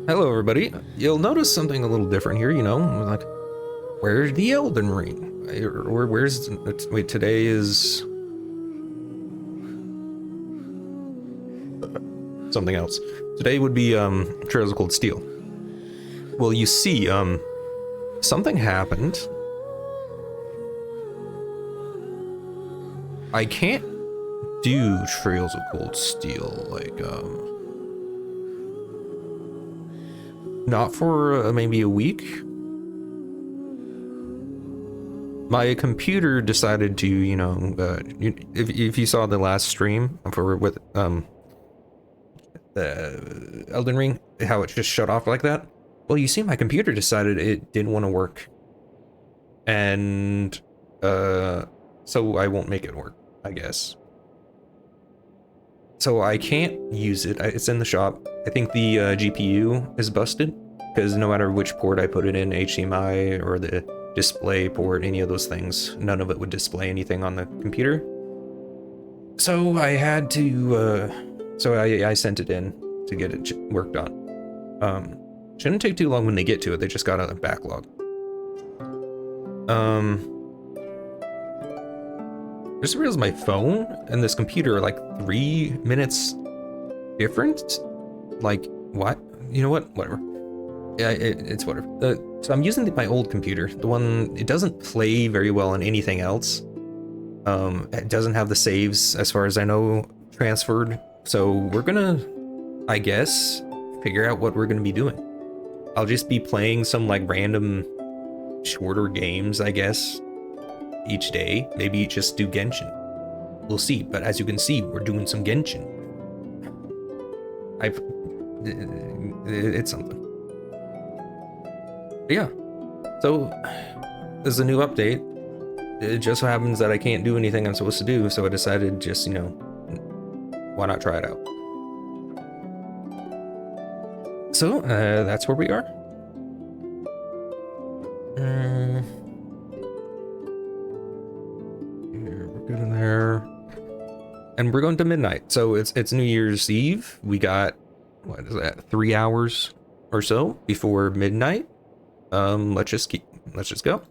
Hello, everybody. You'll notice something a little different here, like, where's the Elden Ring? Where's, wait, today is something else. Today would be, Trails of Cold Steel. Well, you see, something happened. I can't do Trails of Cold Steel, like, not for maybe a week. My computer decided to, if you saw the last stream for with the Elden Ring, how it just shut off like that. Well, you see, my computer decided it didn't want to work, and so I won't make it work, I guess. So I can't use it. It's in the shop. I think the GPU is busted because no matter which port I put it in, HDMI or the display port, any of those things, none of it would display anything on the computer. So I had to, I sent it in to get it worked on. Shouldn't take too long when they get to it. They just got a backlog. I just realized my phone and this computer are like 3 minutes different. Like, what? You know what? Whatever. Yeah, it's whatever. So I'm using my old computer. The one, it doesn't play very well on anything else. It doesn't have the saves, as far as I know, transferred. So we're gonna, I guess, figure out what we're gonna be doing. I'll just be playing some like random shorter games, I guess, each day. Maybe just do Genshin. We'll see. But as you can see, we're doing some Genshin. It's something. But yeah. So there's a new update. It just so happens that I can't do anything I'm supposed to do, so I decided just, why not try it out? So that's where we are. We're good in there. And we're going to midnight. So it's New Year's Eve. We got, what is that, 3 hours or so before midnight. Let's just go.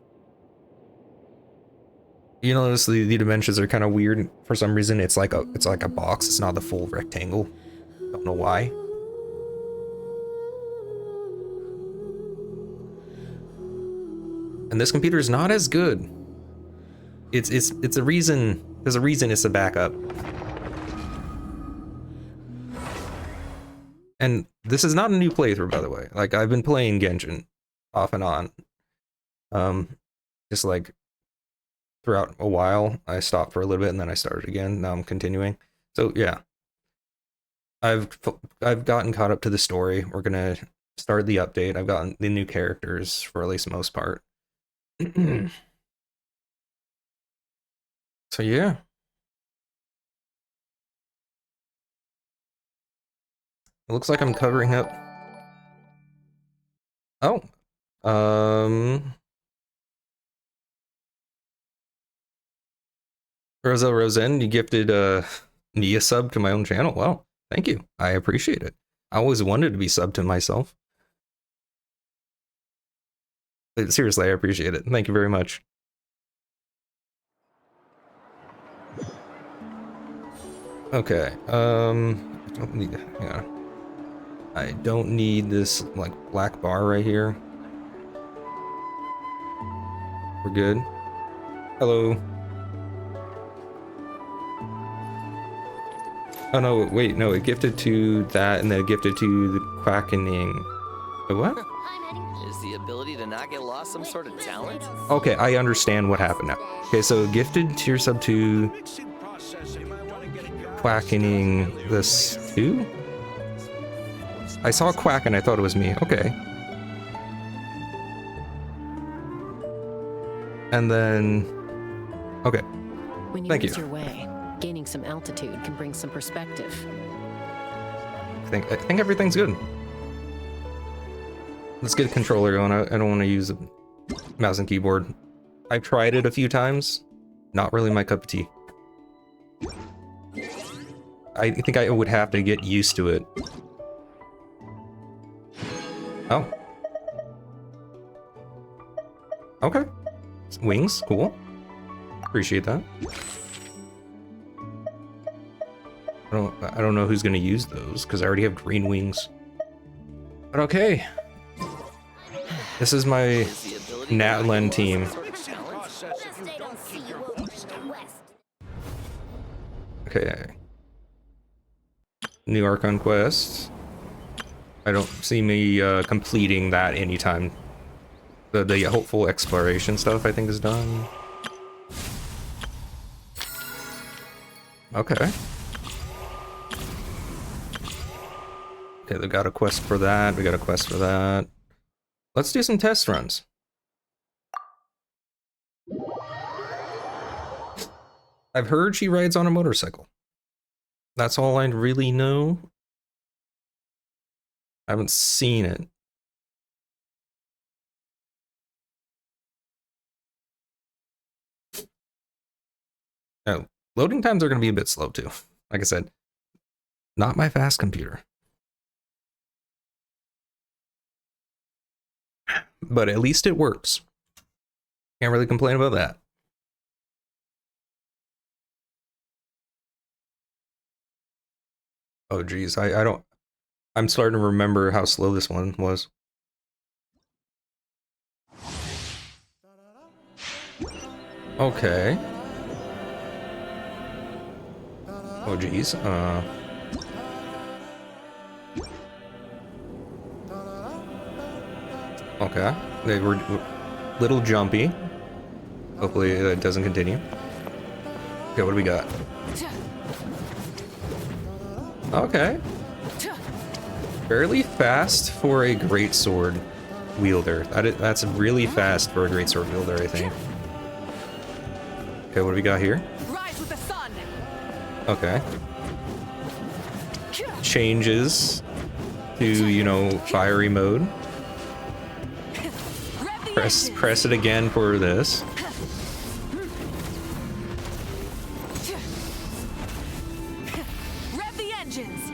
You notice the dimensions are kind of weird for some reason. It's like a box. It's not the full rectangle. Don't know why. And this computer is not as good. It's a reason. There's a reason it's a backup. And this is not a new playthrough, by the way. Like, I've been playing Genshin off and on. Just like throughout a while. I stopped for a little bit and then I started again. Now I'm continuing. So yeah. I've gotten caught up to the story. We're gonna start the update. I've gotten the new characters for at least the most part. So yeah. It looks like I'm covering up. Oh. Rosa Rosen, you gifted me a sub to my own channel. Well, thank you. I appreciate it. I always wanted to be subbed to myself. But seriously, I appreciate it. Thank you very much. Okay, I don't need, hang on. I don't need this, like, black bar right here. We're good. Hello. Oh no, wait, no, it gifted to that and then it gifted to the quackening. The what? Is the ability to not get lost some sort of talent? Okay, I understand what happened now. Okay, so gifted to your sub to quackening this too? I saw a quack and I thought it was me. Okay. And then, okay. When you Thank lose you. your way, gaining some altitude can bring some perspective. I think everything's good. Let's get a controller going. I don't want to use a mouse and keyboard. I've tried it a few times. Not really my cup of tea. I think I would have to get used to it. Oh. Okay. Wings, cool. Appreciate that. I don't know who's gonna use those because I already have green wings. But okay. This is my Is the ability to not Natlan get team. lost some sort of challenge? Okay. New Archon quest. I don't see me completing that anytime. The hopeful exploration stuff I think is done. Okay. Okay, they got a quest for that. We got a quest for that. Let's do some test runs. I've heard she rides on a motorcycle. That's all I really know. I haven't seen it. Oh, loading times are going to be a bit slow too. Like I said, not my fast computer. But at least it works. Can't really complain about that. Oh geez, I don't... I'm starting to remember how slow this one was. Okay. Oh geez, okay. They were a little jumpy. Hopefully that doesn't continue. Okay, what do we got? Okay. Fairly fast for a greatsword wielder. That's really fast for a greatsword wielder, I think. Okay, what do we got here? Rise with the sun. Okay. Changes to, you know, fiery mode. Press it again for this. Rev the engines.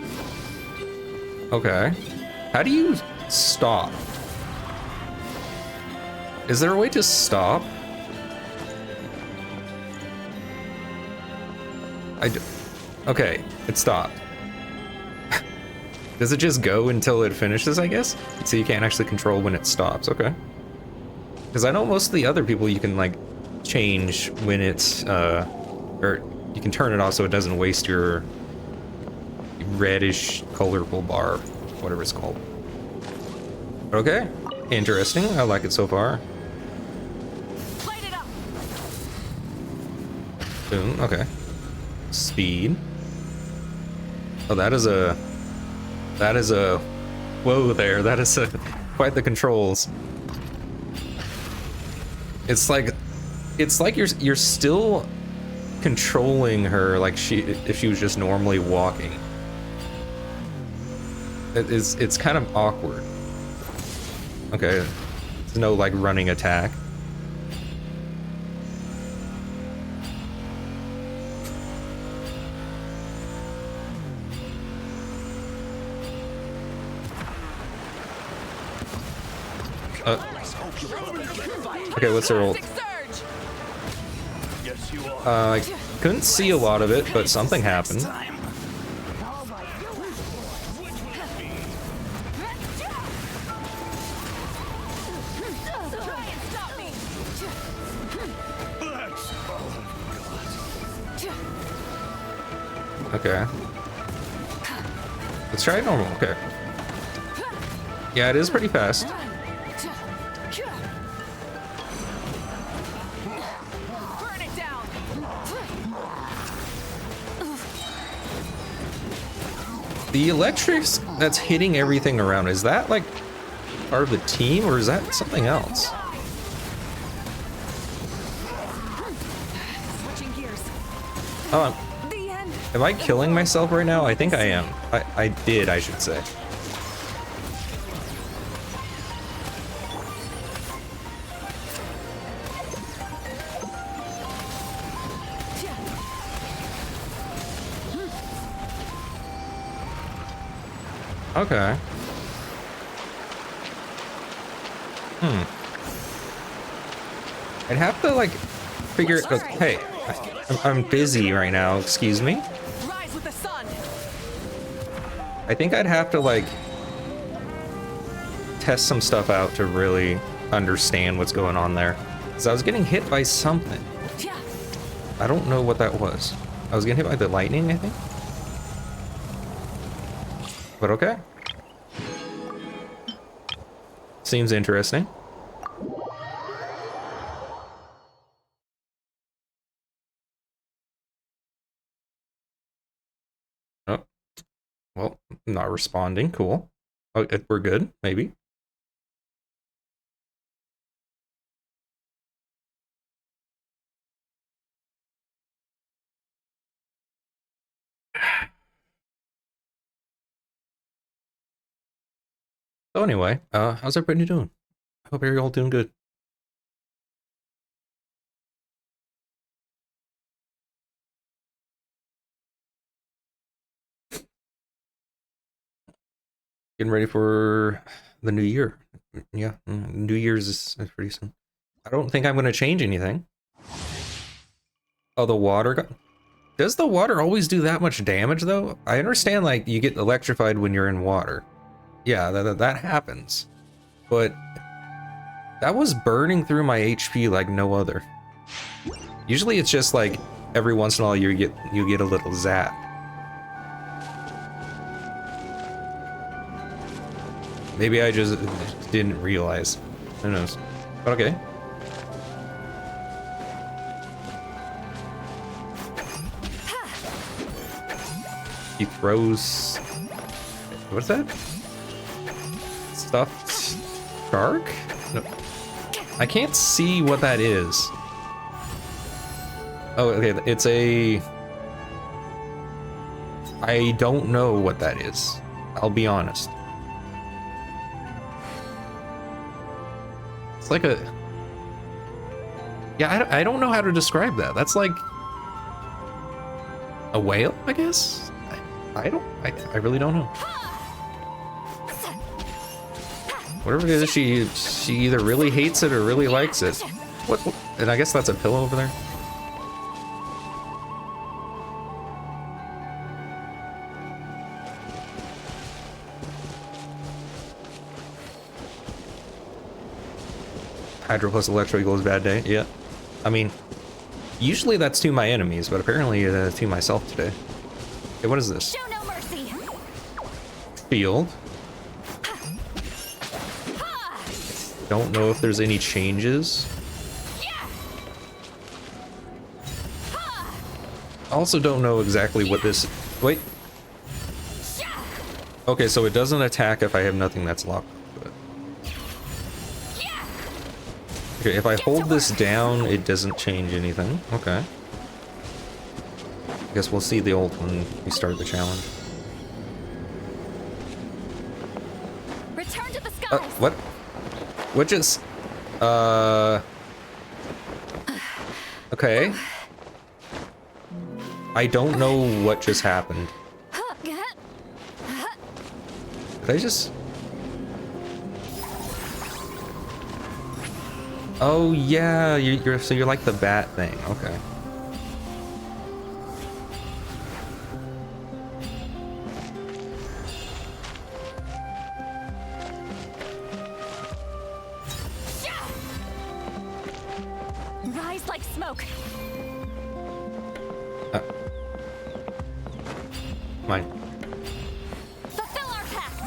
Okay. How do you stop? Is there a way to stop? Okay, it stopped. Does it just go until it finishes, I guess? So you can't actually control when it stops, okay. Because I know most of the other people you can, like, change when it's, or you can turn it off so it doesn't waste your reddish, colorful bar, whatever it's called. Okay, interesting. I like it so far. Light it up. Boom, okay. Speed. Oh, that is a... Whoa there, that is quite the controls. It's like you're still controlling her like if she was just normally walking. It's kind of awkward. Okay, there's no like running attack. Okay, what's her ult? I couldn't see a lot of it, but something happened. Okay. Let's try normal, okay. Yeah, it is pretty fast. Burn it down. The electrics that's hitting everything around, is that like part of the team or is that something else? Switching gears. Oh, The end. am I killing myself right now? I think I am. I did, I should say. Okay. I'd have to like figure. Hey, I'm busy right now. Excuse me. Rise with the sun. I think I'd have to like test some stuff out to really understand what's going on there. Because I was getting hit by something. Yeah. I don't know what that was. I was getting hit by the lightning, I think. But okay. Seems interesting. Oh, well, not responding. Cool. Oh, we're good, maybe. So anyway, how's everybody doing? I hope you're all doing good. Getting ready for the new year. Yeah, New Year's is pretty soon. I don't think I'm going to change anything. Oh, the water got... Does the water always do that much damage, though? I understand, like, you get electrified when you're in water. Yeah, that happens. But that was burning through my HP like no other. Usually it's just like every once in a while you get a little zap. Maybe I just didn't realize. Who knows? But okay. He throws... What's that? Stuffed shark? No. I can't see what that is. Oh, okay, it's a... I don't know what that is. I'll be honest. It's like a... Yeah, I don't know how to describe that. That's like... a whale, I guess? I really don't know. Whatever it is, she either really hates it or really likes it. What? And I guess that's a pillow over there. Hydro plus electro equals bad day. Yeah. I mean, usually that's to my enemies, but apparently to myself today. Okay, what is this? Show no mercy. Field. Don't know if there's any changes. I also don't know exactly what this... Wait. Okay, so it doesn't attack if I have nothing that's locked. Okay, if I hold this down, it doesn't change anything. Okay. I guess we'll see the ult when we start the challenge. Return to the skies. What? What just... Okay. I don't know what just happened. Did I just... Oh yeah, so you're like the bat thing. Okay. Rise like smoke. Mine. Fulfill our pact.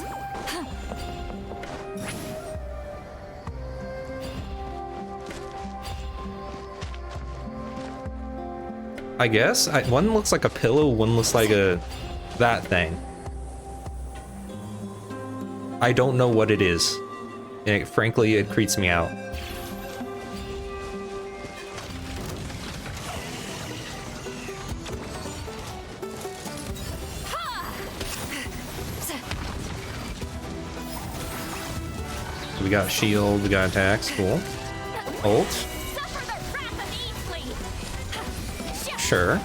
I guess one looks like a pillow, one looks like that thing. I don't know what it is, and frankly, it creeps me out. We got shield, we got attacks, cool. Ult. Sure.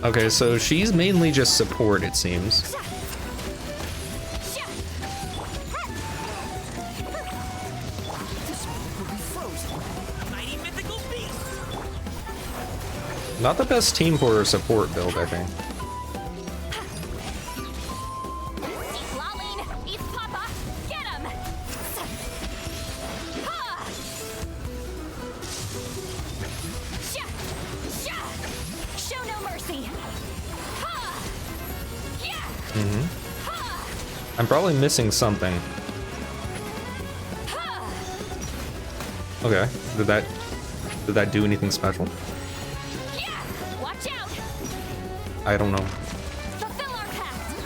Okay, so she's mainly just support, it seems. Not the best team for a support build, I think. Eat Lolling, eat Papa, get him! Ha! Sha! Sha! Show no mercy! Ha! Yeah! Ha! I'm probably missing something. Ha! Okay, did that do anything special? Yeah! Watch out! I don't know. Fulfill our pact!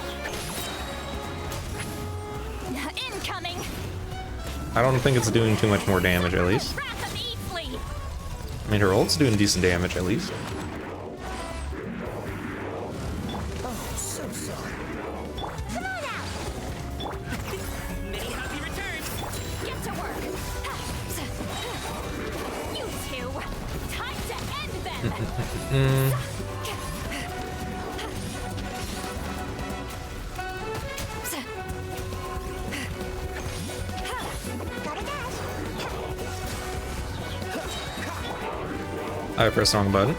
Incoming! I don't think it's doing too much more damage, at least. Wrath of Eatfleet! I mean, her ult's doing decent damage, at least. Come on out! Many happy returns. Get to work! You two! Time to end them! I pressed the wrong button.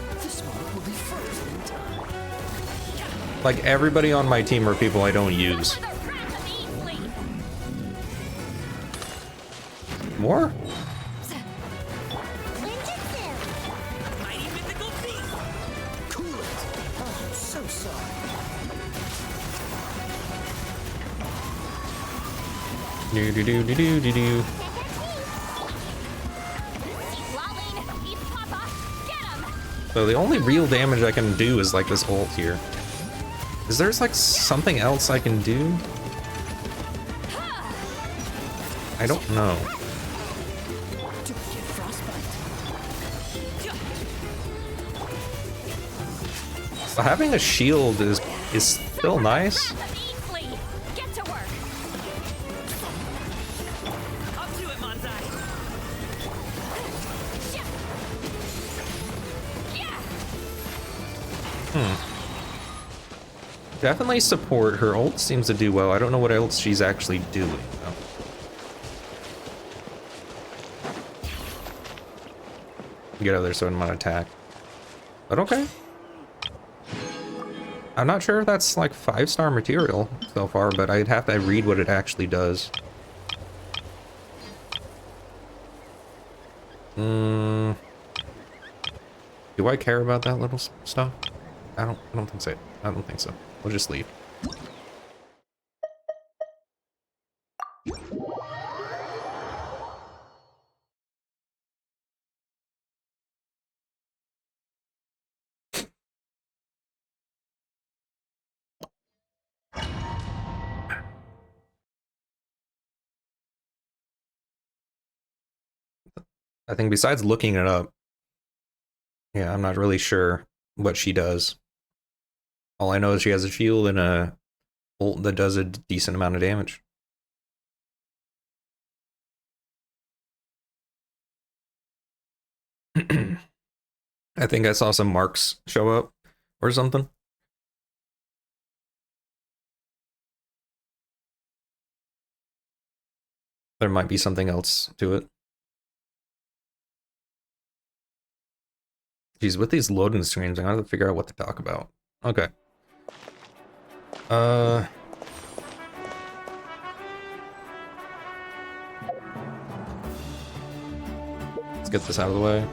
Like, everybody on my team are people I don't use. For the wrath of Eatfleet! More? Mighty mythical beast. Cool it. Oh, so sorry. Do do do do do do do. Eat Lolling, eat Papa, get him! So the only real damage I can do is like this ult here. Is there like something else I can do? I don't know. So having a shield is still nice. Wrath of Eatfleet! Get to work! Up to it, Manzai. Yeah! Definitely support. Her ult seems to do well. I don't know what else she's actually doing, though. Get out of there so I'm not attack. But okay. I'm not sure if that's like 5-star material so far, but I'd have to read what it actually does. Do I care about that little stuff? I don't think so. I don't think so. We'll just leave. I think besides looking it up, yeah, I'm not really sure what she does. All I know is she has a shield and a ult that does a decent amount of damage. I think I saw some marks show up or something. There might be something else to it. Geez, with these loading screens, I gotta figure out what to talk about. Okay. Let's get this out of the way.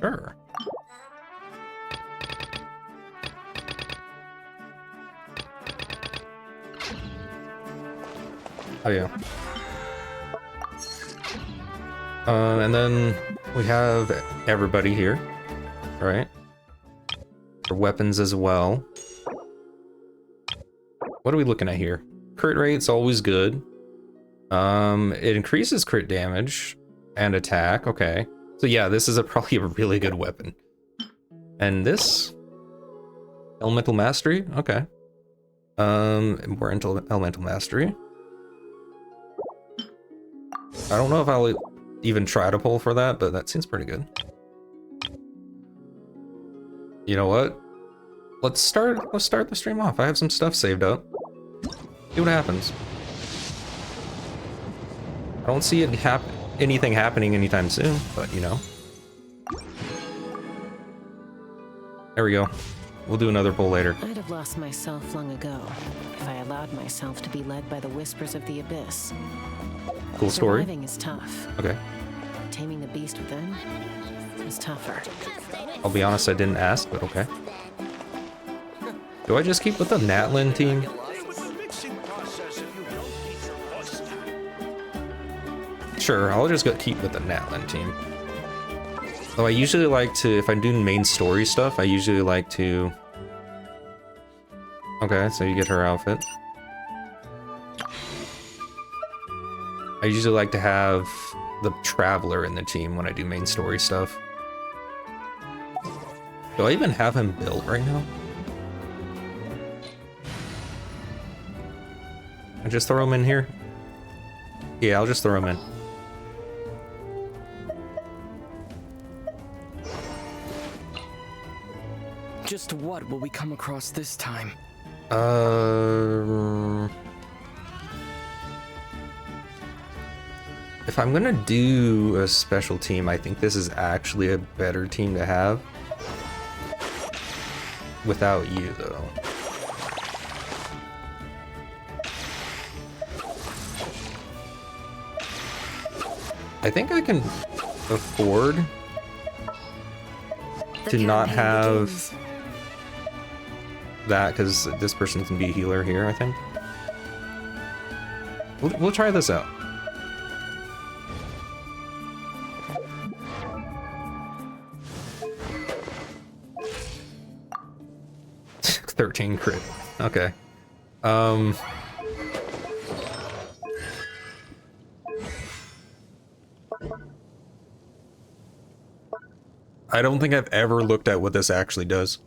Sure. Oh yeah. And then we have everybody here, right? For weapons as well. What are we looking at here? Crit rate's always good. It increases crit damage and attack. Okay. So yeah, this is probably a really good weapon. And this? Elemental Mastery? Okay. More into Elemental Mastery. I don't know if I'll even try to pull for that, but that seems pretty good. You know what? Let's start the stream off. I have some stuff saved up. See what happens. I don't see anything happening anytime soon, but you know. There we go. We'll do another pull later. I'd have lost myself long ago if I allowed myself to be led by the whispers of the abyss. Cool story. Surviving is tough. Okay. Taming the beast within is tougher. I'll be honest, I didn't ask, but okay. Do I just keep with the Natlin team? Sure, I'll just keep with the Natlin team. Though I usually like to, if I'm doing main story stuff, I usually like to... Okay, so you get her outfit. I usually like to have the Traveler in the team when I do main story stuff. Do I even have him built right now? I just throw him in here? Yeah, I'll just throw him in. Just what will we come across this time? If I'm gonna do a special team, I think this is actually a better team to have. Without you, though. I think I can afford to not have that, because this person can be a healer here, I think. We'll try this out. $13 crit. Okay. I don't think I've ever looked at what this actually does.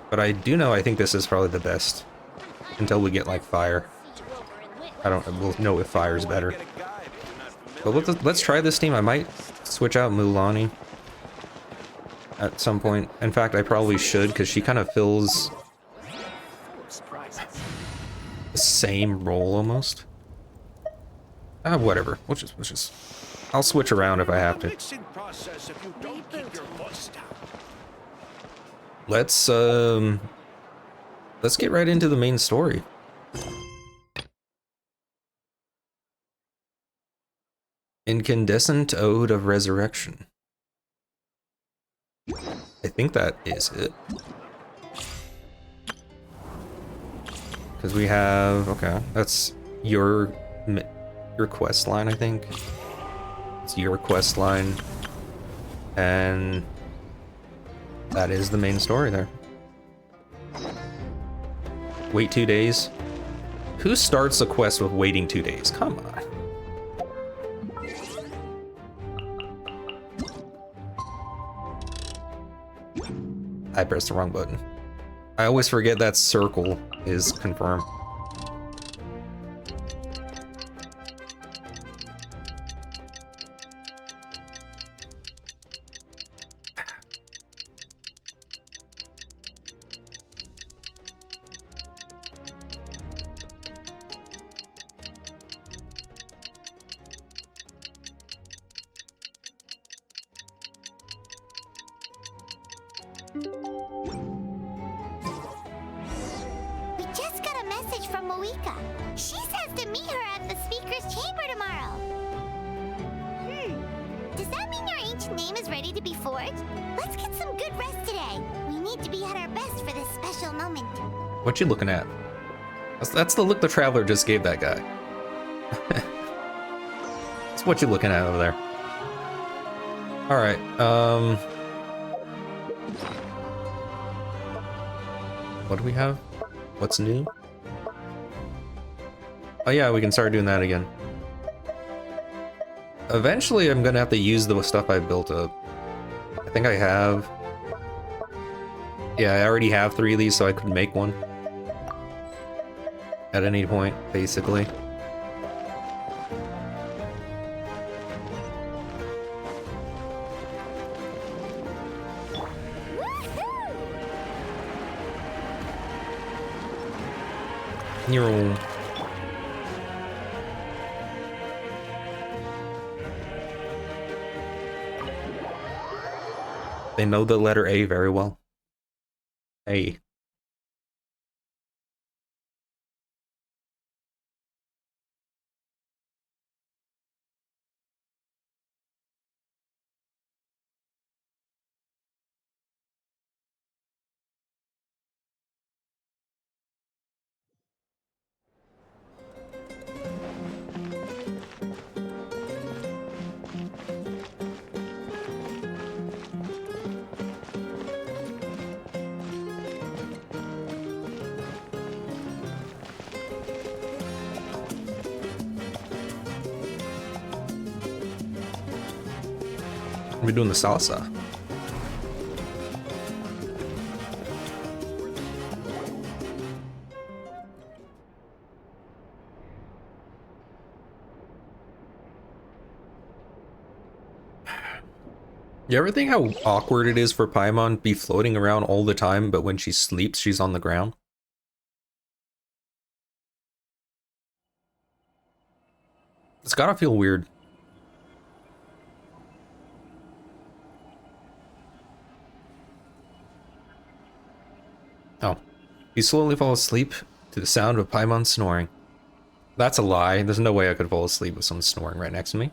But I do know I think this is probably the best. Until we get like fire. We'll know if fire is better. But let's try this team. I might switch out Mulaney at some point. In fact, I probably should, because she kind of fills the same role almost. Whatever. We'll just I'll switch around if I have to. Let's get right into the main story. Incandescent Ode of Resurrection. I think that is it. Because we have, okay, that's your quest line, I think. It's your quest line. And that is the main story there. Wait 2 days. Who starts a quest with waiting 2 days? Come on. I pressed the wrong button. I always forget that circle is confirmed. We just got a message from Moika. She says to meet her at the speaker's chamber tomorrow. Does that mean your ancient name is ready to be forged? Let's get some good rest today. We need to be at our best for this special moment. What you looking at? That's the look the Traveler just gave that guy. That's what you looking at over there. Alright, what do we have? What's new? Oh yeah, we can start doing that again. Eventually I'm gonna have to use the stuff I built up. I think I have... Yeah, I already have 3 of these, so I could make one. At any point, basically. Neural. They know the letter A very well. A. We're doing the salsa. You ever think how awkward it is for Paimon to be floating around all the time, but when she sleeps, she's on the ground? It's gotta feel weird. Oh. You slowly fall asleep to the sound of Paimon snoring. That's a lie. There's no way I could fall asleep with someone snoring right next to me.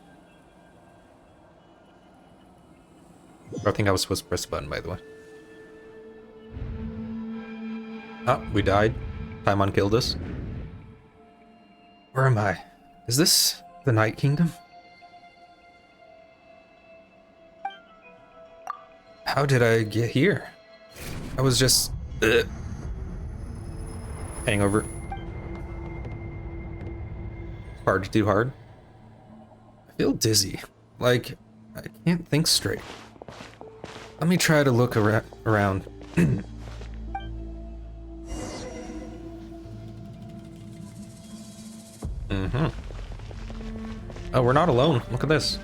I think I was supposed to press the button, by the way. Oh, we died. Paimon killed us. Where am I? Is this the Night Kingdom? How did I get here? I was just... Hangover. Hard to do hard. I feel dizzy. Like, I can't think straight. Let me try to look around. Oh, we're not alone. Look at this.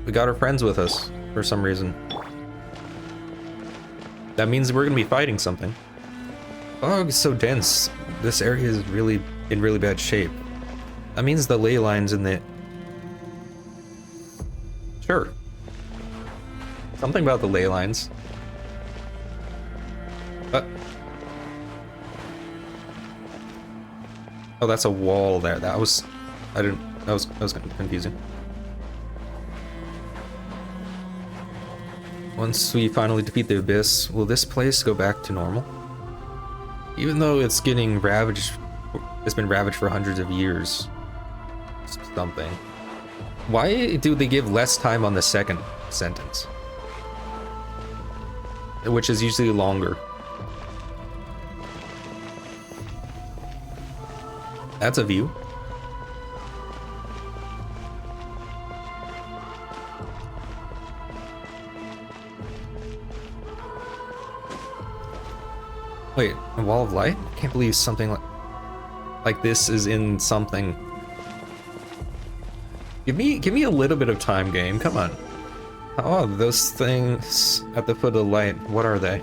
We got our friends with us for some reason. That means we're gonna be fighting something. Fog is so dense. This area is really in really bad shape. That means the ley lines in the... Sure. Something about the ley lines. Oh, that's a wall there. That was... I didn't... That was confusing. Once we finally defeat the Abyss, will this place go back to normal? Even though it's getting ravaged... It's been ravaged for hundreds of years. Something. Why do they give less time on the second sentence? Which is usually longer. That's a view. Wait, a wall of light? I can't believe something like this is in something. Give me a little bit of time, game. Come on. Oh, those things at the foot of the light. What are they?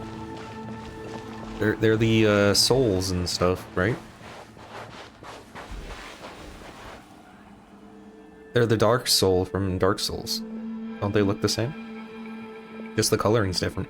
They're the souls and stuff, right? They're the Dark Soul from Dark Souls. Don't they look the same? Just the coloring's different.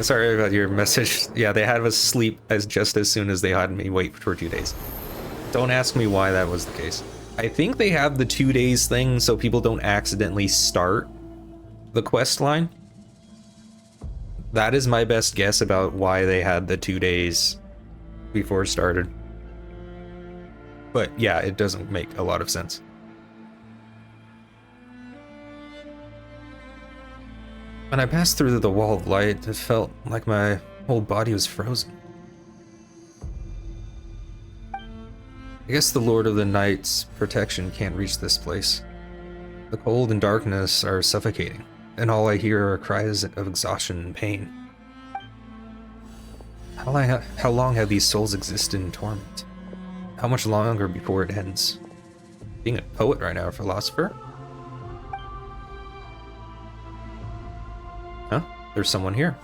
Sorry about your message. Yeah, they had us sleep just as soon as they had me wait for 2 days. Don't ask me why that was the case. I think they have the 2 days thing so people don't accidentally start the quest line. That is my best guess about why they had the 2 days before it started. But yeah, it doesn't make a lot of sense. When I passed through the wall of light, it felt like my whole body was frozen. I guess the Lord of the Night's protection can't reach this place. The cold and darkness are suffocating, and all I hear are cries of exhaustion and pain. How long have these souls existed in torment? How much longer before it ends? Being a poet right now, a philosopher? Huh? There's someone here.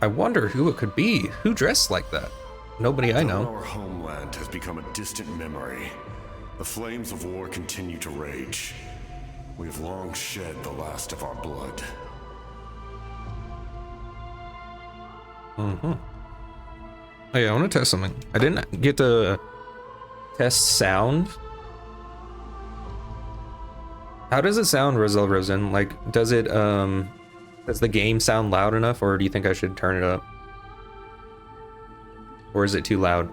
I wonder who it could be. Who dressed like that? Nobody I know. Our homeland has become a distant memory. The flames of war continue to rage. We have long shed the last of our blood. Mm-hmm. Hey, I want to test something. I didn't get to test sound. How does it sound, Roselle Rosen? Like, does it, does the game sound loud enough, or do you think I should turn it up? Or is it too loud?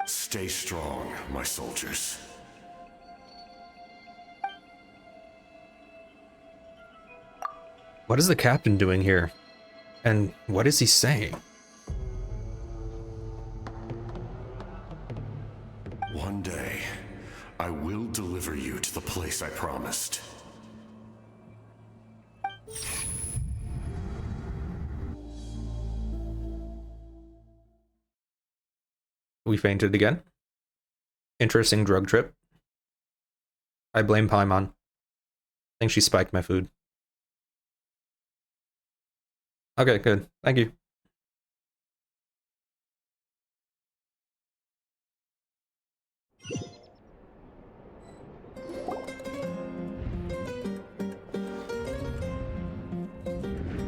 Stay strong, my soldiers. What is the captain doing here? And what is he saying? One day, I will deliver you to the place I promised. We fainted again. Interesting drug trip. I blame Paimon. I think she spiked my food. Okay, good. Thank you.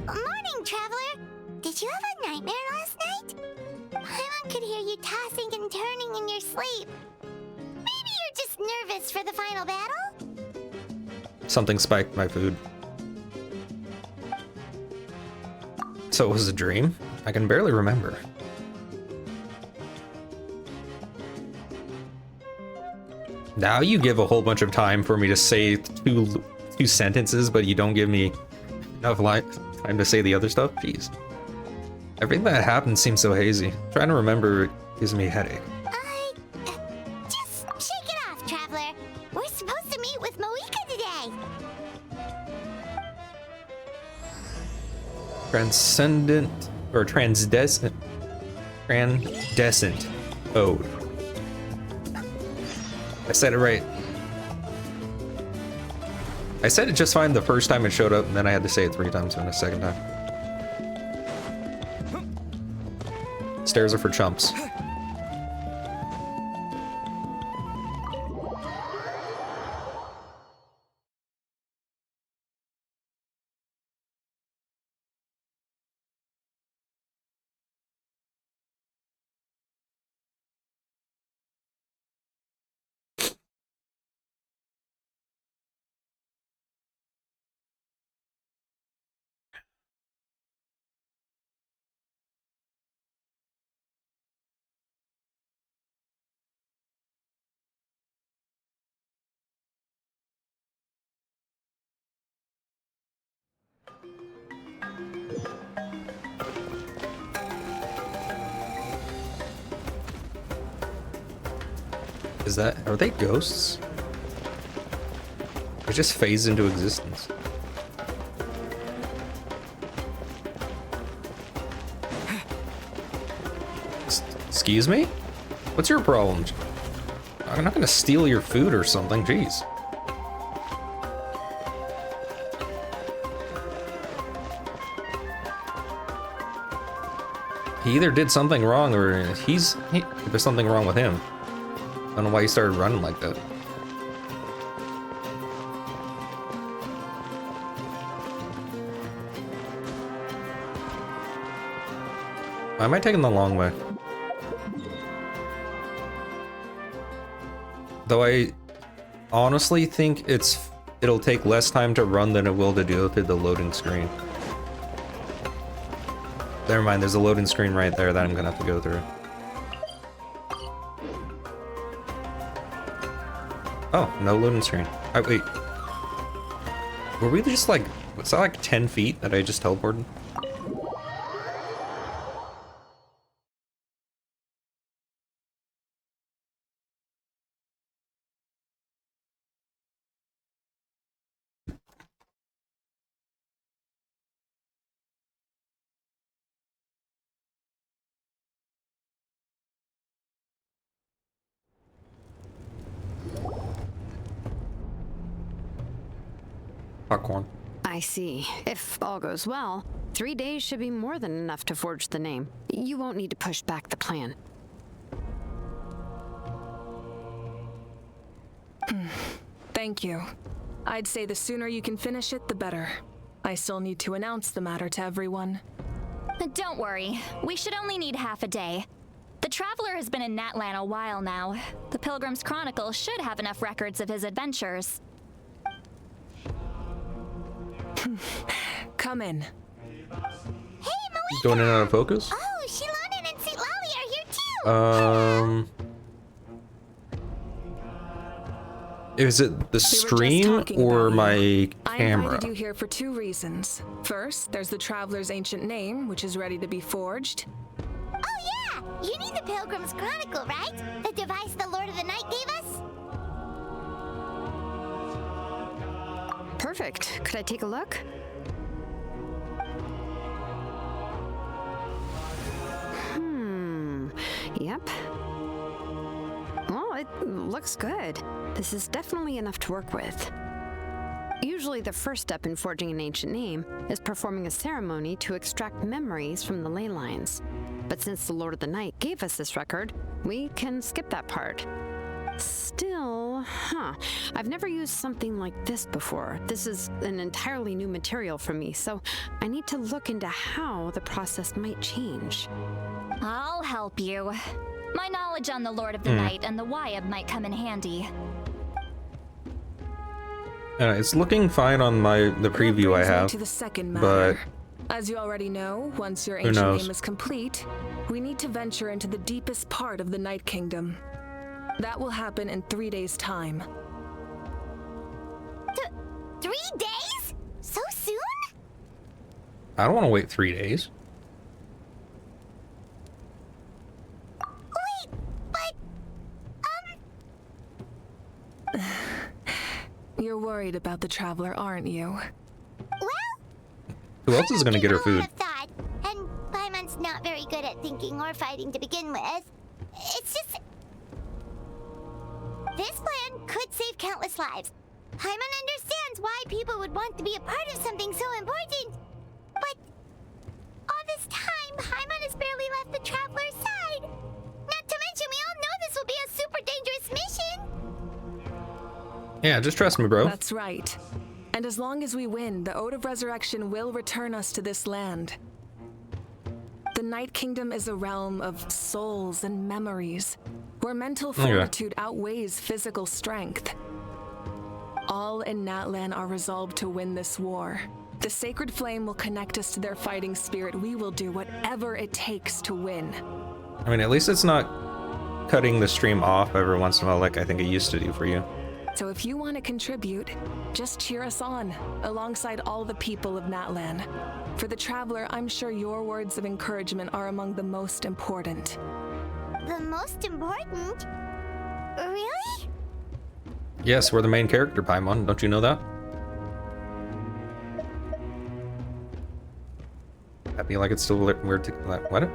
Morning, traveler. Did you have a nightmare last night? Paimon could hear you tossing and turning in your sleep. Maybe you're just nervous for the final battle? Something spiked my food. So it was a dream? I can barely remember. Now you give a whole bunch of time for me to say two sentences, but you don't give me enough time to say the other stuff? Jeez. Everything that happened seems so hazy. Trying to remember gives me a headache. Just shake it off, traveler. We're supposed to meet with Moika today. Transcendent or transdescent ode. I said it right. I said it just fine the first time it showed up, and then I had to say it 3 times in a second time. Stairs are for chumps. Are they ghosts? They just phase into existence. Excuse me? What's your problem? I'm not gonna steal your food or something, jeez. He either did something wrong or there's something wrong with him. I don't know why he started running like that. Why am I taking the long way? Though I honestly think it'll take less time to run than it will to go through the loading screen. Never mind, there's a loading screen right there that I'm gonna have to go through. Oh, no loading screen. Wait. Were we just like, was that like 10 feet that I just teleported? Popcorn. I see. If all goes well, 3 days should be more than enough to forge the name. You won't need to push back the plan. Thank you. I'd say the sooner you can finish it, the better. I still need to announce the matter to everyone. Don't worry. We should only need half a day. The Traveler has been in Natlan a while now. The Pilgrim's Chronicle should have enough records of his adventures. Come in. Hey, Malika! Going in and out of focus? Oh, Shilonen and St. Lolly are here too! Is it the stream talking or about my I camera? invited you here for 2 reasons. First, there's the Traveler's ancient name, which is ready to be forged. Oh yeah! You need the Pilgrim's Chronicle, right? The device the Lord of the Night gave us? Perfect. Could I take a look? Yep. Well, it looks good. This is definitely enough to work with. Usually the first step in forging an ancient name is performing a ceremony to extract memories from the ley lines. But since the Lord of the Night gave us this record, we can skip that part. Still, I've never used something like this before. This is an entirely new material for me, so I need to look into how the process might change. I'll help you. My knowledge on the Lord of the Night and the Wyab might come in handy. It's looking fine on the preview I That brings me have, to the second but matter. As you already know, once your ancient knows? name is complete, we need to venture into the deepest part of the Night Kingdom. That will happen in 3 days' time. 3 days? So soon? I don't want to wait 3 days. Wait, but... You're worried about the Traveler, aren't you? Well... Who else is going to get her I've given food? a lot of thought, and Paimon's not very good at thinking or fighting to begin with. It's just... This plan could save countless lives. Paimon understands why people would want to be a part of something so important. But... all this time, Paimon has barely left the Traveler's side. Not to mention, we all know this will be a super dangerous mission. Yeah, just trust me, bro. That's right. And as long as we win, the Ode of Resurrection will return us to this land. The Night Kingdom is a realm of souls and memories, where mental fortitude outweighs physical strength. All in Natlan are resolved to win this war. The sacred flame will connect us to their fighting spirit. We will do whatever it takes to win. I mean, at least it's not cutting the stream off every once in a while like I think it used to do for you. So if you want to contribute, just cheer us on, alongside all the people of Natlan. For the Traveler, I'm sure your words of encouragement are among the most important. The most important? Really? Yes, we're the main character, Paimon. Don't you know that? I feel like it's still weird to... What?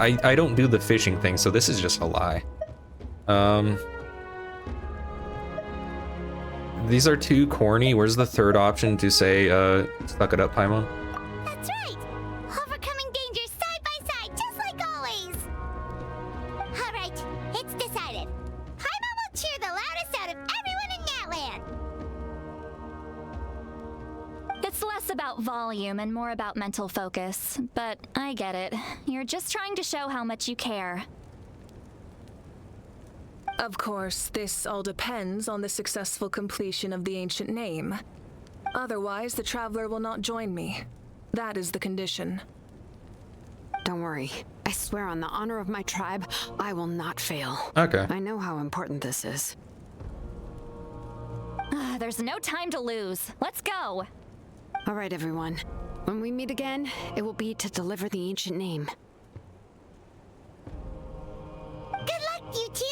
I don't do the fishing thing, so this is just a lie. These are too corny. Where's the third option to say, suck it up, Paimon? That's right! Overcoming dangers side by side, just like always! Alright, it's decided. Paimon will cheer the loudest out of everyone in Natlan! It's less about volume and more about mental focus, but I get it. You're just trying to show how much you care. Of course, this all depends on the successful completion of the ancient name. Otherwise, the Traveler will not join me. That is the condition. Don't worry. I swear on the honor of my tribe, I will not fail. Okay. I know how important this is. There's no time to lose. Let's go. All right, everyone. When we meet again, it will be to deliver the ancient name. Good luck, you two!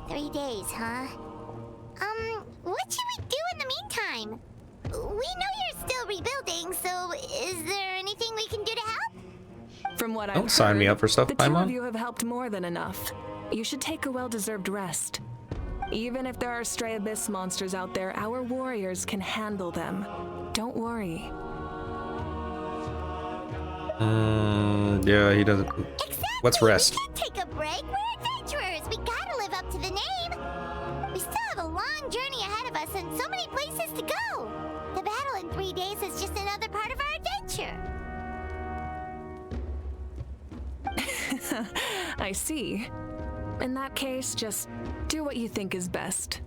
3 days, huh? what should we do in the meantime? We know you're still rebuilding, so is there anything we can do to help? From what I've Don't sign me heard, up for stuff, the two of Paimon. you have helped more than enough. You should take a well-deserved rest. Even if there are stray abyss monsters out there, our warriors can handle them. Don't worry. Yeah, he doesn't. Exactly. What's rest? We can't take a break. We're adventurers. We gotta live up to the name. We still have a long journey ahead of us and so many places to go. The battle in 3 days is just another part of our adventure. I see. In that case, just do what you think is best.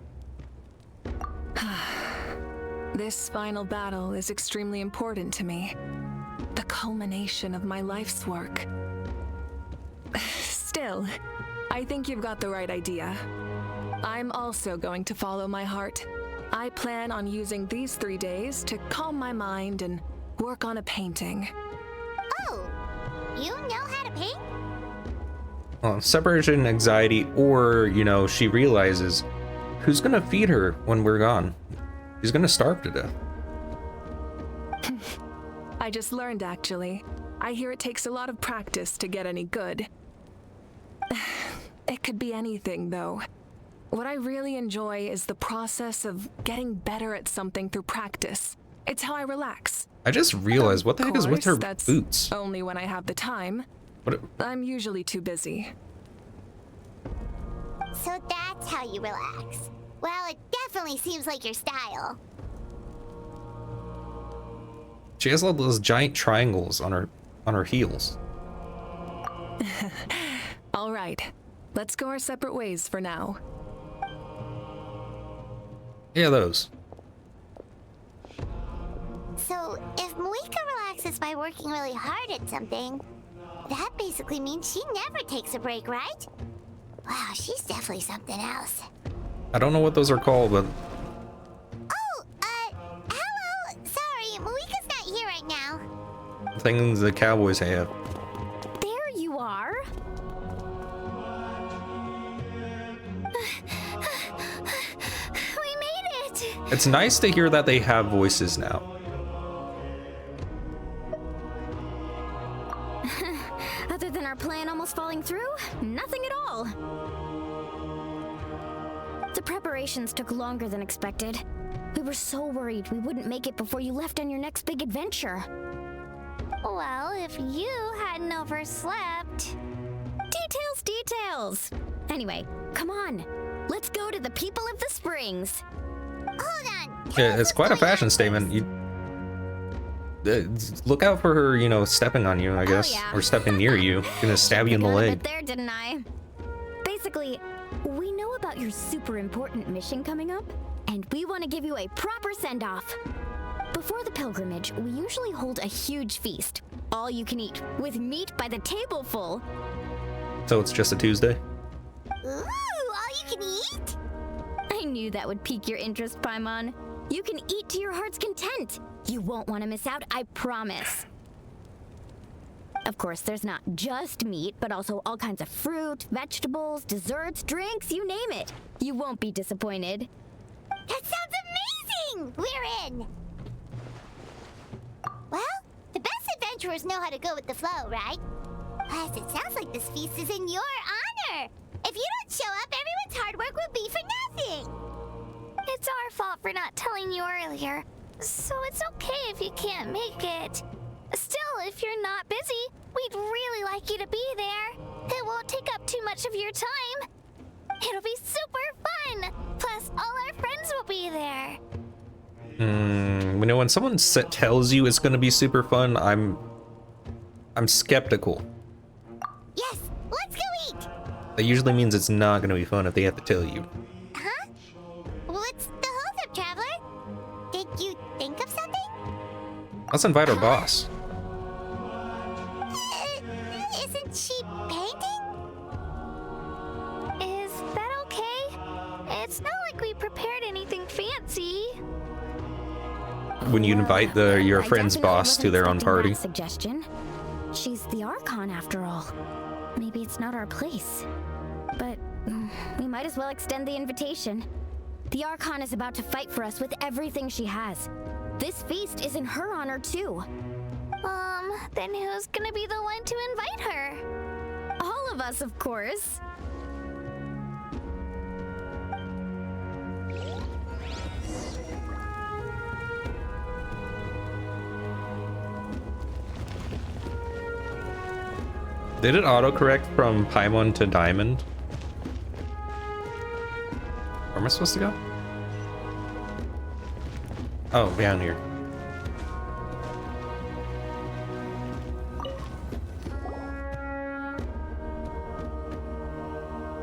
This final battle is extremely important to me. The culmination of my life's work. Still, I think you've got the right idea. I'm also going to follow my heart. I plan on using these 3 days to calm my mind and work on a painting. Oh, you know how to paint? Well, separation anxiety, or, you know, she realizes who's gonna feed her when we're gone. She's gonna starve to death. I just learned, actually. I hear it takes a lot of practice to get any good. It could be anything, though. What I really enjoy is the process of getting better at something through practice. It's how I relax. I just realized, what the heck is with her That's boots? only when I have the time. What? I'm usually too busy. So that's how you relax. Well, it definitely seems like your style. She has all those giant triangles on her heels. All right, let's go our separate ways for now. Yeah, those. So, if Moika relaxes by working really hard at something, that basically means she never takes a break, right? Wow, she's definitely something else. I don't know what those are called, but Oh, hello! Sorry, Moika's not here right now. things the cowboys have. There you are. We made it! It's nice to hear that they have voices now. Other than our plan almost falling through, nothing at all. The preparations took longer than expected. We were so worried we wouldn't make it before you left on your next big adventure. Well, if you hadn't overslept... Details! Anyway, come on. Let's go to the people of the Springs. Hold on! Yeah, it's quite a fashion statement. You look out for her, you know, stepping on you, I guess, yeah. or stepping near you. Gonna stab you in the Got a leg. bit there, didn't I? Basically, we know about your super important mission coming up, and we want to give you a proper send-off. Before the pilgrimage, we usually hold a huge feast, all you can eat, with meat by the table full. So it's just a Tuesday? Ooh, all you can eat? I knew that would pique your interest, Paimon. You can eat to your heart's content. You won't want to miss out, I promise. Of course, there's not just meat, but also all kinds of fruit, vegetables, desserts, drinks, you name it. You won't be disappointed. That sounds amazing! We're in! Well, the best adventurers know how to go with the flow, right? Plus, it sounds like this feast is in your honor! If you don't show up, everyone's hard work will be for nothing! It's our fault for not telling you earlier, so it's okay if you can't make it. Still, if you're not busy, we'd really like you to be there. It won't take up too much of your time. It'll be super fun! Plus, all our friends will be there. You know, when someone tells you it's gonna be super fun, I'm skeptical. Yes, let's go eat! That usually means it's not gonna be fun if they have to tell you. Huh? What's the holdup, Traveler? Did you think of something? Let's invite our boss. Isn't she painting? Is that okay? It's not like we prepared anything fancy. When you invite your I friend's definitely boss wasn't to their own expecting party. that suggestion. She's the Archon after all. Maybe it's not our place. But we might as well extend the invitation. The Archon is about to fight for us with everything she has. This feast is in her honor, too. Then who's gonna be the one to invite her? All of us, of course. Did it autocorrect from Paimon to Diamond? Where am I supposed to go? Oh, down here.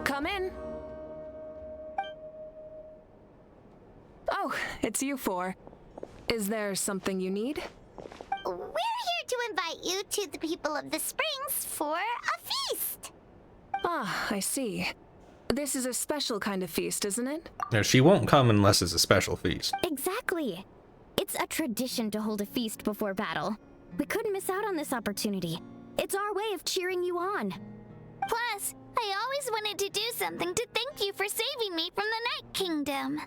Come in. Oh, it's you four. Is there something you need? We're here to invite you to the people of the Springs for a feast. Ah, I see. This is a special kind of feast, isn't it? No, she won't come unless it's a special feast. Exactly. It's a tradition to hold a feast before battle. We couldn't miss out on this opportunity. It's our way of cheering you on. Plus, I always wanted to do something to thank you for saving me from the Night Kingdom.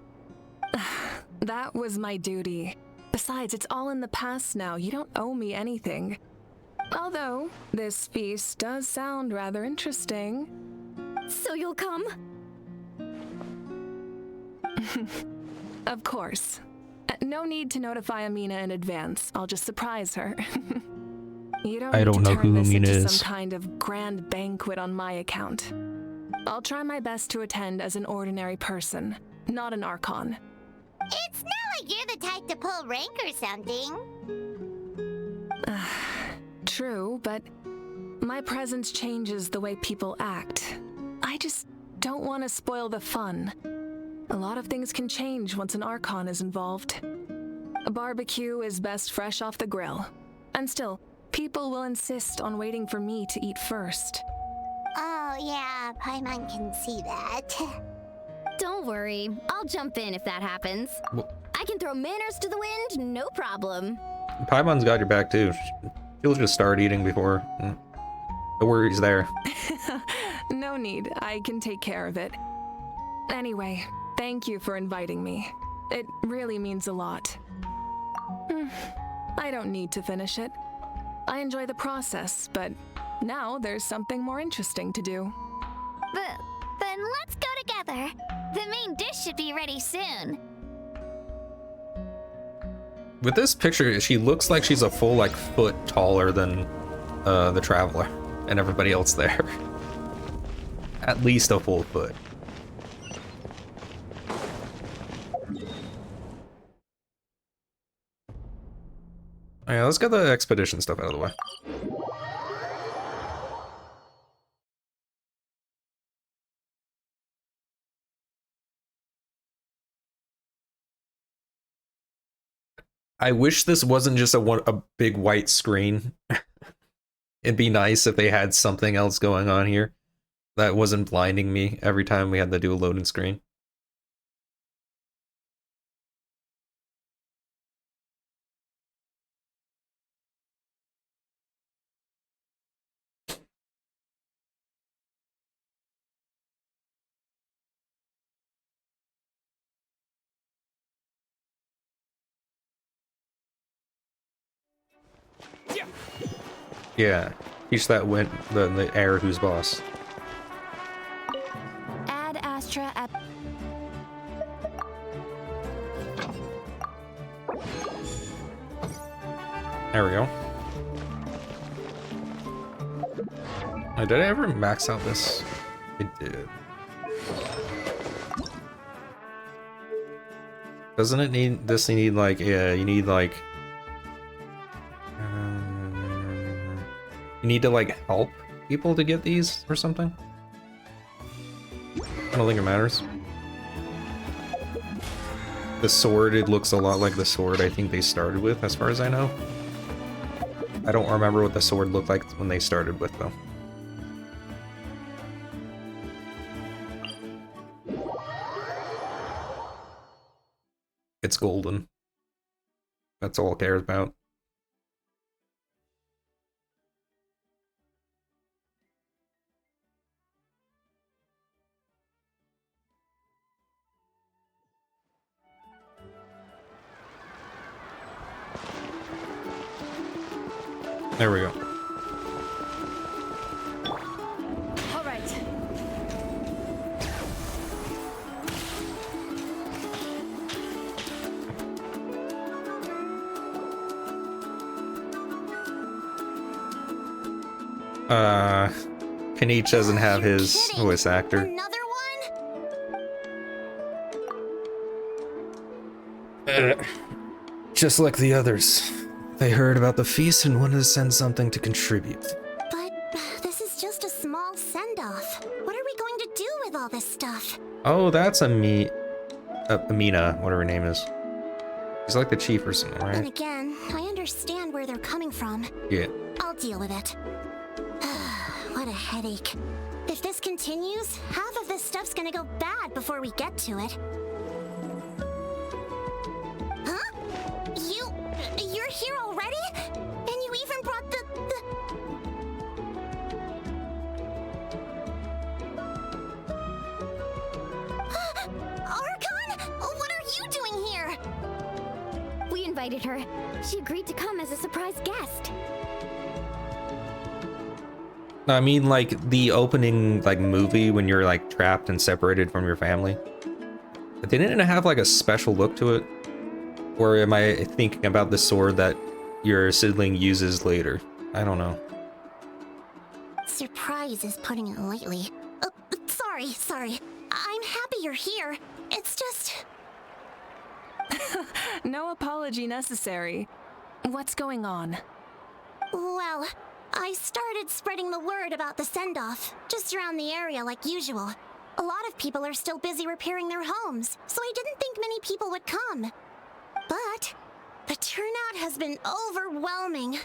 That was my duty. Besides, it's all in the past now. You don't owe me anything. Although, this feast does sound rather interesting. So you'll come? Of course. No need to notify Amina in advance. I'll just surprise her. You don't I need don't to know turn who this Amina into is. some kind of grand banquet on my account. I'll try my best to attend as an ordinary person, not an Archon. It's not like you're the type to pull rank or something. True, but my presence changes the way people act. I just don't want to spoil the fun. A lot of things can change once an Archon is involved. A barbecue is best fresh off the grill. And still, people will insist on waiting for me to eat first. Oh yeah, Paimon can see that. Don't worry. I'll jump in if that happens. Well, I can throw manners to the wind, no problem. Paimon's got your back too. She'll just start eating before. No worries there. No need. I can take care of it. Anyway, thank you for inviting me. It really means a lot. I don't need to finish it. I enjoy the process, but now there's something more interesting to do. Then let's go together. The main dish should be ready soon. With this picture, she looks like she's a full like foot taller than the Traveler and everybody else there. At least a full foot. Alright, let's get the expedition stuff out of the way. I wish this wasn't just a big white screen. It'd be nice if they had something else going on here that wasn't blinding me every time we had to do a loading screen. Yeah, teach that the heir who's boss. Add Astra at... There we go. Did I ever max out this? I did. Doesn't it need this? You need like you need like you need to like help people to get these or something. I don't think it matters. The sword, it looks a lot like the sword I think they started with, as far as I know. I don't remember what the sword looked like when they started with, though. It's golden. That's all it cares about. There we go. All right. Kanich doesn't have You're his kidding. voice actor. Another one? Just like the others. They heard about the feast and wanted to send something to contribute. But this is just a small send-off. What are we going to do with all this stuff? Oh, that's Amina, whatever her name is. She's like the chief or something, And right? again, I understand where they're coming from. Yeah. I'll deal with it. What a headache. If this continues, half of this stuff's gonna go bad before we get to it. Huh? You're here already? And you even brought the... Archon? What are you doing here? We invited her. She agreed to come as a surprise guest. I mean, like, the opening, like, movie when you're, like, trapped and separated from your family. But didn't it have, like, a special look to it? Or am I thinking about the sword that your sibling uses later? I don't know. Surprise is putting it lightly. Sorry. I'm happy you're here. It's just... No apology necessary. What's going on? Well, I started spreading the word about the send-off, just around the area like usual. A lot of people are still busy repairing their homes, so I didn't think many people would come. But the turnout has been overwhelming.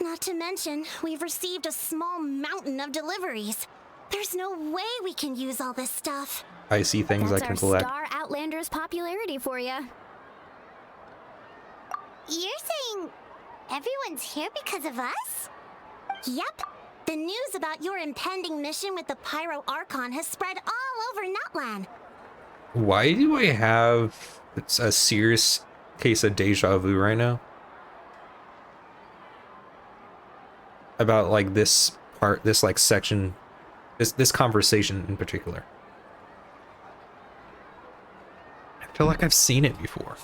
Not to mention, we've received a small mountain of deliveries. There's no way we can use all this stuff. I see things That's I can our collect. Star Outlander's popularity for you. You're saying everyone's here because of us? Yep. The news about your impending mission with the Pyro Archon has spread all over Nutland. Why do I have a serious case of deja vu right now? About, like, this part, this, like, section, this conversation in particular. I feel like I've seen it before.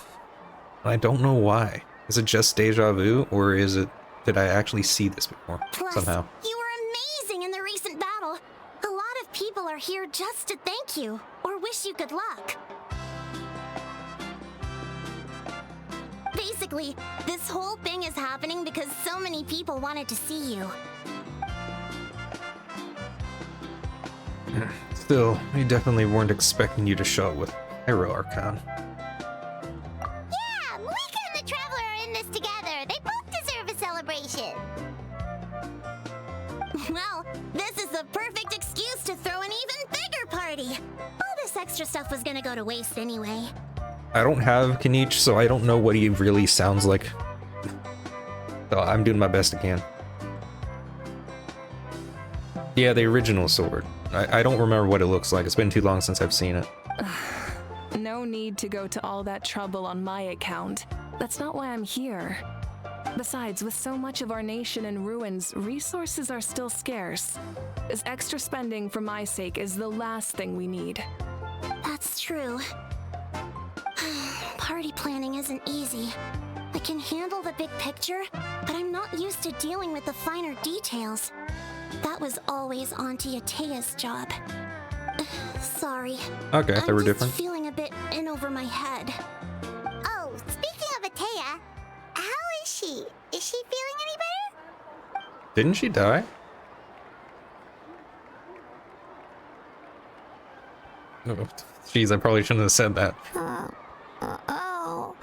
And I don't know why. Is it just deja vu, or did I actually see this before Plus, somehow? you were amazing in the recent battle. A lot of people are here just to thank you, or wish you good luck. Basically, this whole thing is happening because so many people wanted to see you. Still, we definitely weren't expecting you to show up with Pyro Archon. Yeah, Mika and the Traveler are in this together. They both deserve a celebration. Well, this is the perfect excuse to throw an even bigger party. All this extra stuff was gonna go to waste anyway. I don't have Kanich, so I don't know what he really sounds like. So I'm doing my best again. Yeah, the original sword. I don't remember what it looks like. It's been too long since I've seen it. No need to go to all that trouble on my account. That's not why I'm here. Besides, with so much of our nation in ruins, resources are still scarce. This extra spending for my sake is the last thing we need. That's true. Party planning isn't easy. I can handle the big picture, but I'm not used to dealing with the finer details. That was always Auntie Atea's job. Sorry. Okay, they were I'm just different. feeling a bit in over my head. Oh, speaking of Atea, how is she? Is she feeling any better? Didn't she die? Oh, jeez, I probably shouldn't have said that. Oh.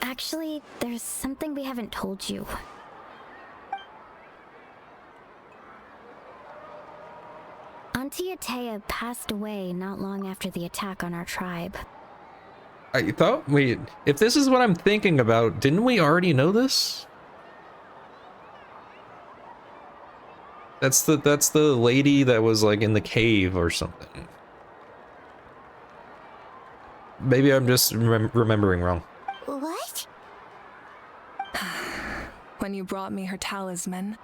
Actually, there's something we haven't told you. Auntie Atea passed away not long after the attack on our tribe. I thought, wait, if this is what I'm thinking about, didn't we already know this? That's the lady that was like in the cave or something. Maybe I'm just remembering wrong. What? when you brought me her talisman.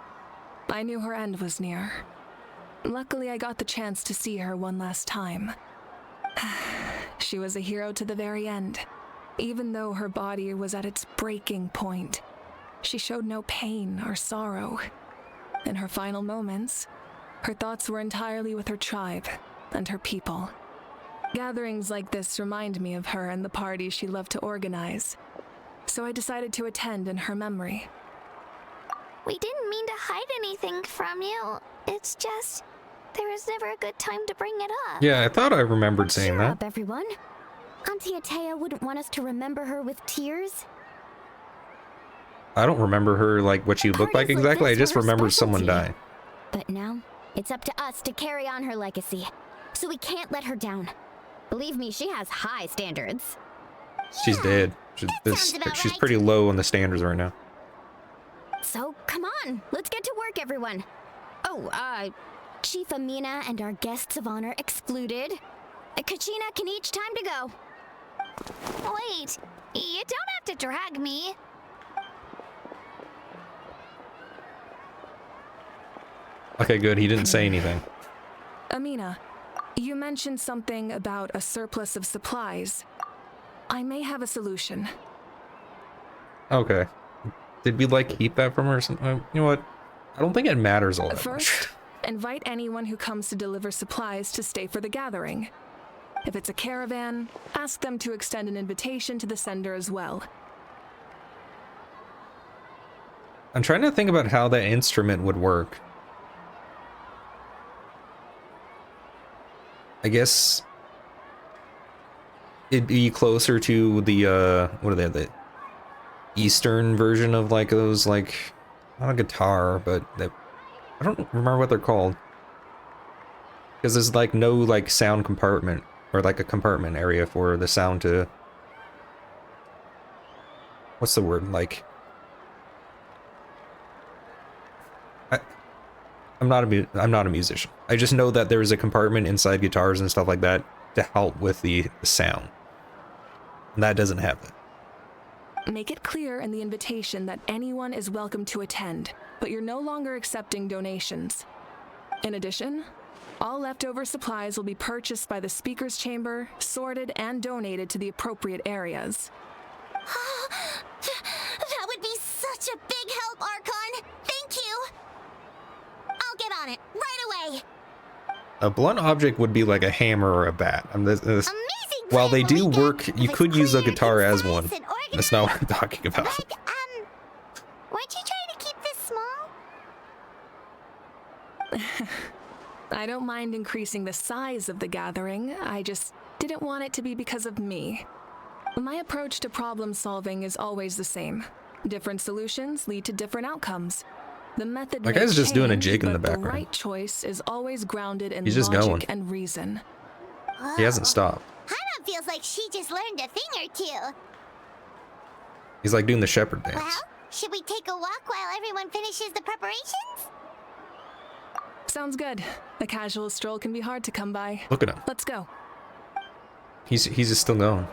I knew her end was near. Luckily, I got the chance to see her one last time. She was a hero to the very end. Even though her body was at its breaking point, she showed no pain or sorrow. In her final moments, her thoughts were entirely with her tribe and her people. Gatherings like this remind me of her and the parties she loved to organize, so I decided to attend in her memory. We didn't mean to hide anything from you. It's just, there was never a good time to bring it up. Yeah, I thought I remembered saying Cheer that. up, everyone. Auntie Atea wouldn't want us to remember her with tears. I don't remember her, like, what she looked like Parties like exactly. I this just were her remember someone specialty. die. But now, it's up to us to carry on her legacy, so we can't let her down. Believe me, she has high standards. She's dead. sounds about She's right. pretty low on the standards right now. So, come on, let's get to work, everyone. Oh, Chief Amina and our guests of honor excluded. Kachina can each time to go. Wait, you don't have to drag me. Okay, good. He didn't say anything. Amina, you mentioned something about a surplus of supplies. I may have a solution. Okay. Did we, like, keep that from her or something? You know what? I don't think it matters all that much. First, invite anyone who comes to deliver supplies to stay for the gathering. If it's a caravan, ask them to extend an invitation to the sender as well. I'm trying to think about how that instrument would work. I guess it'd be closer to the, what are they, the Eastern version of, like, those, like, not a guitar, but I don't remember what they're called. Because there's, like, no, like, sound compartment, or, like, a compartment area for the sound to... What's the word? Like... I'm not a musician. I just know that there's a compartment inside guitars and stuff like that to help with the sound. And that doesn't have that. Make it clear in the invitation that anyone is welcome to attend, but you're no longer accepting donations. In addition, all leftover supplies will be purchased by the speaker's chamber, sorted, and donated to the appropriate areas. That would be such a big help, Archon. Thank you. I'll get on it right away. A blunt object would be like a hammer or a bat. Amazing. While they plan, do Malika. work, you If could it's use a clear, guitar as concise, one. and organized, That's not what I'm talking about. but, weren't you trying to keep this small? I don't mind increasing the size of the gathering, I just didn't want it to be because of me. My approach to problem solving is always the same. Different solutions lead to different outcomes. The method My may guy's just doing a change, jig in the but background. The right choice is always grounded in He's just logic going. and reason. He hasn't stopped. Hana feels like she just learned a thing or two. He's like doing the shepherd dance. Well, should we take a walk while everyone finishes the preparations? Sounds good. A casual stroll can be hard to come by. Look at him. Let's go. He's just still going.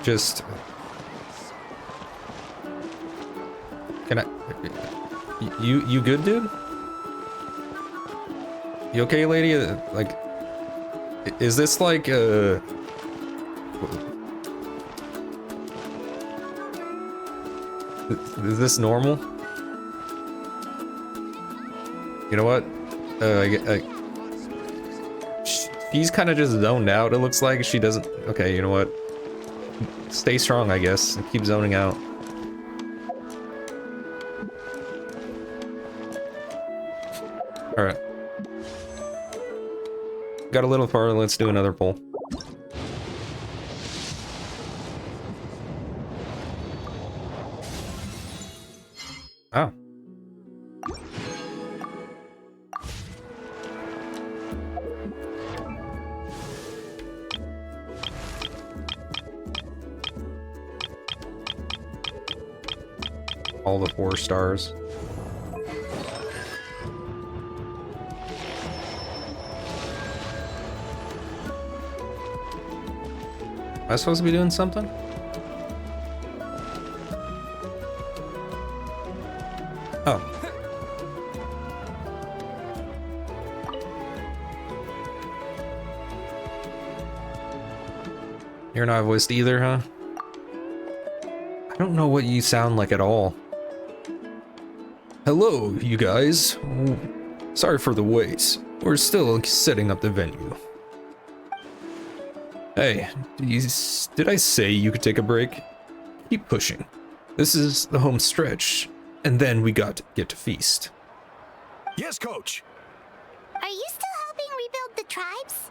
Just... Can I... You good, dude? You okay, lady? Like... Is this like, Is this normal? You know what? She's kind of just zoned out, it looks like. She doesn't... Okay, you know what? Stay strong, I guess, and keep zoning out. Alright. Got a little farther, let's do another pull. Oh. All the 4 stars. Am I supposed to be doing something? Oh. You're not voiced either, huh? I don't know what you sound like at all. Hello, you guys. Sorry for the wait. We're still setting up the venue. Hey, did I say you could take a break? Keep pushing. This is the home stretch, and then we got to get to feast. Yes, coach. Are you still helping rebuild the tribes?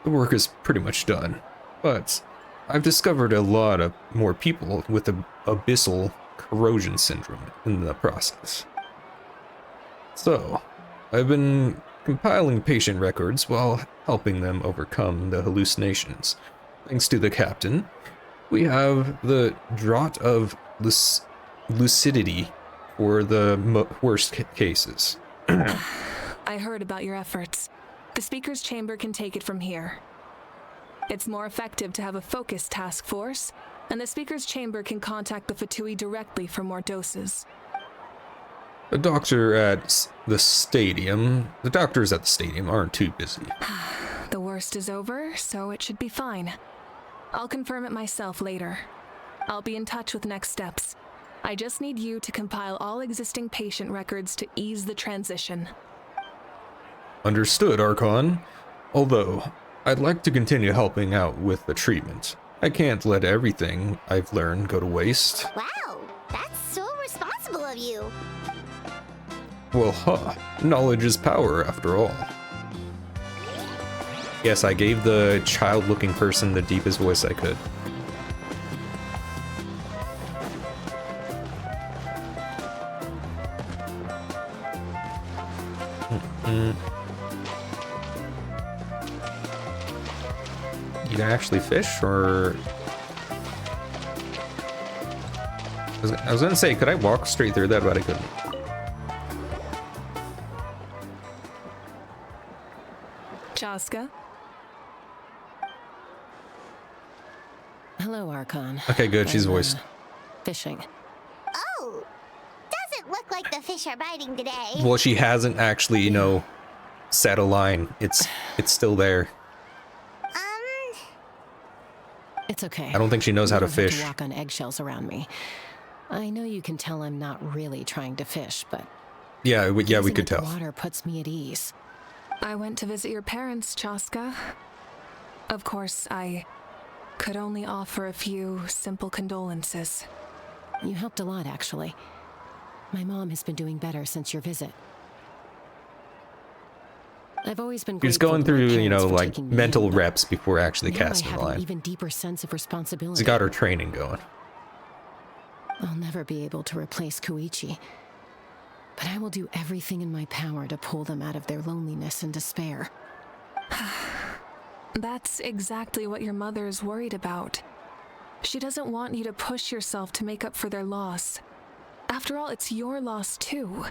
The work is pretty much done, but I've discovered a lot of more people with the abyssal corrosion syndrome in the process. So, I've been compiling patient records while helping them overcome the hallucinations. Thanks to the captain, we have the draught of lucidity for the worst cases. I heard about your efforts. The speaker's chamber can take it from here. It's more effective to have a focused task force, and the speaker's chamber can contact the Fatui directly for more doses. The doctors at the stadium aren't too busy. The worst is over, so it should be fine. I'll confirm it myself later. I'll be in touch with next steps. I just need you to compile all existing patient records to ease the transition. Understood, Archon. Although, I'd like to continue helping out with the treatment. I can't let everything I've learned go to waste. Wow, that's so responsible of you. Well, knowledge is power, after all. Yes, I gave the child-looking person the deepest voice I could. You can actually fish, or... I was gonna say, could I walk straight through that, but I couldn't. Chaska? Hello, Archon. Okay, good, she's I'm, voiced. Fishing. Oh, doesn't look like the fish are biting today. Well, she hasn't actually, you know, set a line. It's still there. It's okay. I don't think she knows how to You don't have fish. to walk on eggshells around me. I know you can tell I'm not really trying to fish, but Yeah, we gazing could at the tell. water puts me at ease. I went to visit your parents, Chaska. Of course, I could only offer a few simple condolences. You helped a lot, actually. My mom has been doing better since your visit. I've always been She's grateful going to my through, you parents know, for like taking me mental in, but reps before actually now casting I the have an line. even deeper sense of responsibility. She's got her training going. I'll never be able to replace Koichi, but I will do everything in my power to pull them out of their loneliness and despair. That's exactly what your mother is worried about. She doesn't want you to push yourself to make up for their loss. After all, it's your loss too.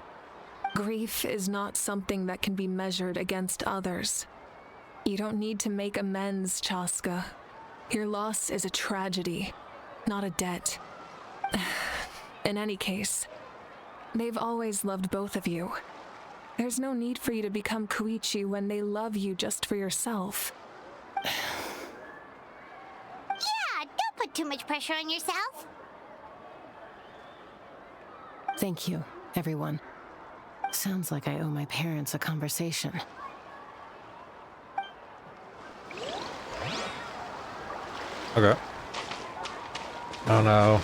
Grief is not something that can be measured against others. You don't need to make amends, Chaska. Your loss is a tragedy, not a debt. In any case, they've always loved both of you. There's no need for you to become Koichi when they love you just for yourself. Yeah, don't put too much pressure on yourself. Thank you, everyone. Sounds like I owe my parents a conversation. Okay. Oh no.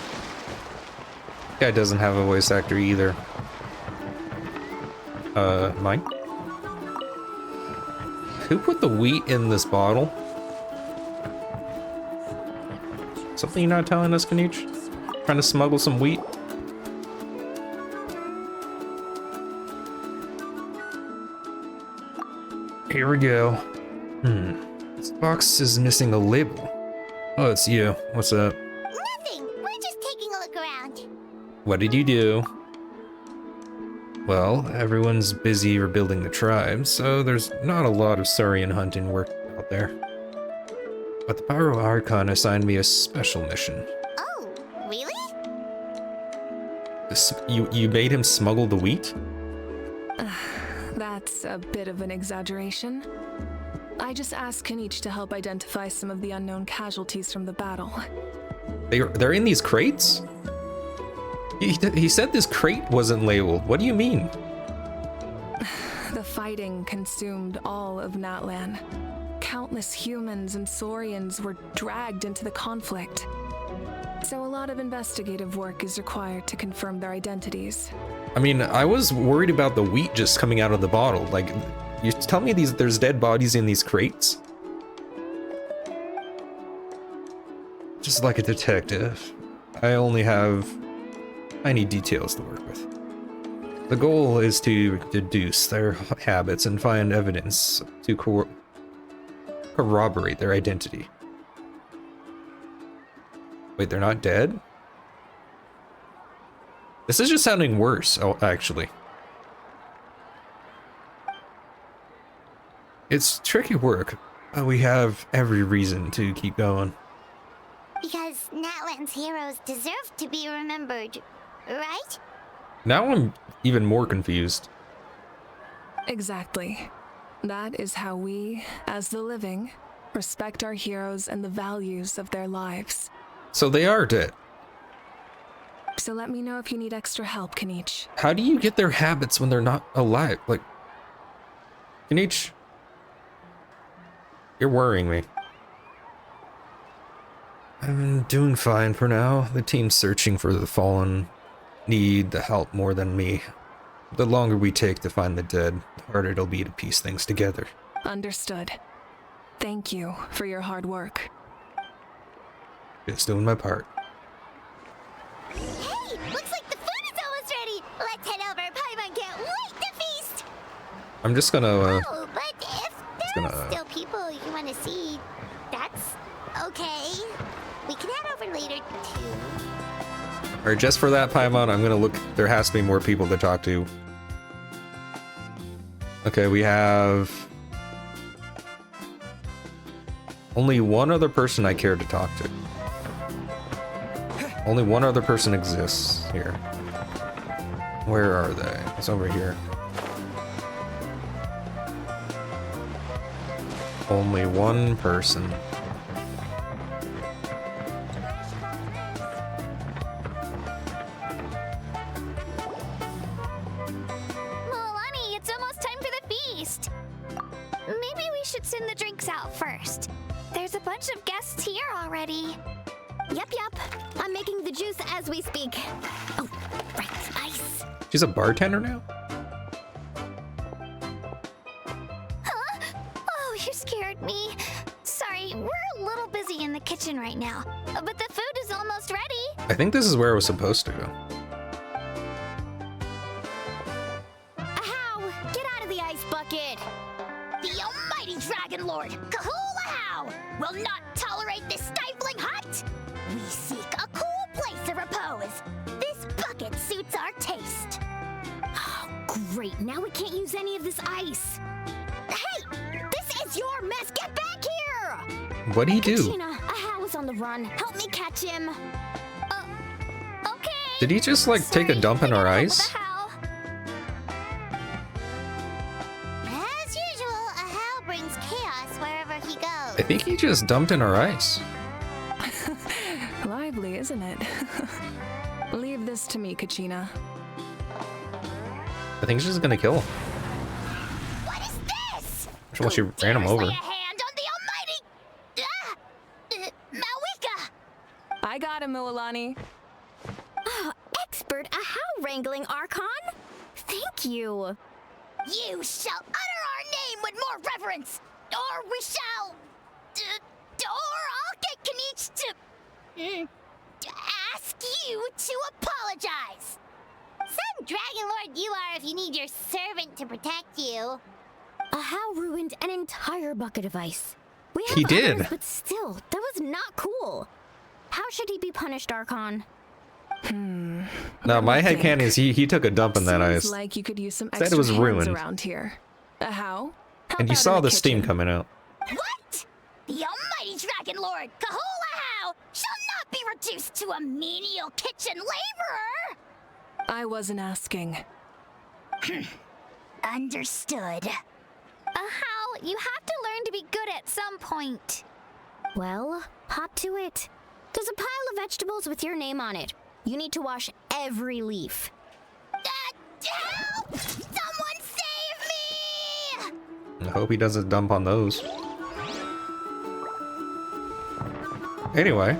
Guy doesn't have a voice actor either. Mine? Who put the wheat in this bottle? Something you're not telling us, Kanich? Trying to smuggle some wheat? Here we go. This box is missing a label. Oh, it's you. What's up? Nothing. We're just taking a look around. What did you do? Well, everyone's busy rebuilding the tribe, so there's not a lot of Saurian hunting work out there. But the Pyro Archon assigned me a special mission. Oh, really? You made him smuggle the wheat? That's a bit of an exaggeration. I just asked Kenichi to help identify some of the unknown casualties from the battle. They're in these crates? He said this crate wasn't labeled. What do you mean? The fighting consumed all of Natlan. Countless humans and Saurians were dragged into the conflict. So a lot of investigative work is required to confirm their identities. I mean, I was worried about the wheat just coming out of the bottle. Like, you tell me there's dead bodies in these crates? Just like a detective, I only have tiny details to work with. The goal is to deduce their habits and find evidence to corroborate their identity. Wait, they're not dead? This is just sounding worse, actually. It's tricky work, but we have every reason to keep going. Because Natlan's heroes deserve to be remembered, right? Now I'm even more confused. Exactly. That is how we, as the living, respect our heroes and the values of their lives. So they are dead. So let me know if you need extra help, Kenichi. How do you get their habits when they're not alive? Like, Kenichi, you're worrying me. I'm doing fine for now. The team searching for the fallen need the help more than me. The longer we take to find the dead, the harder it'll be to piece things together. Understood. Thank you for your hard work. Just doing my part. Hey, looks like the food is almost ready. Let's head over. Paimon can't wait to feast. I'm just gonna, Oh, but if there are still people you want to see, that's okay. We can head over later too. Alright, just for that, Paimon, I'm gonna look. There has to be more people to talk to. Okay, we have only one other person I care to talk to. Only one other person exists here. Where are they? It's over here. Only one person. Milani, it's almost time for the feast. Maybe we should send the drinks out first. There's a bunch of guests here already. Yep. I'm making the juice as we speak. Oh, right, ice. She's a bartender now? Huh? Oh, you scared me. Sorry, we're a little busy in the kitchen right now. But the food is almost ready. I think this is where I was supposed to go. Ahow! Get out of the ice bucket! The almighty Dragon Lord, Kahul Ahau, will not tolerate this stifling hut. We seek a cool place of repose. This bucket suits our taste. Oh, great. Now we can't use any of this ice. Hey, this is your mess. Get back here! What'd he do? Kachina, Ahow is on the run. Help me catch him. Okay. Did he just like take a dump in our ice? As usual, Ahau brings chaos wherever he goes. I think he just dumped in our ice. Lively, isn't it? Leave this to me, Kachina. I think she's just gonna kill him. What is this? Well, she ran him Dares over. lay a hand on the almighty Malika. I got him, Milani. Oh, expert Ahow wrangling, Archon. Thank you. You shall utter our name with more reverence, or we shall, or I'll get Kenichi to ask you to apologize. Some Dragon Lord you are if you need your servant to protect you. Ahow ruined an entire bucket of ice. We have He did. others, but still, that was not cool. How should he be punished, Archon? Now my headcanon is he took a dump in that Seems ice. like you could use some Said it extra was hands ruined. around here. How? And you saw the steam coming out. What? The almighty Dragon Dragon Lord, Kahula shall not be reduced to a menial kitchen laborer! I wasn't asking. Understood. How? You have to learn to be good at some point. Well, hop to it. There's a pile of vegetables with your name on it. You need to wash every leaf. Help! Someone save me! I hope he doesn't dump on those. Anyway.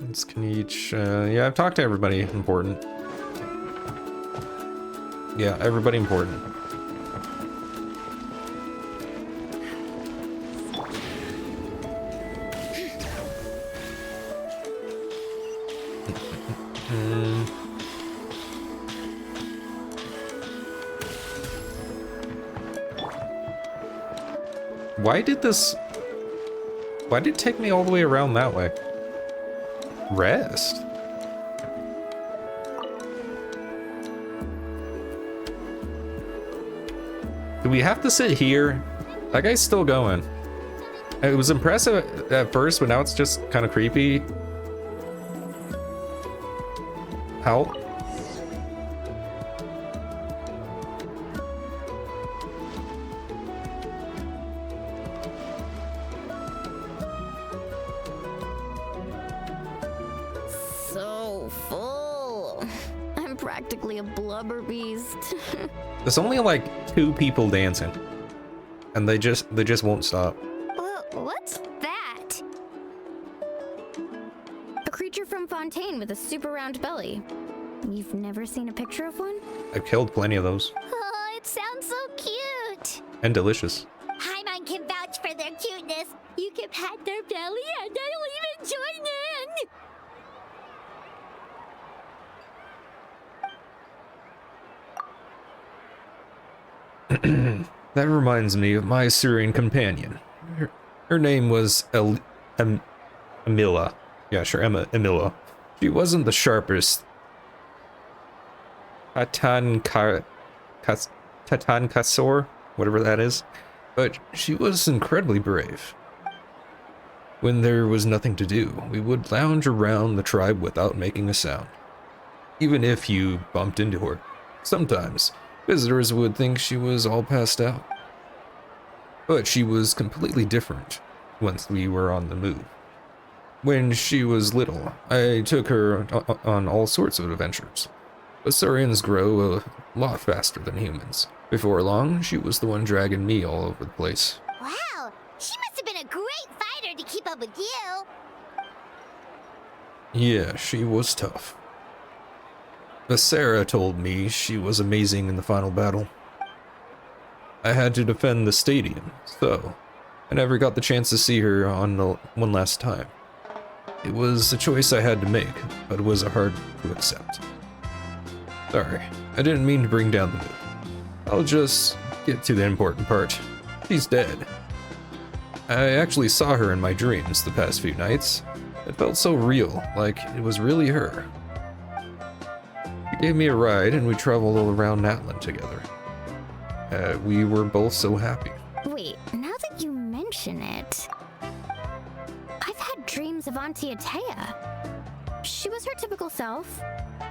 Let's can each, yeah, I've talked to everybody important. Yeah, everybody important. Why did it take me all the way around that way? Rest? Do we have to sit here? That guy's still going. It was impressive at first, but now it's just kind of creepy. How? Practically a blubber beast. There's only like 2 people dancing, and they just won't stop. What's that? A creature from Fontaine with a super round belly. You've never seen a picture of one? I've killed plenty of those. Oh, it sounds so cute. And delicious. Paimon can vouch for their cuteness. You can pat their belly and I'll even join in. That reminds me of my Syrian companion. Her name was Emila. Yeah, sure, Emila. She wasn't the sharpest. Tatan Kasor, whatever that is. But she was incredibly brave. When there was nothing to do, we would lounge around the tribe without making a sound. Even if you bumped into her. Sometimes, visitors would think she was all passed out. But she was completely different once we were on the move. When she was little, I took her on all sorts of adventures. But Saurians grow a lot faster than humans. Before long, she was the one dragging me all over the place. Wow, she must have been a great fighter to keep up with you. Yeah, she was tough. But Sarah told me she was amazing in the final battle. I had to defend the stadium, so I never got the chance to see her on one last time. It was a choice I had to make, but it was hard to accept. Sorry, I didn't mean to bring down the mood. I'll just get to the important part. She's dead. I actually saw her in my dreams the past few nights. It felt so real, like it was really her. She gave me a ride and we traveled all around Natlan together. We were both so happy. Wait, now that you mention it, I've had dreams of Auntie Atea. She was her typical self,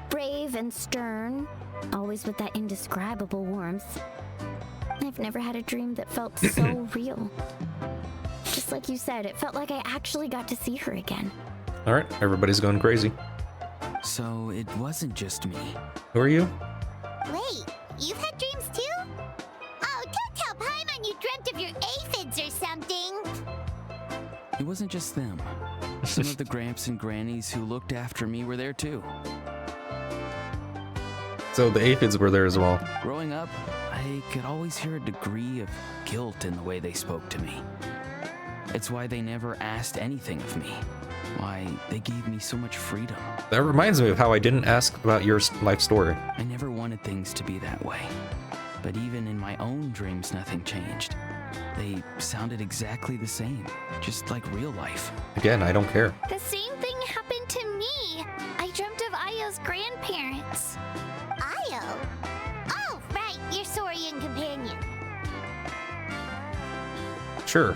brave and stern, always with that indescribable warmth. I've never had a dream that felt so real. Just like you said, it felt like I actually got to see her again. Alright, everybody's going crazy. So it wasn't just me. Who are you? Wait, you've had dreams too? Oh, don't tell Paimon you dreamt of your aphids or something. It wasn't just them. Some of the Gramps and Grannies who looked after me were there too. So the aphids were there as well. Growing up, I could always hear a degree of guilt in the way they spoke to me. It's why they never asked anything of me. Why they gave me so much freedom. That reminds me of how I didn't ask about your life story. I never wanted things to be that way. But even in my own dreams, nothing changed. They sounded exactly the same, just like real life. Again, I don't care. The same thing happened to me. I dreamt of Ayo's grandparents. Ayo? Oh, right, your Saurian companion. Sure.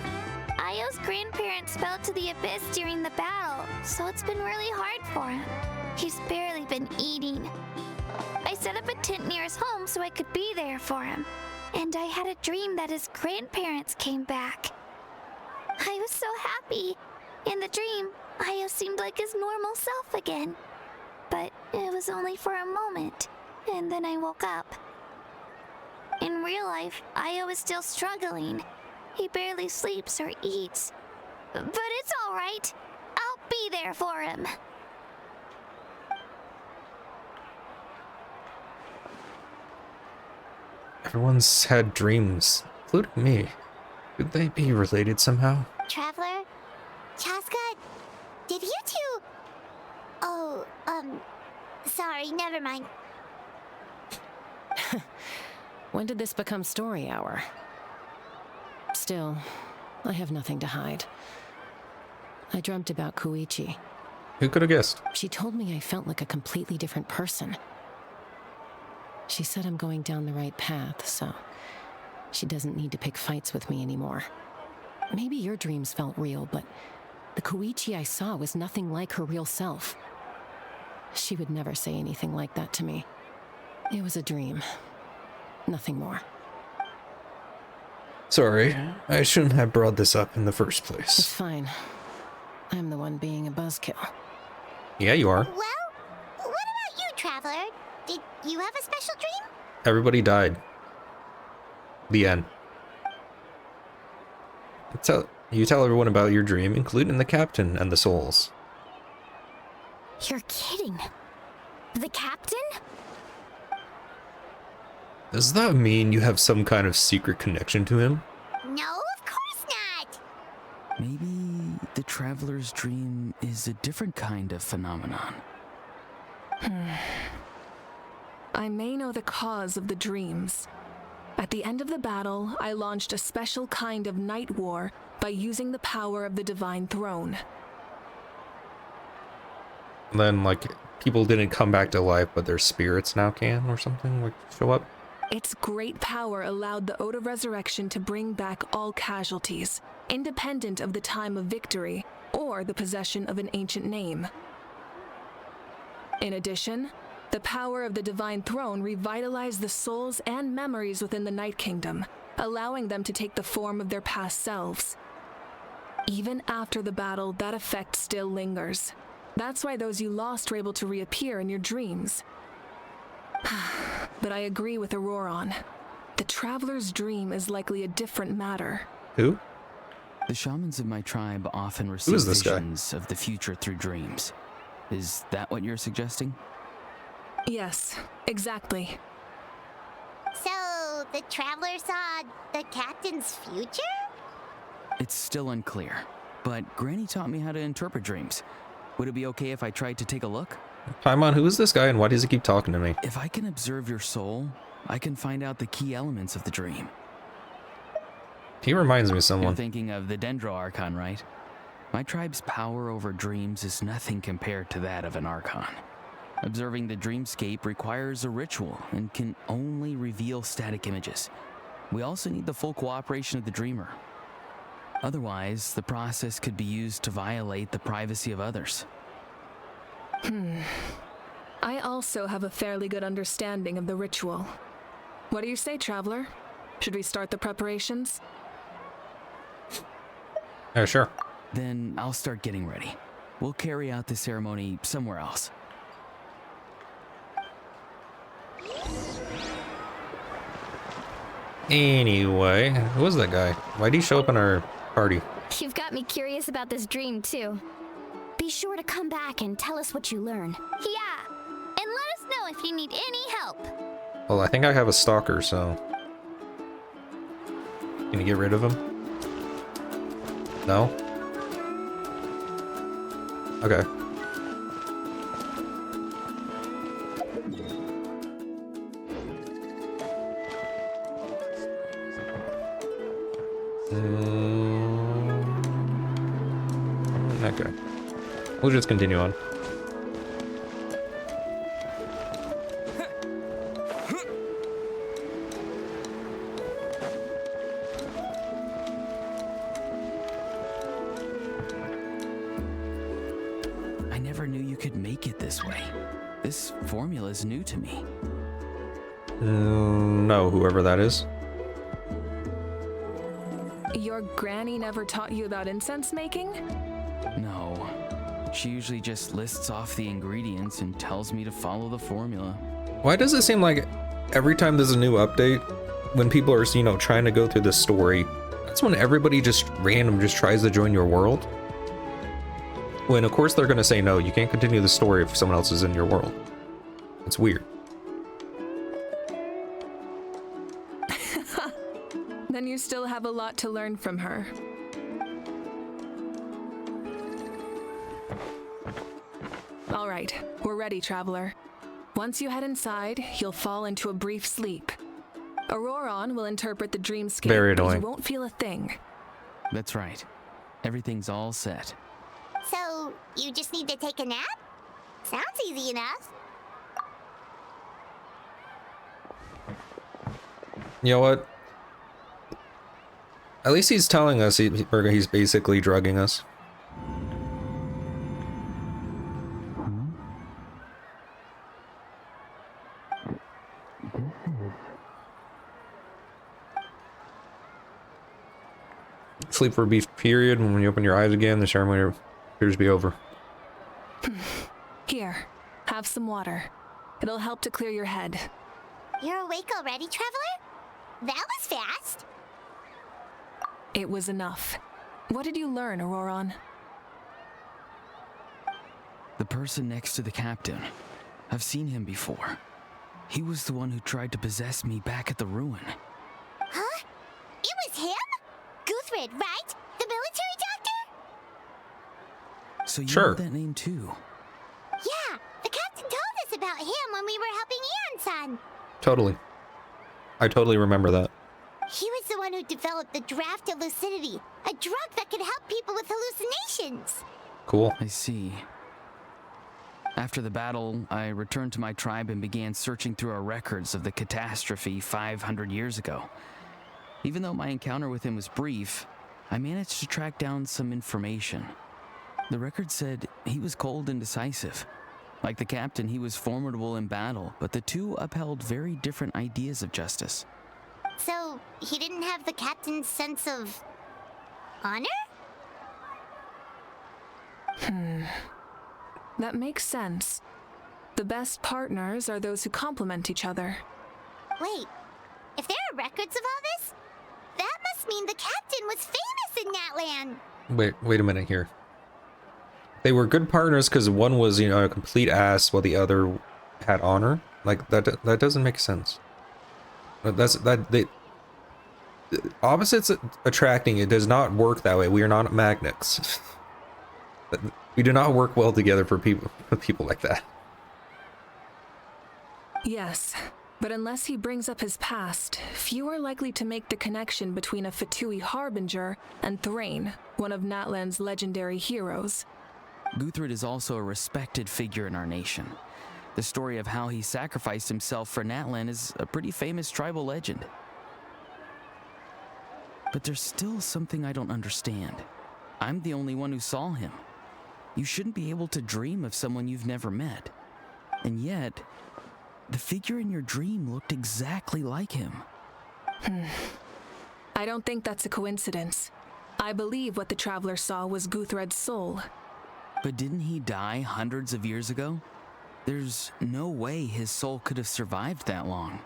Io's grandparents fell to the abyss during the battle, so it's been really hard for him. He's barely been eating. I set up a tent near his home so I could be there for him. And I had a dream that his grandparents came back. I was so happy. In the dream, Io seemed like his normal self again. But it was only for a moment, and then I woke up. In real life, Io is still struggling. He barely sleeps or eats. But it's all right. I'll be there for him. Everyone's had dreams, including me. Could they be related somehow? Traveler? Chaska? Did you two... Oh, sorry, never mind. When did this become story hour? Still, I have nothing to hide. I dreamt about Koichi. Who could have guessed? She told me I felt like a completely different person. She said I'm going down the right path, so she doesn't need to pick fights with me anymore. Maybe your dreams felt real, but the Koichi I saw was nothing like her real self. She would never say anything like that to me. It was a dream. Nothing more. Sorry, I shouldn't have brought this up in the first place. It's fine. I'm the one being a buzzkill. Yeah, you are. Well, what about you, Traveler? Did you have a special dream? Everybody died. The end. You tell everyone about your dream, including the captain and the souls. You're kidding. The captain? Does that mean you have some kind of secret connection to him? No, of course not. Maybe the traveler's dream is a different kind of phenomenon. I may know the cause of the dreams. At the end of the battle, I launched a special kind of night war by using the power of the Divine Throne. And then, like, people didn't come back to life, but their spirits now can, or something, like, show up? Its great power allowed the Ode of Resurrection to bring back all casualties, independent of the time of victory or the possession of an ancient name. In addition, the power of the Divine Throne revitalized the souls and memories within the Night Kingdom, allowing them to take the form of their past selves. Even after the battle, that effect still lingers. That's why those you lost were able to reappear in your dreams. But I agree with Auroron. The Traveler's dream is likely a different matter. Who? The shamans of my tribe often receive visions of the future through dreams. Is that what you're suggesting? Yes, exactly. So, the Traveler saw the captain's future? It's still unclear, but Granny taught me how to interpret dreams. Would it be okay if I tried to take a look? Paimon, who is this guy and why does he keep talking to me? If I can observe your soul, I can find out the key elements of the dream. He reminds me of someone. You're thinking of the Dendro Archon, right? My tribe's power over dreams is nothing compared to that of an Archon. Observing the dreamscape requires a ritual and can only reveal static images. We also need the full cooperation of the dreamer. Otherwise, the process could be used to violate the privacy of others. I also have a fairly good understanding of the ritual. What do you say, Traveler? Should we start the preparations? Yeah, sure. Then I'll start getting ready. We'll carry out the ceremony somewhere else. Anyway, who was that guy? Why'd he show up in our party? You've got me curious about this dream, too. Be sure to come back and tell us what you learn. Yeah, and let us know if you need any help. Well, I think I have a stalker, so... Can you get rid of him? No? Okay. Okay. We'll just continue on. This formula is new to me. No, whoever that is. Your granny never taught you about incense making? No. She usually just lists off the ingredients and tells me to follow the formula. Why does it seem like every time there's a new update, when people are, you know, trying to go through the story, that's when everybody just tries to join your world? When of course they're gonna say no, you can't continue the story if someone else is in your world. It's weird. Then you still have a lot to learn from her. All right, we're ready, Traveler. Once you head inside, you'll fall into a brief sleep. Auroron will interpret the dreamscape, Very but annoying. you won't feel a thing. That's right. Everything's all set. So, you just need to take a nap? Sounds easy enough. You know what? At least he's telling us he's basically drugging us. Sleep for a brief period, and when you open your eyes again, the ceremony appears to be over. Here, have some water. It'll help to clear your head. You're awake already, Traveler? That was fast. It was enough. What did you learn, Auroron? The person next to the captain. I've seen him before. He was the one who tried to possess me back at the ruin. Huh? It was him? Guthred, right? The military doctor? So you Sure. know that name too? Yeah, the captain told us about him when we were helping Eon-san. Totally. I totally remember that. He was the one who developed the draft of lucidity, a drug that could help people with hallucinations. Cool. I see. After the battle, I returned to my tribe and began searching through our records of the catastrophe 500 years ago. Even though my encounter with him was brief, I managed to track down some information. The record said he was cold and decisive. Like the captain, he was formidable in battle, but the two upheld very different ideas of justice. So, he didn't have the captain's sense of honor? That makes sense. The best partners are those who complement each other. Wait, if there are records of all this, that must mean the captain was famous in that land. Wait a minute here. They were good partners because one was, you know, a complete ass while the other had honor. Like that doesn't make sense. Opposites attracting, it does not work that way. We are not magnets. We do not work well together for people like that. Yes, but unless he brings up his past, few are likely to make the connection between a Fatui harbinger and Thrain, one of Natlan's legendary heroes. Guthred is also a respected figure in our nation. The story of how he sacrificed himself for Natlan is a pretty famous tribal legend. But there's still something I don't understand. I'm the only one who saw him. You shouldn't be able to dream of someone you've never met. And yet, the figure in your dream looked exactly like him. I don't think that's a coincidence. I believe what the Traveler saw was Guthred's soul. But didn't he die hundreds of years ago? There's no way his soul could have survived that long.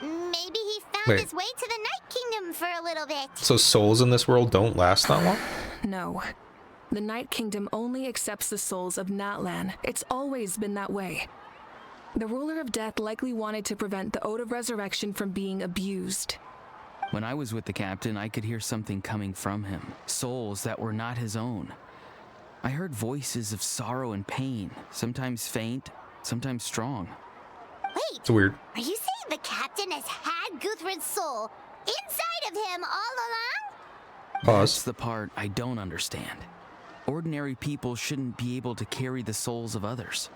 Maybe he found Wait. his way to the Night Kingdom for a little bit. So souls in this world don't last that long? No. The Night Kingdom only accepts the souls of Natlan. It's always been that way. The Ruler of Death likely wanted to prevent the Ode of Resurrection from being abused. When I was with the captain, I could hear something coming from him. Souls that were not his own. I heard voices of sorrow and pain, sometimes faint, sometimes strong. Wait, It's weird. are you saying the captain has had Guthred's soul inside of him all along? That's Pause. the part I don't understand. Ordinary people shouldn't be able to carry the souls of others.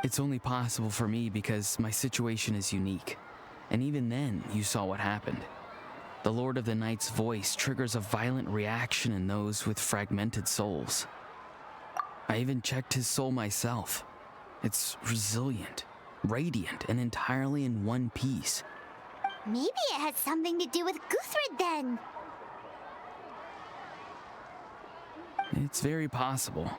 It's only possible for me because my situation is unique. And even then, you saw what happened. The Lord of the Night's voice triggers a violent reaction in those with fragmented souls. I even checked his soul myself. It's resilient, radiant, and entirely in one piece. Maybe it has something to do with Guthrid then. It's very possible.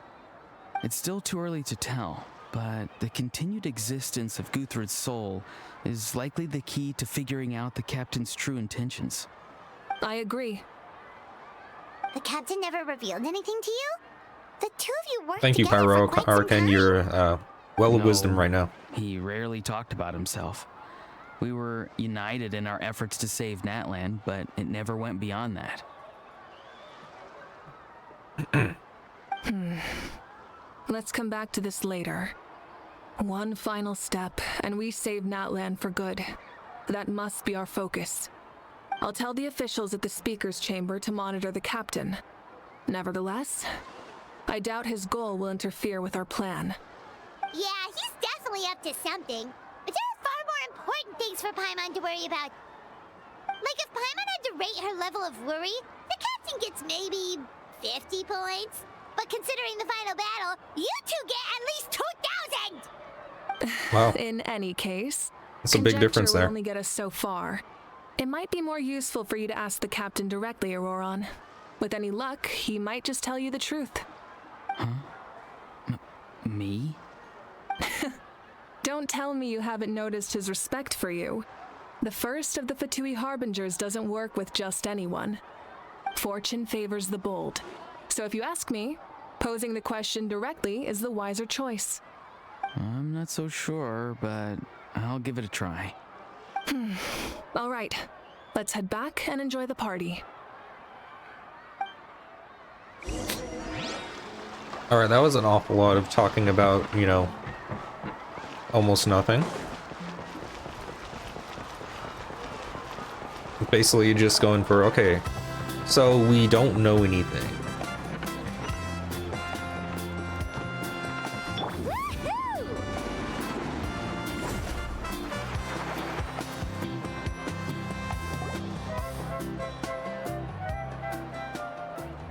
It's still too early to tell, but the continued existence of Guthrid's soul is likely the key to figuring out the captain's true intentions. I agree. The captain never revealed anything to you? The two of you worked Thank you, together Pyro for quite some Arcan. time. You're well of wisdom No, right now. He rarely talked about himself. We were united in our efforts to save Natlan, but it never went beyond that. Let's come back to this later. One final step, and we save Natlan for good. That must be our focus. I'll tell the officials at the speaker's chamber to monitor the captain. Nevertheless, I doubt his goal will interfere with our plan. Yeah, he's definitely up to something. But there are far more important things for Paimon to worry about. Like if Paimon had to rate her level of worry, the captain gets maybe 50 points. But considering the final battle, you two get at least 2,000! Wow. In any case, That's a big difference will there. only get us so far. It might be more useful for you to ask the captain directly, Auroron. With any luck, he might just tell you the truth. Huh? Me? Don't tell me you haven't noticed his respect for you. The first of the Fatui Harbingers doesn't work with just anyone. Fortune favors the bold. So if you ask me, posing the question directly is the wiser choice. I'm not so sure, but I'll give it a try. All right, let's head back and enjoy the party. Alright, that was an awful lot of talking about, you know, almost nothing. Basically just going for, okay, so we don't know anything.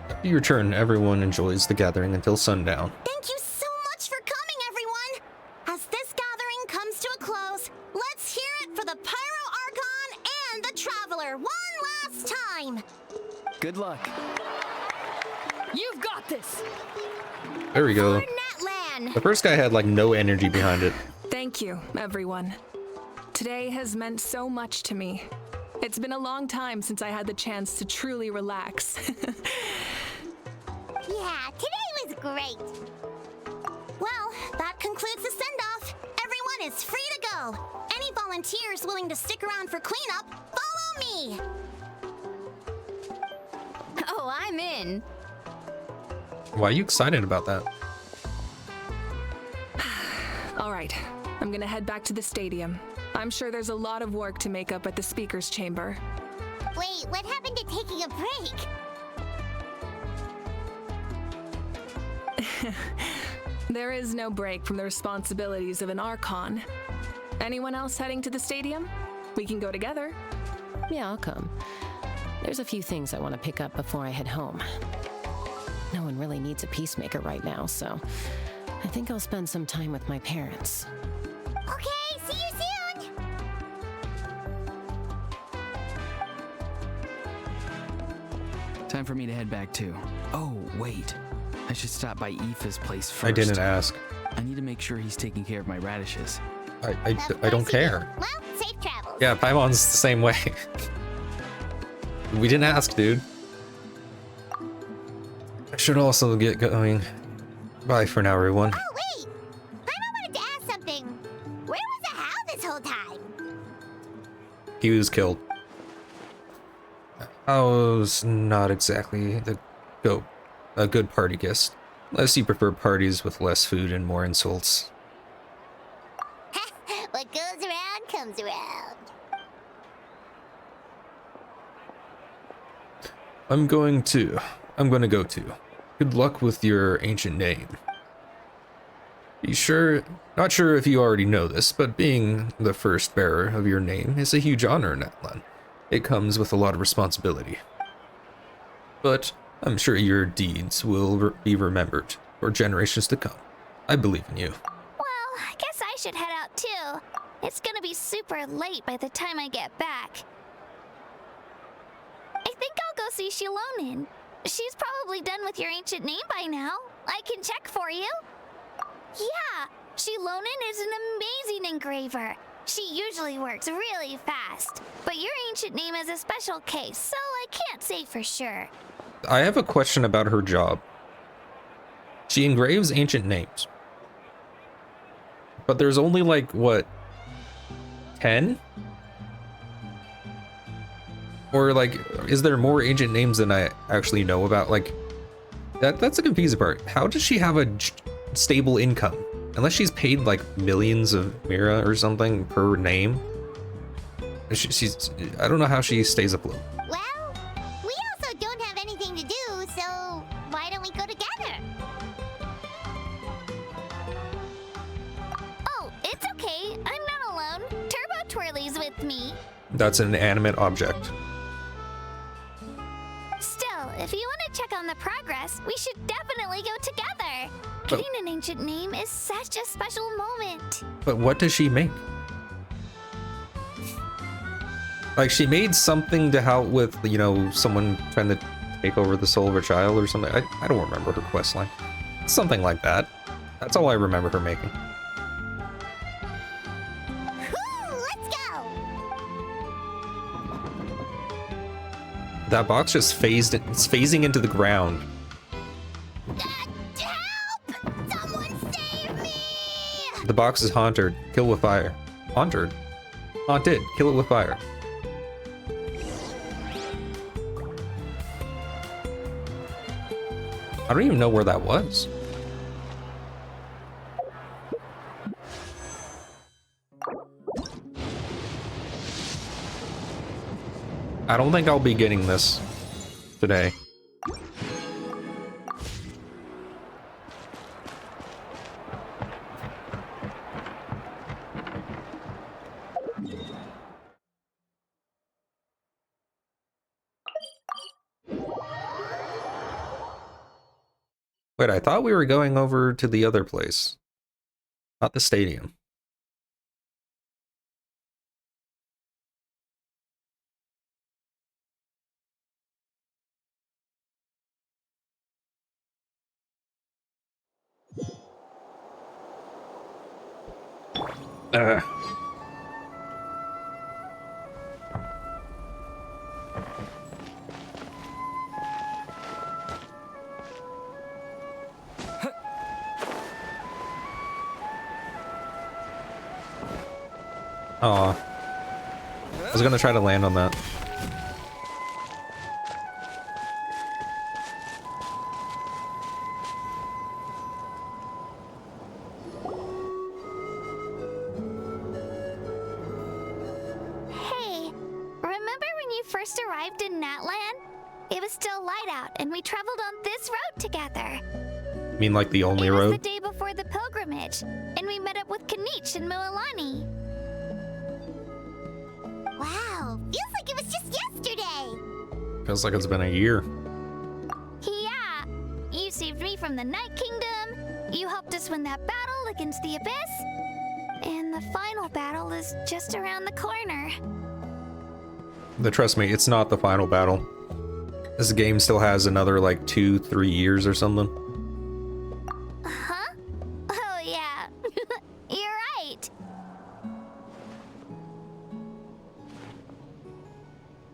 After your turn, everyone enjoys the gathering until sundown. Thank you so much for coming, everyone! As this gathering comes to a close, let's hear it for the Pyro Archon and the Traveler one last time! Good luck. You've got this! There we go. Natlan! The first guy had like no energy behind it. Thank you, everyone. Today has meant so much to me. It's been a long time since I had the chance to truly relax. Yeah, today was great! Well, that concludes the send-off. Everyone is free to go. Any volunteers willing to stick around for cleanup, follow me! Oh, I'm in. Why are you excited about that? All right, I'm gonna head back to the stadium. I'm sure there's a lot of work to make up at the speaker's chamber. Wait, what happened to taking a break? There is no break from the responsibilities of an Archon. Anyone else heading to the stadium? We can go together. Yeah, I'll come. There's a few things I want to pick up before I head home. No one really needs a peacemaker right now, so I think I'll spend some time with my parents. Okay, see you soon! Time for me to head back too. Oh, wait. I should stop by Aoife's place first. I didn't ask. I need to make sure he's taking care of my radishes. I don't care. Well, safe travels. Yeah, Paimon's the same way. We didn't ask, dude. I should also get going. Bye for now, everyone. Oh, wait! Paimon wanted to ask something. Where was the How this whole time? He was killed. I was not exactly a good party guest. Unless you prefer parties with less food and more insults. What goes around comes around. I'm gonna go to. Good luck with your ancient name. Not sure if you already know this, but being the first bearer of your name is a huge honor in Natlan. It comes with a lot of responsibility. But I'm sure your deeds will be remembered for generations to come. I believe in you. Well, I guess I should head out too. It's gonna be super late by the time I get back. I think I'll go see Shilonin. She's probably done with your ancient name by now. I can check for you. Yeah, Shilonin is an amazing engraver. She usually works really fast. But your ancient name is a special case, so I can't say for sure. I have a question about her job. She engraves ancient names. But there's only like, what, 10? Or like, is there more ancient names than I actually know about? Like, that's a confusing part. How does she have a stable income? Unless she's paid like millions of Mira or something per name. She's I don't know how she stays afloat. Well, we also don't have anything to do, so why don't we go together? Oh, it's okay. I'm not alone. Turbo Twirly's with me. That's an inanimate object. Still, if you want to check on the progress, we should definitely go together. Getting an ancient name is such a special moment. But what does she make? Like, she made something to help with, you know, someone trying to take over the soul of a child or something. I don't remember her questline. Something like that. That's all I remember her making. Let's go! That box just it's phasing into the ground. Help! Someone save me! The box is haunted. Kill with fire. Haunted? Haunted. Kill it with fire. I don't even know where that was. I don't think I'll be getting this today. Wait, I thought we were going over to the other place, not the stadium. Aw. I was gonna try to land on that. Hey, remember when you first arrived in Natlan? It was still light out, and we traveled on this road together. You mean like the only It was road? the day before the pilgrimage, and we met up with Kanich and Moalani. Wow, feels like it was just yesterday. Feels like it's been a year. Yeah, you saved me from the Night Kingdom. You helped us win that battle against the Abyss. And the final battle is just around the corner. Trust me, it's not the final battle. This game still has another like 2-3 years or something. Huh? Oh yeah, you're right.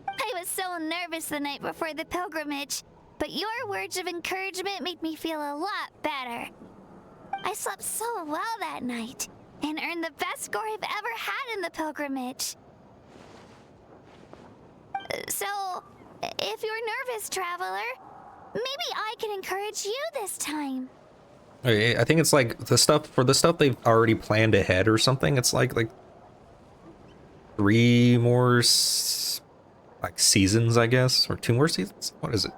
I was so nervous the night before the pilgrimage, but your words of encouragement made me feel a lot better. I slept so well that night, and earned the best score I've ever had in the pilgrimage. So, if you're nervous, traveler, maybe I can encourage you this time. I think it's like the stuff they've already planned ahead or something. It's like 3 more seasons, I guess, or 2 more seasons. What is it?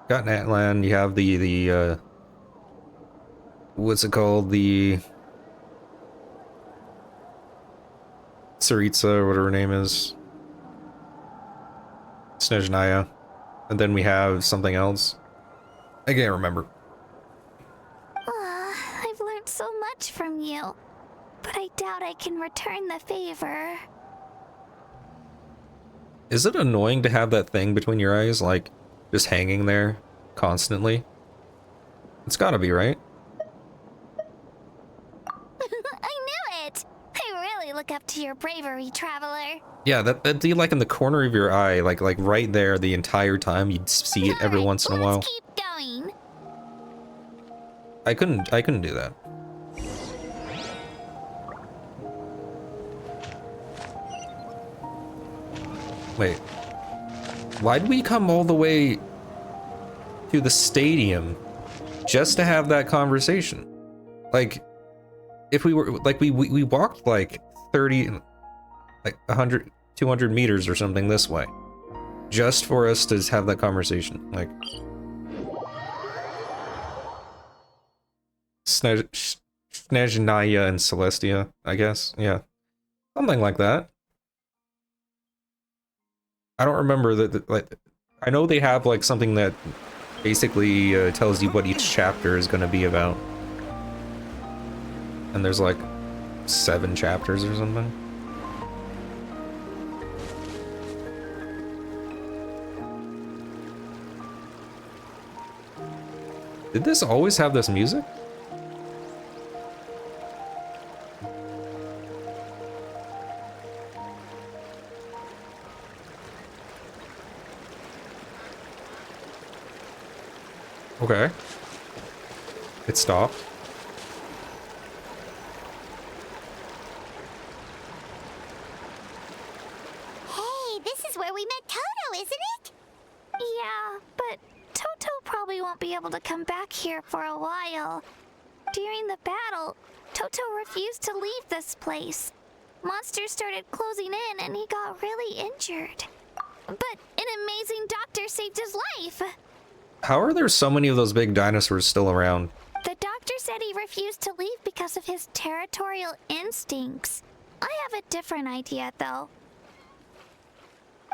Got Natlan. You have the what's it called? The Saritsa, or whatever her name is. Snezhnaya. And then we have something else. I can't remember. I've learned so much from you. I can return the favor. Is it annoying to have that thing between your eyes, like, just hanging there constantly? It's gotta be, right? I knew it! I really look up to your bravery, Traveler. Yeah, that'd be like in the corner of your eye, like right there the entire time. You'd see it every once in a while. Let's keep going. I couldn't do that. Wait. Why'd we come all the way to the stadium just to have that conversation? Like, if we were, like, we walked like 30, like 100, 200 meters or something this way, just for us to have that conversation. Like, Snezhnaya and Celestia, I guess. Yeah. Something like that. I don't remember that, like, I know they have, like, something that basically tells you what each chapter is going to be about. And there's, like, 7 chapters or something. Did this always have this music? Okay. It stopped. Hey, this is where we met Toto, isn't it? Yeah, but Toto probably won't be able to come back here for a while. During the battle, Toto refused to leave this place. Monsters started closing in and he got really injured. But an amazing doctor saved his life. How are there so many of those big dinosaurs still around? The doctor said he refused to leave because of his territorial instincts. I have a different idea, though.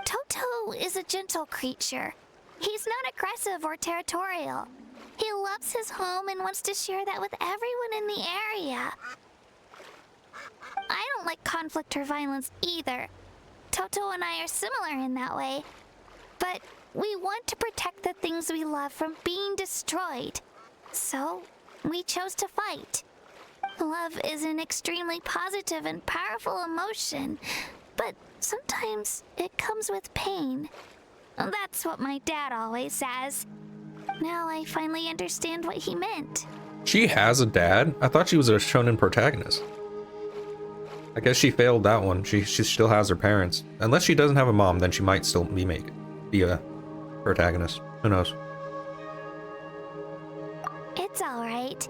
Toto is a gentle creature. He's not aggressive or territorial. He loves his home and wants to share that with everyone in the area. I don't like conflict or violence either. Toto and I are similar in that way. But we want to protect the things we love from being destroyed. So, we chose to fight. Love is an extremely positive and powerful emotion, but sometimes it comes with pain. That's what my dad always says. Now I finally understand what he meant. She has a dad? I thought she was a shonen protagonist. I guess she failed that one. She still has her parents. Unless she doesn't have a mom, then she might still be a protagonist. Who knows? It's alright.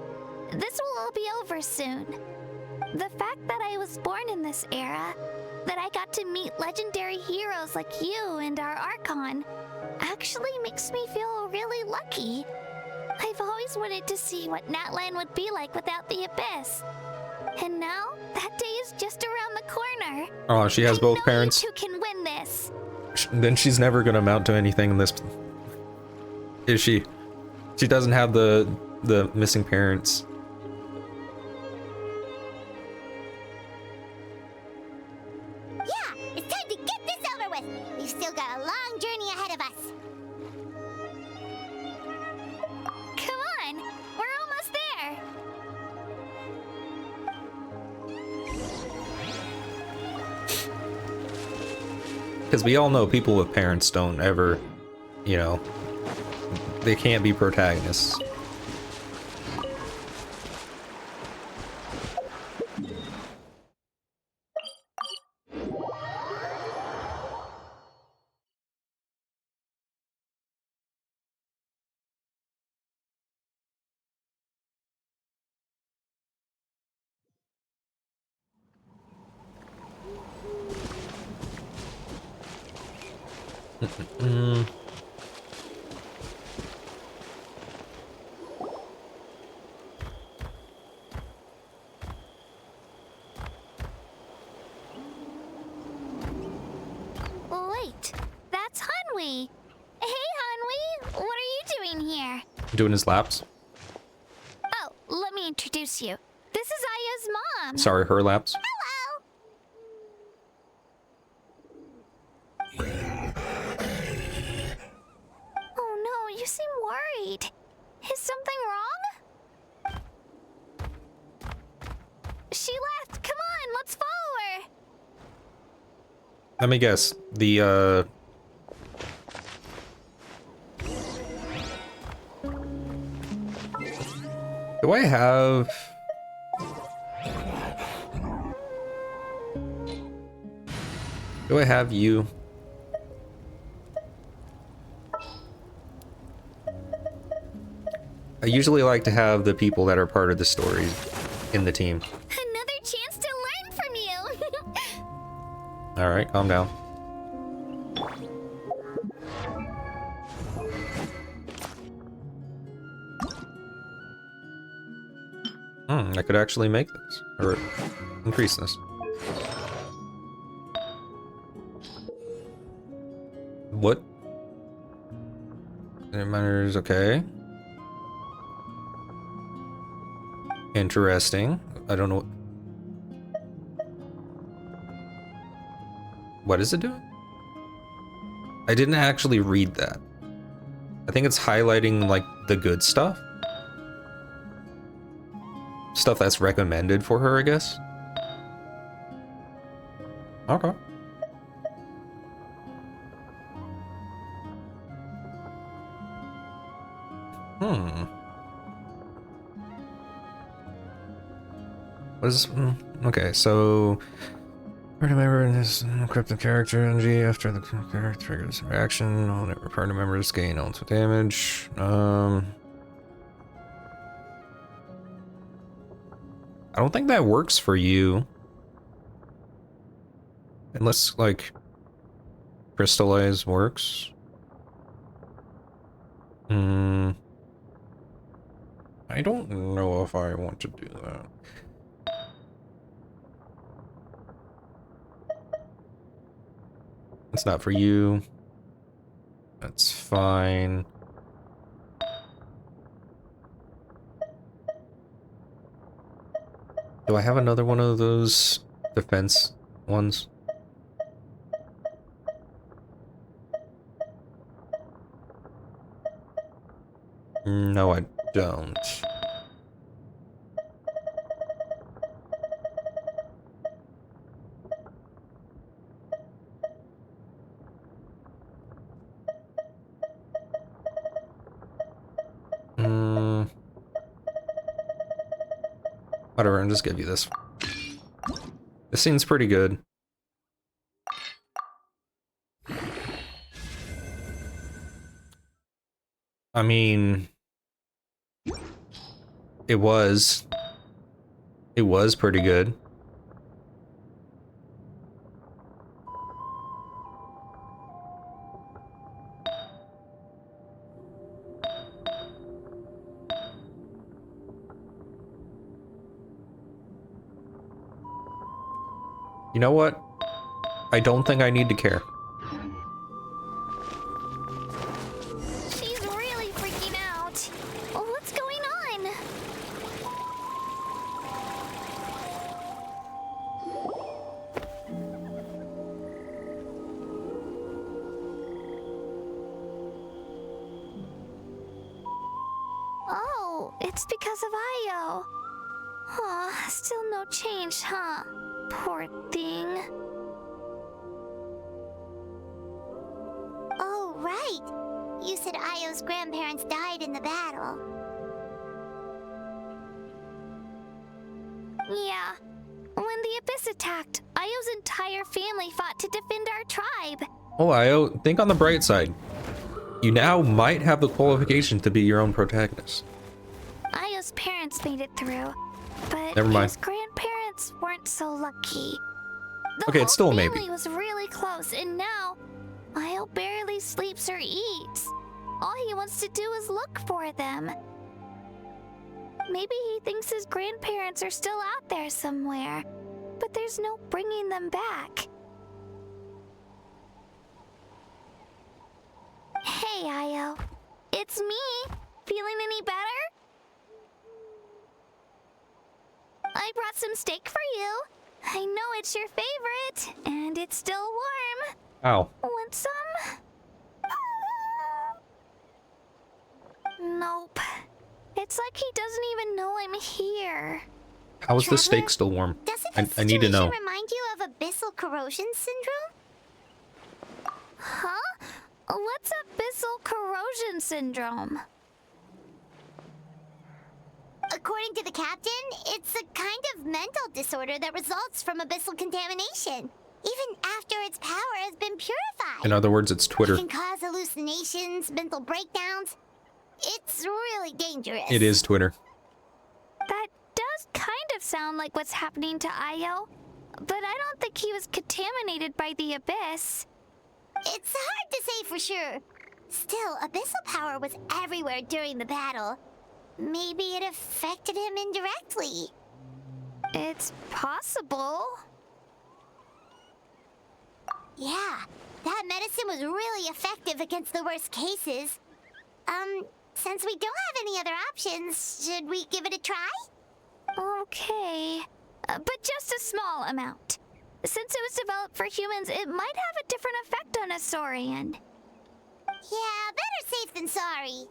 This will all be over soon. The fact that I was born in this era, that I got to meet legendary heroes like you and our Archon, actually makes me feel really lucky. I've always wanted to see what Natlan would be like without the Abyss. And now, that day is just around the corner. Oh, she has both parents. Who can win this? Then she's never gonna amount to anything in this. Is she? She doesn't have the missing parents. Yeah, it's time to get this over with. We've still got a long journey ahead of us. Come on, we're almost there. Because we all know people with parents don't ever, you know, they can't be protagonists. Wait, that's Hanwi. Hey, Hanwi, what are you doing here? Doing his laps. Oh, let me introduce you. This is Aya's mom. Sorry, her laps. Hello. worried. Is something wrong? She left. Come on, let's follow her. Let me guess. Do I have... Do I have you? I usually like to have the people that are part of the story in the team. Another chance to learn from you. Alright, calm down. I could actually make this, or increase this. What? It matters, okay. Interesting. I don't know. What is it doing? I didn't actually read that. I think it's highlighting, like, the good stuff. Stuff that's recommended for her, I guess. Okay. What is... okay, so... Party member in this encrypted character energy after the character triggers a reaction. All party members gain also damage. I don't think that works for you. Unless, like, crystallize works. I don't know if I want to do that. It's not for you. That's fine. Do I have another one of those defense ones? No, I don't. Whatever, I'll just give you this. This seems pretty good. I mean... It was pretty good. You know what? I don't think I need to care. She's really freaking out. What's going on? Oh, it's because of Io. Aw, still no change, huh? Poor thing. Oh, right. You said Io's grandparents died in the battle. Yeah. When the Abyss attacked, Io's entire family fought to defend our tribe. Oh, Io, think on the bright side. You now might have the qualification to be your own protagonist. Io's parents made it through, but Never mind. his grandparents weren't so lucky. The Okay, it's still a whole maybe. family was really close, and now Io barely sleeps or eats. All he wants to do is look for them. Maybe he thinks his grandparents are still out there somewhere, but there's no bringing them back. Hey, Io. It's me. Feeling any better? I brought some steak for you. I know it's your favorite, and it's still warm. Ow. Want some? Nope. It's like he doesn't even know I'm here. How is the steak still warm? Doesn't I need to know. remind you of abyssal corrosion syndrome? Huh? What's abyssal corrosion syndrome? According to the captain, it's a kind of mental disorder that results from abyssal contamination, even after its power has been purified. In other words, it's Twitter. It can cause hallucinations, mental breakdowns. It's really dangerous. It is Twitter. That does kind of sound like what's happening to Io, but I don't think he was contaminated by the abyss. It's hard to say for sure. Still, abyssal power was everywhere during the battle. Maybe it affected him indirectly. It's possible. Yeah, that medicine was really effective against the worst cases. Since we don't have any other options, should we give it a try? Okay, but just a small amount. Since it was developed for humans, it might have a different effect on a Saurian. Yeah, better safe than sorry.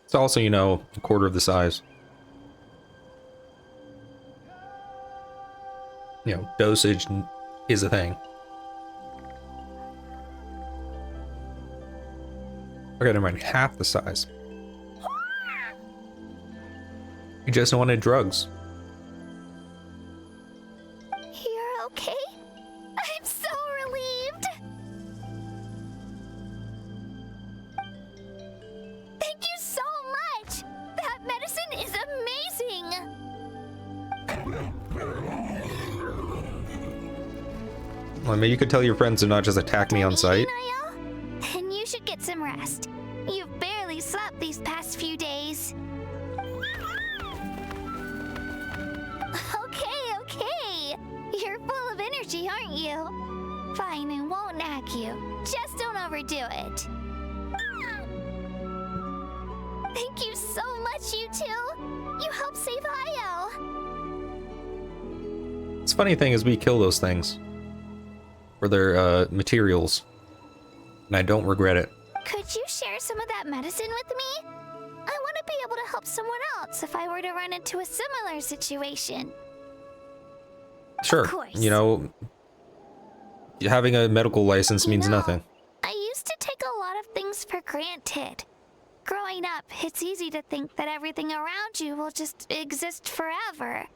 It's also, you know, a quarter of the size. You know, dosage is a thing. Okay, never mind, half the size. You just wanted drugs. You're okay? I'm so relieved. Thank you so much. That medicine is amazing. Well, maybe you could tell your friends to not just attack me on sight. Then you should get some rest. You've barely slept these past few days. Okay. You're full of energy, aren't you? Fine, I won't nag you. Just don't overdo it. Thank you so much, you two. You helped save Io. It's funny thing is we kill those things for their materials, and I don't regret it. Could you share some of that medicine with me? I want to be able to help someone else if I were to run into a similar situation. Sure, Of course. you know, having a medical license means nothing. I used to take a lot of things for granted. Growing up, it's easy to think that everything around you will just exist forever.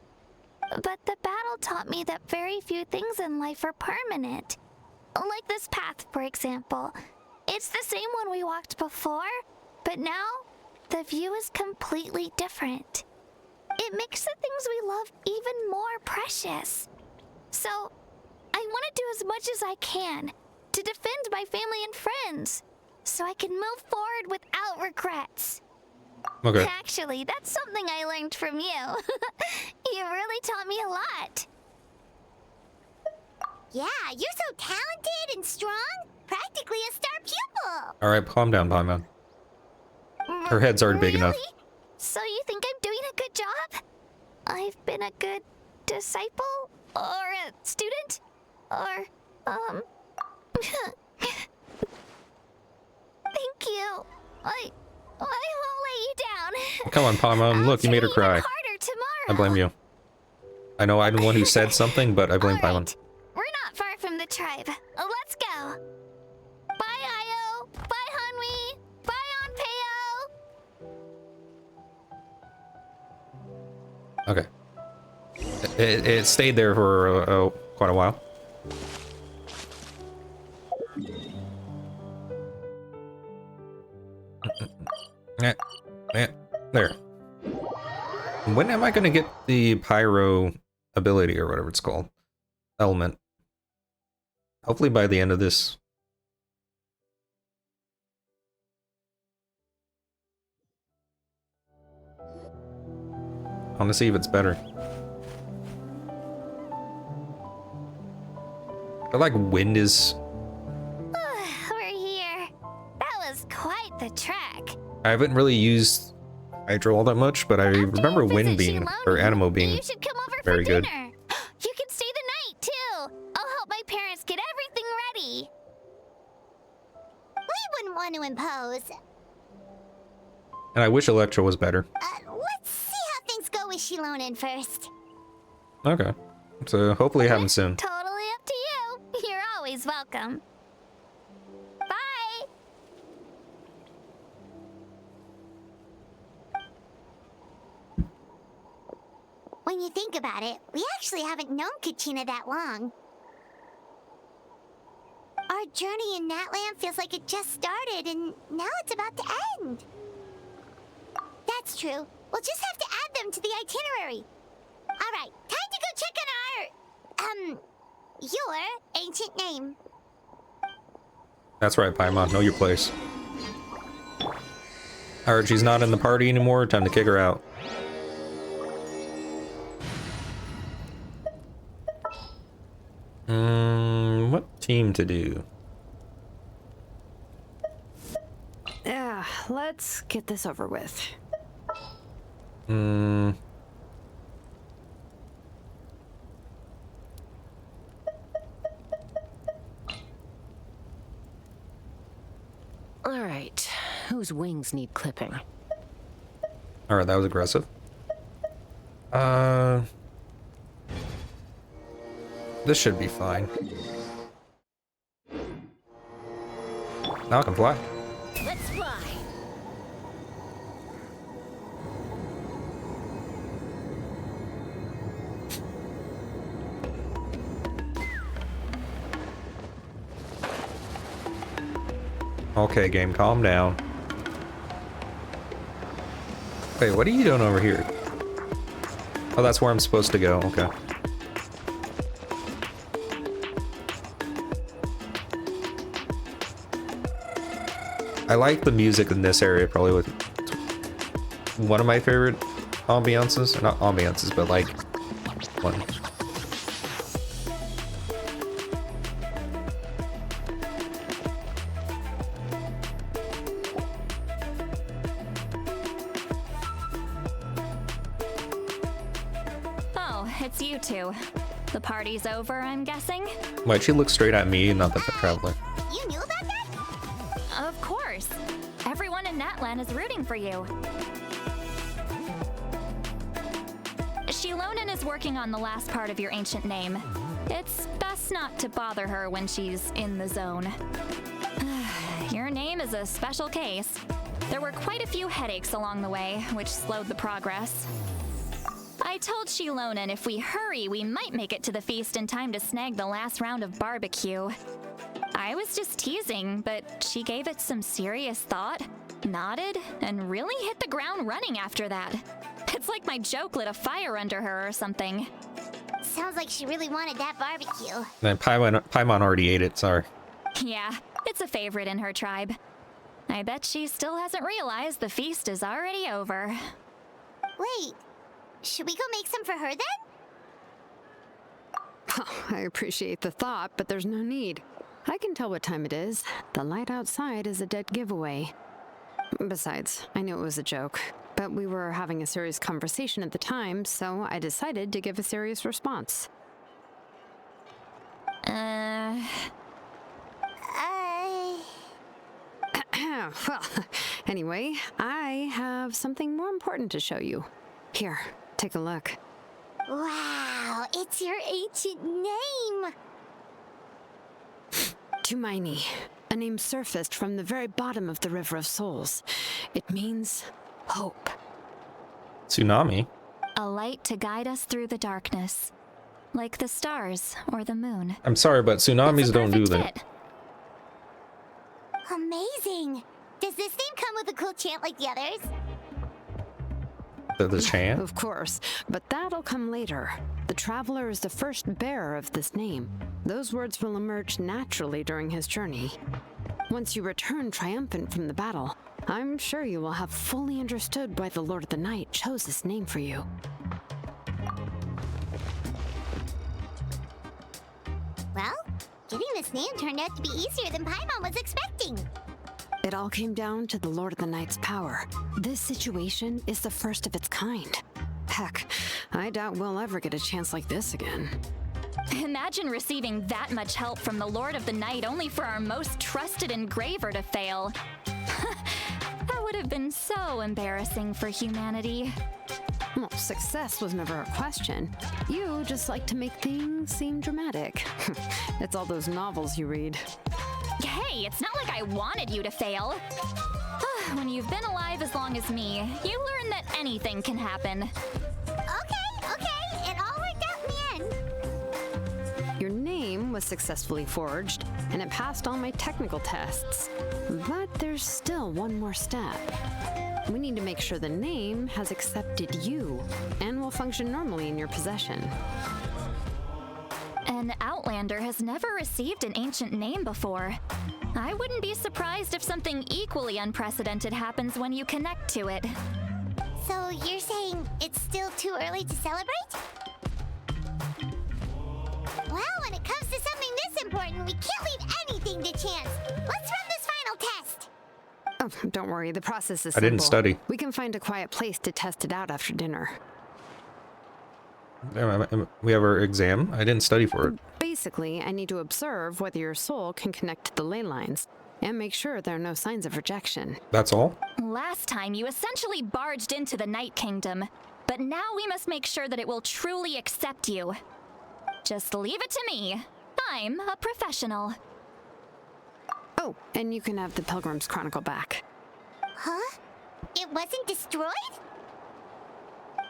But the battle taught me that very few things in life are permanent. Like this path, for example. It's the same one we walked before, but now the view is completely different. It makes the things we love even more precious. So, I want to do as much as I can to defend my family and friends, so I can move forward without regrets. Okay. Actually, that's something I learned from you. You really taught me a lot. Yeah, you're so talented and strong. Practically a star pupil. Alright, calm down, Paimon. Her head's already big enough. So you think I'm doing a good job? I've been a good disciple? Or a student? Or, Thank you. I won't let you down. Come on, Paimon, look, you made her cry. Harder tomorrow. I blame you. I know I'm the one who said something, but I blame Paimon. We're not far from the tribe. Let's go. Bye, Io. Bye, Hanwi. Bye, Onpeo. Okay. It stayed there for quite a while. There. When am I gonna get the pyro ability or whatever it's called? Element. Hopefully by the end of this. I want to see if it's better. I feel like wind is... We're here. That was quite the trek. I haven't really used Hydro all that much, but I remember wind being, or Animo being very good. You can stay the night, too. I'll help my parents get everything ready. We wouldn't want to impose. And I wish Electra was better. Let's see how things go with Shilonen first. Okay. So hopefully it happens soon. Totally up to you. You're always welcome. Bye. When you think about it, we actually haven't known Katrina that long. Our journey in Natland feels like it just started, and now it's about to end. That's true. We'll just have to add them to the itinerary. All right, time to go check on your ancient name. That's right, Paimon. Know your place. Alright, she's not in the party anymore. Time to kick her out. What team to do? Yeah, let's get this over with. All right, whose wings need clipping? Alright, that was aggressive. This should be fine. Now I can fly. Let's fly. Okay, game, calm down. Wait, what are you doing over here? Oh, that's where I'm supposed to go. Okay. I like the music in this area, probably with one of my favorite ambiances. Not ambiances, but like one. Oh, it's you two. The party's over, I'm guessing? Wait, she looks straight at me, not the traveler. You knew about that? Of course. Everyone in Natlan is rooting for you. Shilonen is working on the last part of your ancient name. It's best not to bother her when she's in the zone. Your name is a special case. There were quite a few headaches along the way, which slowed the progress. I told Shilonen if we hurry, we might make it to the feast in time to snag the last round of barbecue. I was just teasing, but she gave it some serious thought, nodded, and really hit the ground running after that. It's like my joke lit a fire under her or something. Sounds like she really wanted that barbecue. And Paimon already ate it, sorry. Yeah, it's a favorite in her tribe. I bet she still hasn't realized the feast is already over. Wait, should we go make some for her then? Oh, I appreciate the thought, but there's no need. I can tell what time it is. The light outside is a dead giveaway. Besides, I knew it was a joke, but we were having a serious conversation at the time, so I decided to give a serious response. Well, anyway, I have something more important to show you. Here, take a look. Wow, it's your ancient name! Tumaini, a name surfaced from the very bottom of the River of Souls. It means hope. Tsunami? A light to guide us through the darkness. Like the stars or the moon. I'm sorry, but tsunamis don't do that. Fit. Amazing! Does this name come with a cool chant like the others? The chant? Of course, but that'll come later. The Traveler is the first bearer of this name. Those words will emerge naturally during his journey. Once you return triumphant from the battle, I'm sure you will have fully understood why the Lord of the Night chose this name for you. Well, getting this name turned out to be easier than Paimon was expecting. It all came down to the Lord of the Night's power. This situation is the first of its kind. Heck, I doubt we'll ever get a chance like this again. Imagine receiving that much help from the Lord of the Night only for our most trusted engraver to fail. would have been so embarrassing for humanity. Well, success was never a question. You just like to make things seem dramatic. It's all those novels you read. Hey, it's not like I wanted you to fail. When you've been alive as long as me, you learn that anything can happen. Okay, it all worked out in the end. Your name was successfully forged, and it passed all my technical tests. But there's still one more step. We need to make sure the name has accepted you and will function normally in your possession. An Outlander has never received an ancient name before. I wouldn't be surprised if something equally unprecedented happens when you connect to it. So you're saying it's still too early to celebrate? Well, when it comes to something this important, we can't leave anything to chance. Let's run this final test. Oh, don't worry, the process is I didn't simple. study. We can find a quiet place to test it out after dinner. We have our exam. I didn't study for it. Basically, I need to observe whether your soul can connect to the ley lines and make sure there are no signs of rejection. That's all? Last time, you essentially barged into the Night Kingdom, but now we must make sure that it will truly accept you. Just leave it to me. I'm a professional. Oh, and you can have the Pilgrim's Chronicle back. Huh? It wasn't destroyed?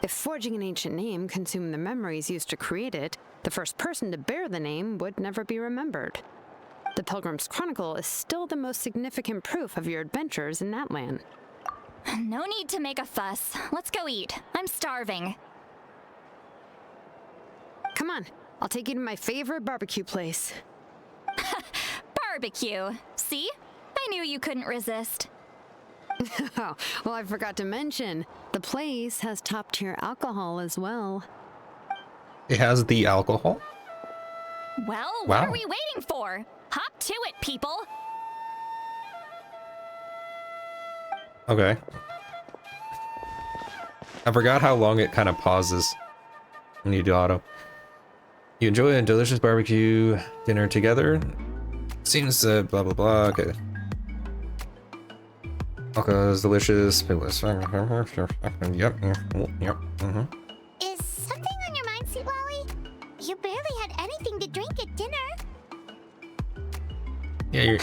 If forging an ancient name consumed the memories used to create it, the first person to bear the name would never be remembered. The Pilgrim's Chronicle is still the most significant proof of your adventures in that land. No need to make a fuss. Let's go eat. I'm starving. Come on, I'll take you to my favorite barbecue place. Barbecue. See? I knew you couldn't resist. Oh, well, I forgot to mention, the place has top-tier alcohol as well. It has the alcohol? Well, Wow. what are we waiting for? Hop to it, people! Okay. I forgot how long it kind of pauses when you do auto. You enjoy a delicious barbecue dinner together? Seems blah blah blah. Okay. Okay, it's delicious. Yep. Is something on your mind, Sweet Lolly? You barely had anything to drink at dinner. Yeah, you're.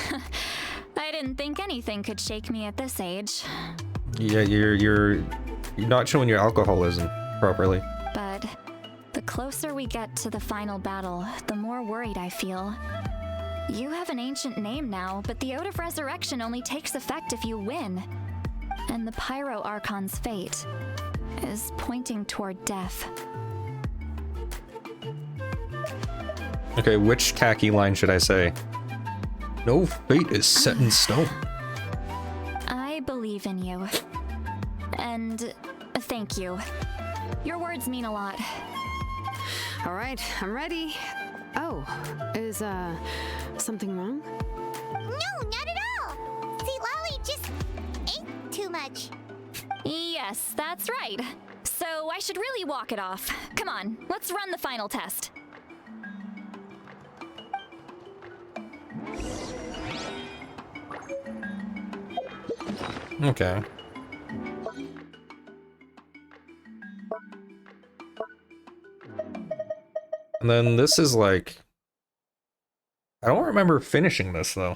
I didn't think anything could shake me at this age. Yeah, you're not showing your alcoholism properly. But the closer we get to the final battle, the more worried I feel. You have an ancient name now, but the Ode of Resurrection only takes effect if you win. And the Pyro Archon's fate is pointing toward death. Okay, which tacky line should I say? No fate is set in stone. I believe in you. And thank you. Your words mean a lot. All right, I'm ready. Oh, is, something wrong? No, not at all. See, Lolly just ate too much. Yes, that's right. So I should really walk it off. Come on, let's run the final test. Okay. And then this is like... I don't remember finishing this, though.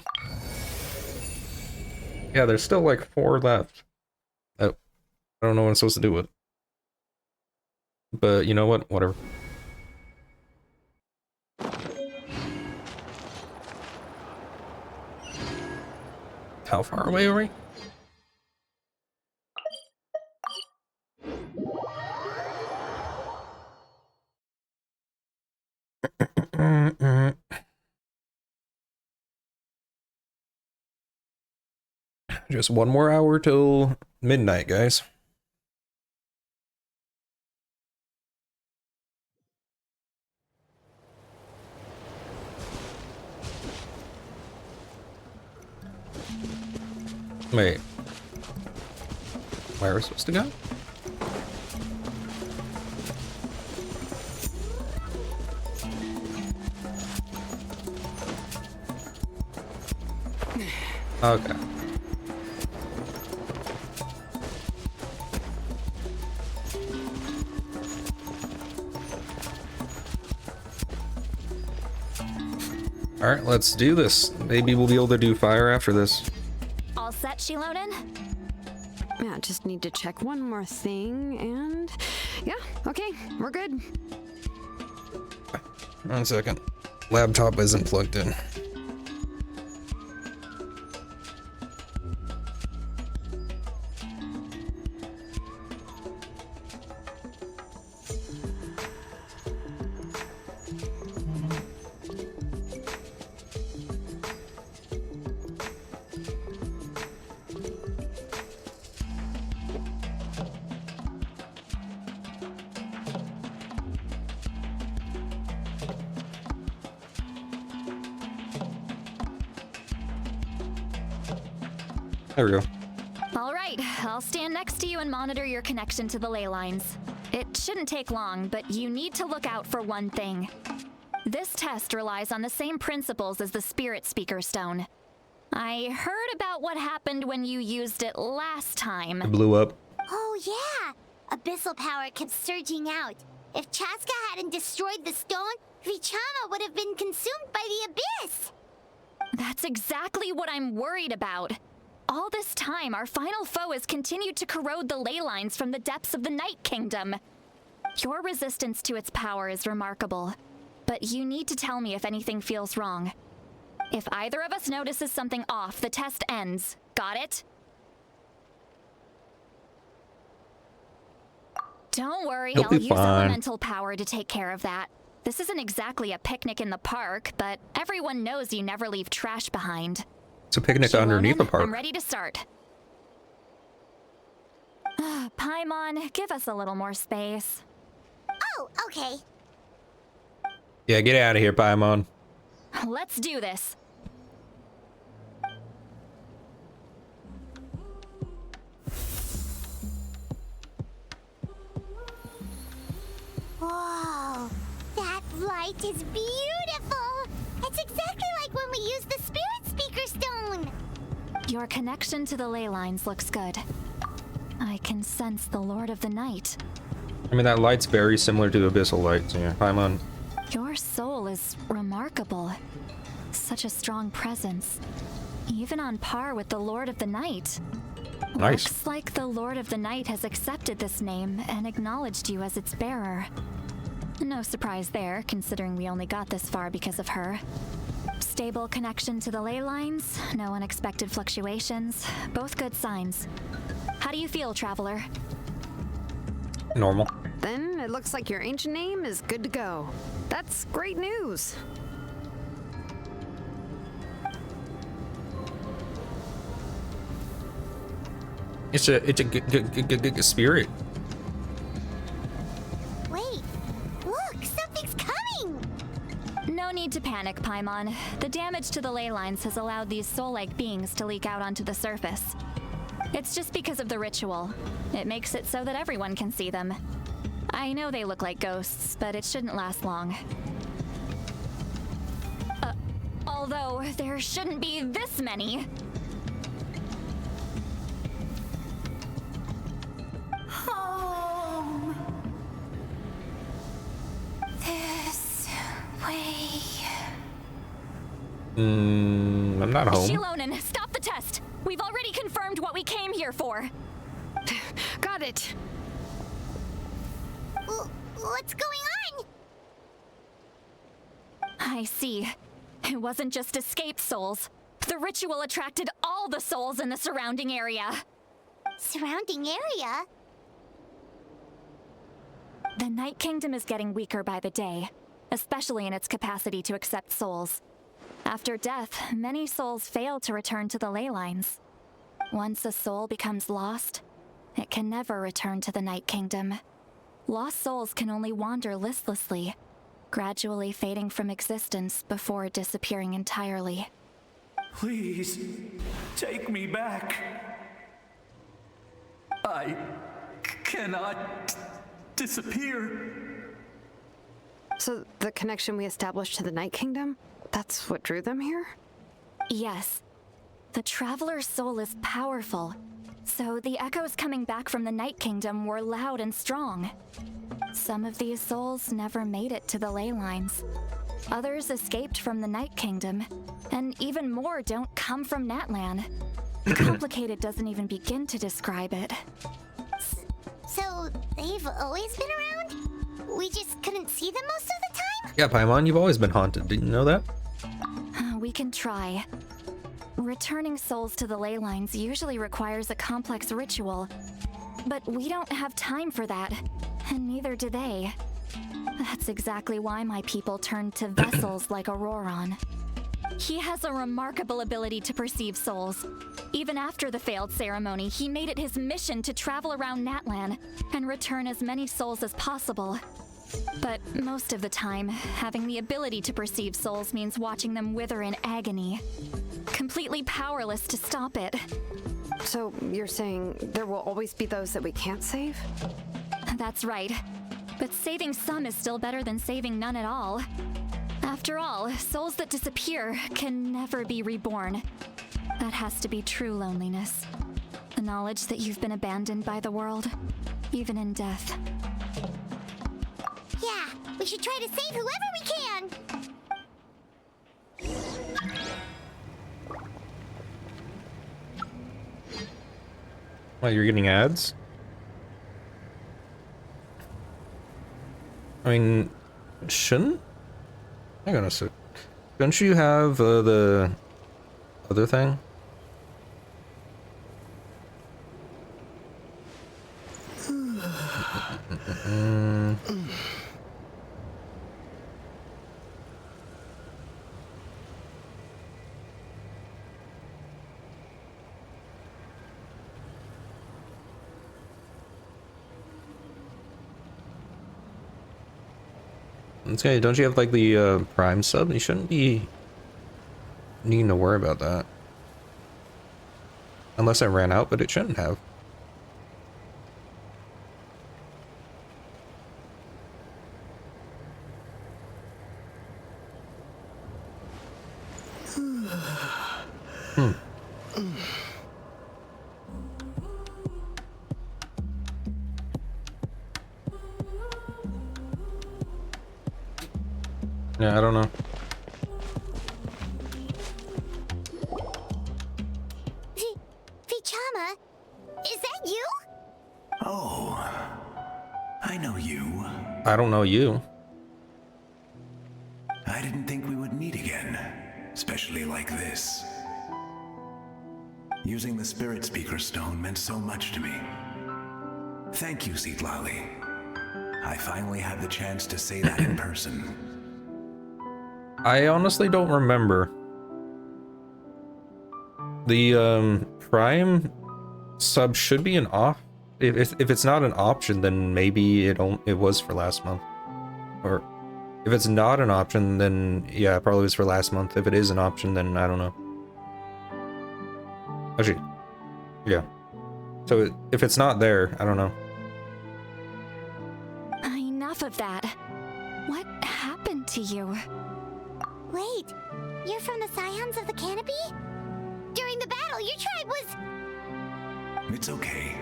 Yeah, there's still like 4 left. Oh, I don't know what I'm supposed to do with it. But you know what? Whatever. How far away are we? Just 1 more hour till midnight, guys. Wait. Where are we supposed to go? Okay. Alright, let's do this. Maybe we'll be able to do fire after this. All set, Shilonen? Yeah, just need to check one more thing, and yeah, okay, we're good. 1 second. Laptop isn't plugged in. There we go. All right, I'll stand next to you and monitor your connection to the ley lines. It shouldn't take long, but you need to look out for one thing. This test relies on the same principles as the Spirit Speaker Stone. I heard about what happened when you used it last time. It blew up. Oh yeah! Abyssal power kept surging out. If Chaska hadn't destroyed the stone, Vichama would have been consumed by the abyss! That's exactly what I'm worried about. All this time, our final foe has continued to corrode the ley lines from the depths of the Night Kingdom. Your resistance to its power is remarkable, but you need to tell me if anything feels wrong. If either of us notices something off, the test ends. Got it? Don't worry, You'll I'll be use fine. elemental power to take care of that. This isn't exactly a picnic in the park, but everyone knows you never leave trash behind. It's a picnic Shilonen, underneath the I'm park. ready to start. Paimon, give us a little more space. Oh, okay. Yeah, get out of here, Paimon. Let's do this. Whoa, that light is beautiful! It's exactly like when we used the Spirit Speaker Stone! Your connection to the ley lines looks good. I can sense the Lord of the Night. I mean, that light's very similar to the Abyssal light, so yeah. Paimon. Your soul is remarkable. Such a strong presence. Even on par with the Lord of the Night. Nice. Looks like the Lord of the Night has accepted this name and acknowledged you as its bearer. No surprise there, considering we only got this far because of her. Stable connection to the ley lines, no unexpected fluctuations, both good signs. How do you feel, Traveler? Normal. Then it looks like your ancient name is good to go. That's great news. It's a good spirit. Wait, look, something's coming! No need to panic, Paimon. The damage to the ley lines has allowed these soul-like beings to leak out onto the surface. It's just because of the ritual. It makes it so that everyone can see them. I know they look like ghosts, but it shouldn't last long. Although, there shouldn't be this many. Home. This way. I'm not home. Shilonen, stop the test! We've already confirmed what we came here for. Got it. What's going on? I see. It wasn't just escaped souls. The ritual attracted all the souls in the surrounding area. Surrounding area? The Night Kingdom is getting weaker by the day, especially in its capacity to accept souls. After death, many souls fail to return to the ley lines. Once a soul becomes lost, it can never return to the Night Kingdom. Lost souls can only wander listlessly, gradually fading from existence before disappearing entirely. Please, take me back. I cannot disappear. So the connection we established to the Night Kingdom, that's what drew them here? Yes. The Traveler's soul is powerful, so the echoes coming back from the Night Kingdom were loud and strong. Some of these souls never made it to the ley lines. Others escaped from the Night Kingdom, and even more don't come from Natlan. Complicated doesn't even begin to describe it. So, they've always been around? We just couldn't see them most of the time? Yeah, Paimon, you've always been haunted. Didn't you know that? We can try. Returning souls to the ley lines usually requires a complex ritual, but we don't have time for that, and neither do they. That's exactly why my people turned to vessels like Auroron. He has a remarkable ability to perceive souls. Even after the failed ceremony, he made it his mission to travel around Natlan and return as many souls as possible. But most of the time, having the ability to perceive souls means watching them wither in agony. Completely powerless to stop it. So you're saying there will always be those that we can't save? That's right. But saving some is still better than saving none at all. After all, souls that disappear can never be reborn. That has to be true loneliness. The knowledge that you've been abandoned by the world, even in death. Yeah, we should try to save whoever we can! Oh, you're getting ads? I mean, shouldn't? Hang on a sec. Don't you have the other thing? Okay, don't you have like the Prime sub? You shouldn't be needing to worry about that. Unless I ran out, but it shouldn't have. Yeah, I don't know. Vichama? Is that you? Oh, I know you. I don't know you. I didn't think we would meet again, especially like this. Using the Spirit Speaker Stone meant so much to me. Thank you, Seatlali. I finally had the chance to say that in person. I honestly don't remember. The Prime sub should be an off. If it's not an option, then maybe it was for last month. Or if it's not an option, then yeah, it probably was for last month. If it is an option, then I don't know. Actually, yeah. So if it's not there, I don't know. Enough of that. What happened to you? Wait, you're from the Scions of the Canopy? During the battle, your tribe was... It's okay.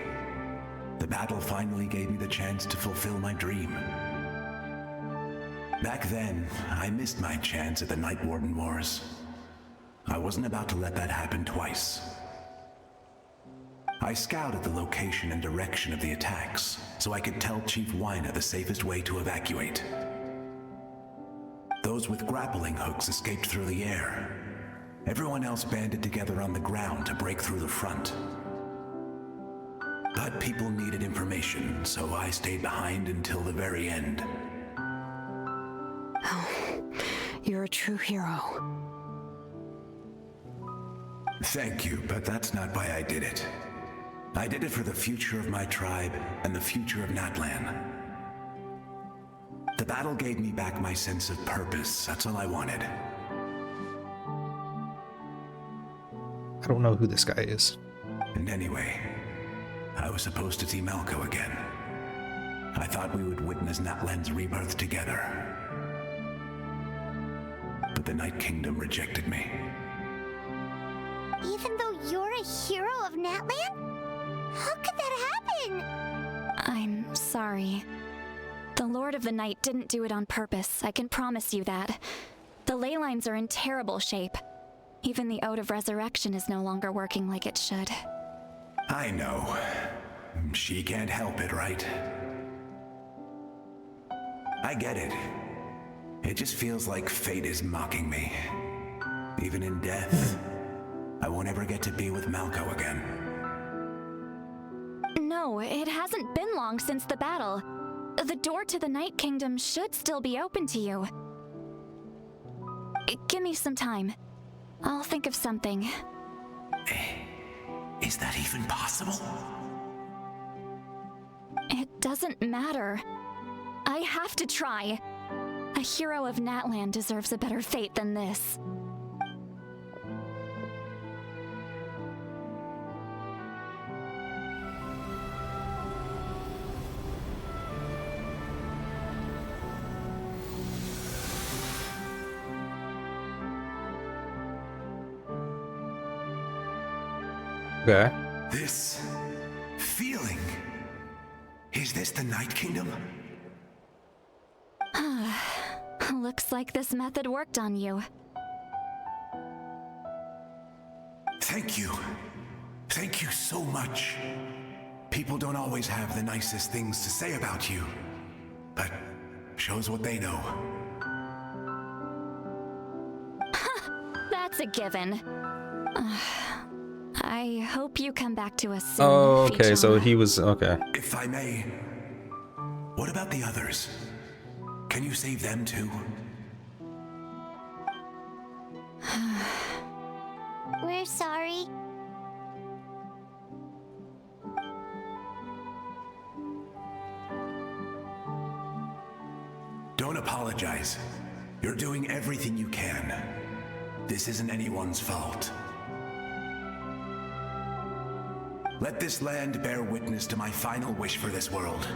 The battle finally gave me the chance to fulfill my dream. Back then, I missed my chance at the Night Warden Wars. I wasn't about to let that happen twice. I scouted the location and direction of the attacks, so I could tell Chief Wyna the safest way to evacuate. Those with grappling hooks escaped through the air. Everyone else banded together on the ground to break through the front. But people needed information, so I stayed behind until the very end. Oh, you're a true hero. Thank you, but that's not why I did it. I did it for the future of my tribe and the future of Natlan. The battle gave me back my sense of purpose. That's all I wanted. I don't know who this guy is. And anyway, I was supposed to see Malco again. I thought we would witness Natlan's rebirth together. But the Night Kingdom rejected me. Even though you're a hero of Natlan? How could that happen? I'm sorry. The Lord of the Night didn't do it on purpose, I can promise you that. The ley lines are in terrible shape. Even the Ode of Resurrection is no longer working like it should. I know. She can't help it, right? I get it. It just feels like fate is mocking me. Even in death, I won't ever get to be with Malco again. No, it hasn't been long since the battle. The door to the Night Kingdom should still be open to you. Give me some time. I'll think of something. Is that even possible? It doesn't matter. I have to try. A hero of Natlan deserves a better fate than this. Okay. This feeling. Is this the Night Kingdom? Looks like this method worked on you. Thank you. Thank you so much. People don't always have the nicest things to say about you, but shows what they know. That's a given. I hope you come back to us soon. Oh, okay, Fichama. so he was okay. If I may, what about the others? Can you save them too? We're sorry. Don't apologize. You're doing everything you can. This isn't anyone's fault. Let this land bear witness to my final wish for this world.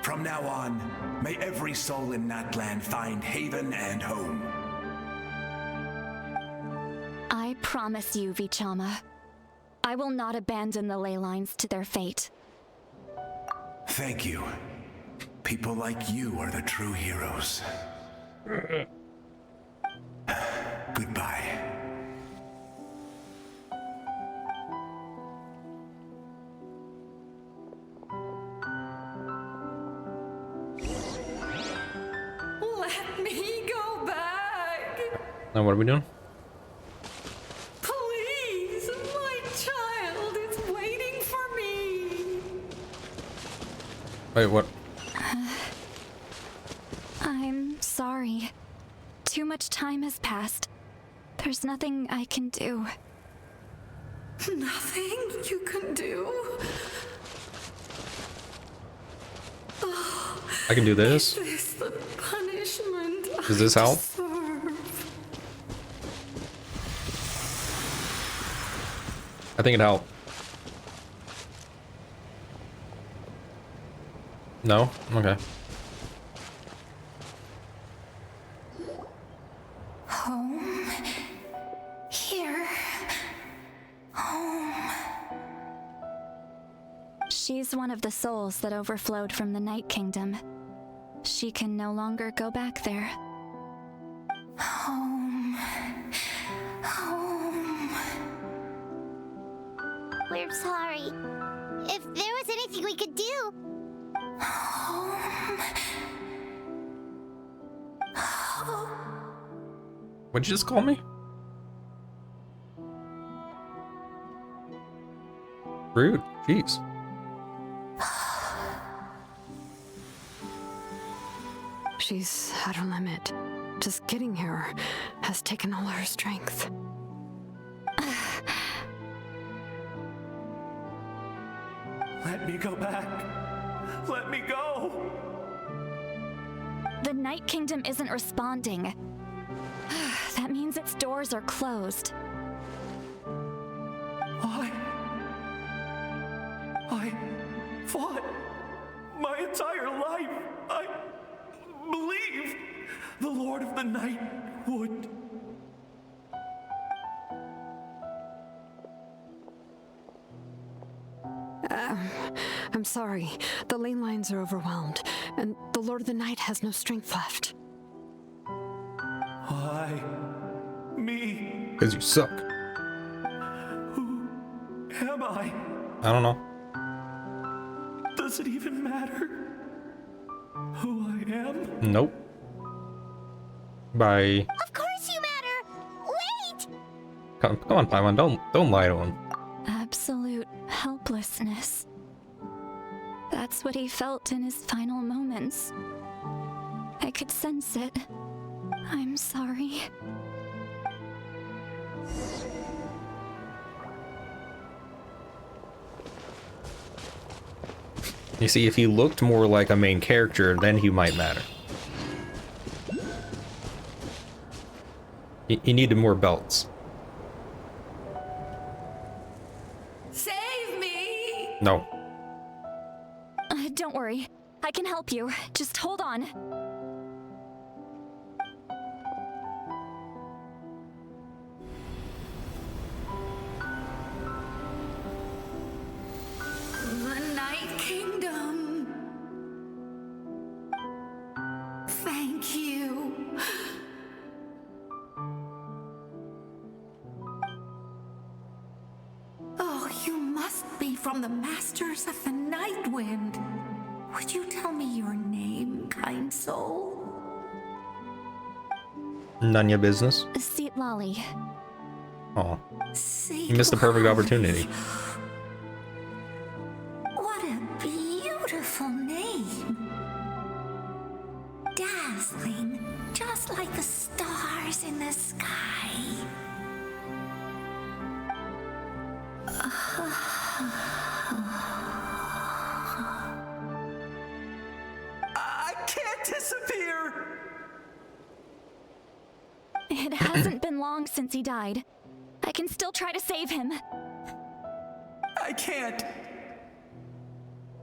From now on, may every soul in Natlan find haven and home. I promise you, Vichama. I will not abandon the ley lines to their fate. Thank you. People like you are the true heroes. Goodbye. Let me go back. Now what are we doing? Please, my child is waiting for me. Wait, what? I'm sorry. Too much time has passed. There's nothing I can do. Nothing you can do? Oh, I can do this. is this the punishment Does this I help? deserve? I think it helped. No? Okay. Home. Here. Home. She's one of the souls that overflowed from the Night Kingdom. She can no longer go back there. Home. Home. We're sorry. If there was anything we could do. Home. What'd you just call me? Rude. Jeez. She's at her limit. Just getting here has taken all her strength. Let me go back. Let me go. The Night Kingdom isn't responding. That means its doors are closed. I fought my entire life. I believed the Lord of the Night would. I'm sorry. The ley lines are overwhelmed, and the Lord of the Night has no strength left. Because you suck. Who am I? I don't know. Does it even matter who I am? Nope. Bye. Of course you matter! Wait! Come on, Paimon, don't lie to him. Absolute helplessness. That's what he felt in his final moments. I could sense it. I'm sorry. You see, if he looked more like a main character, then he might matter. He needed more belts. Save me! No. Don't worry. I can help you. Just hold on. The Night Kingdom. Thank you. Oh, you must be from the Masters of the Night Wind. Would you tell me your name, kind soul? None your business. Seat Lolly. Oh. You missed the perfect opportunity. What a beautiful name. Dazzling, just like the stars in the sky. I can't disappear! It hasn't been long since he died. I can still try to save him. I can't.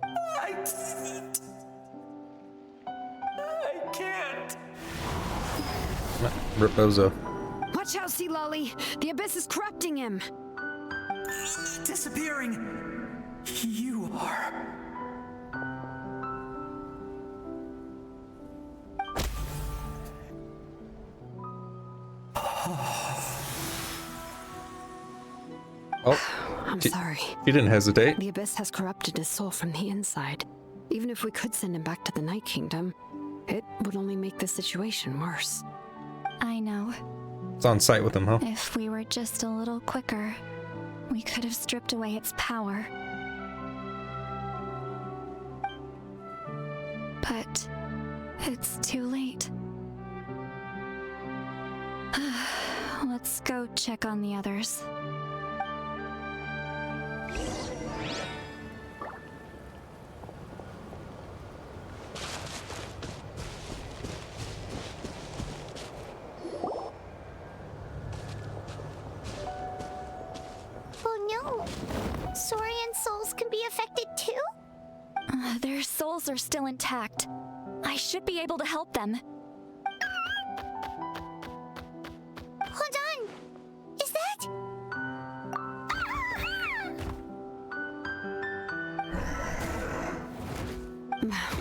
I can't. Ripozo. Watch out, Sea Lolly. The abyss is corrupting him. Disappearing. You are. Oh. I'm sorry. He didn't hesitate. The abyss has corrupted his soul from the inside. Even if we could send him back to the Night Kingdom, it would only make the situation worse. I know. It's on site with him, huh? If we were just a little quicker, we could have stripped away its power. But it's too late. Let's go check on the others. Saurian souls can be affected too? Their souls are still intact. I should be able to help them. Hold on! Is that...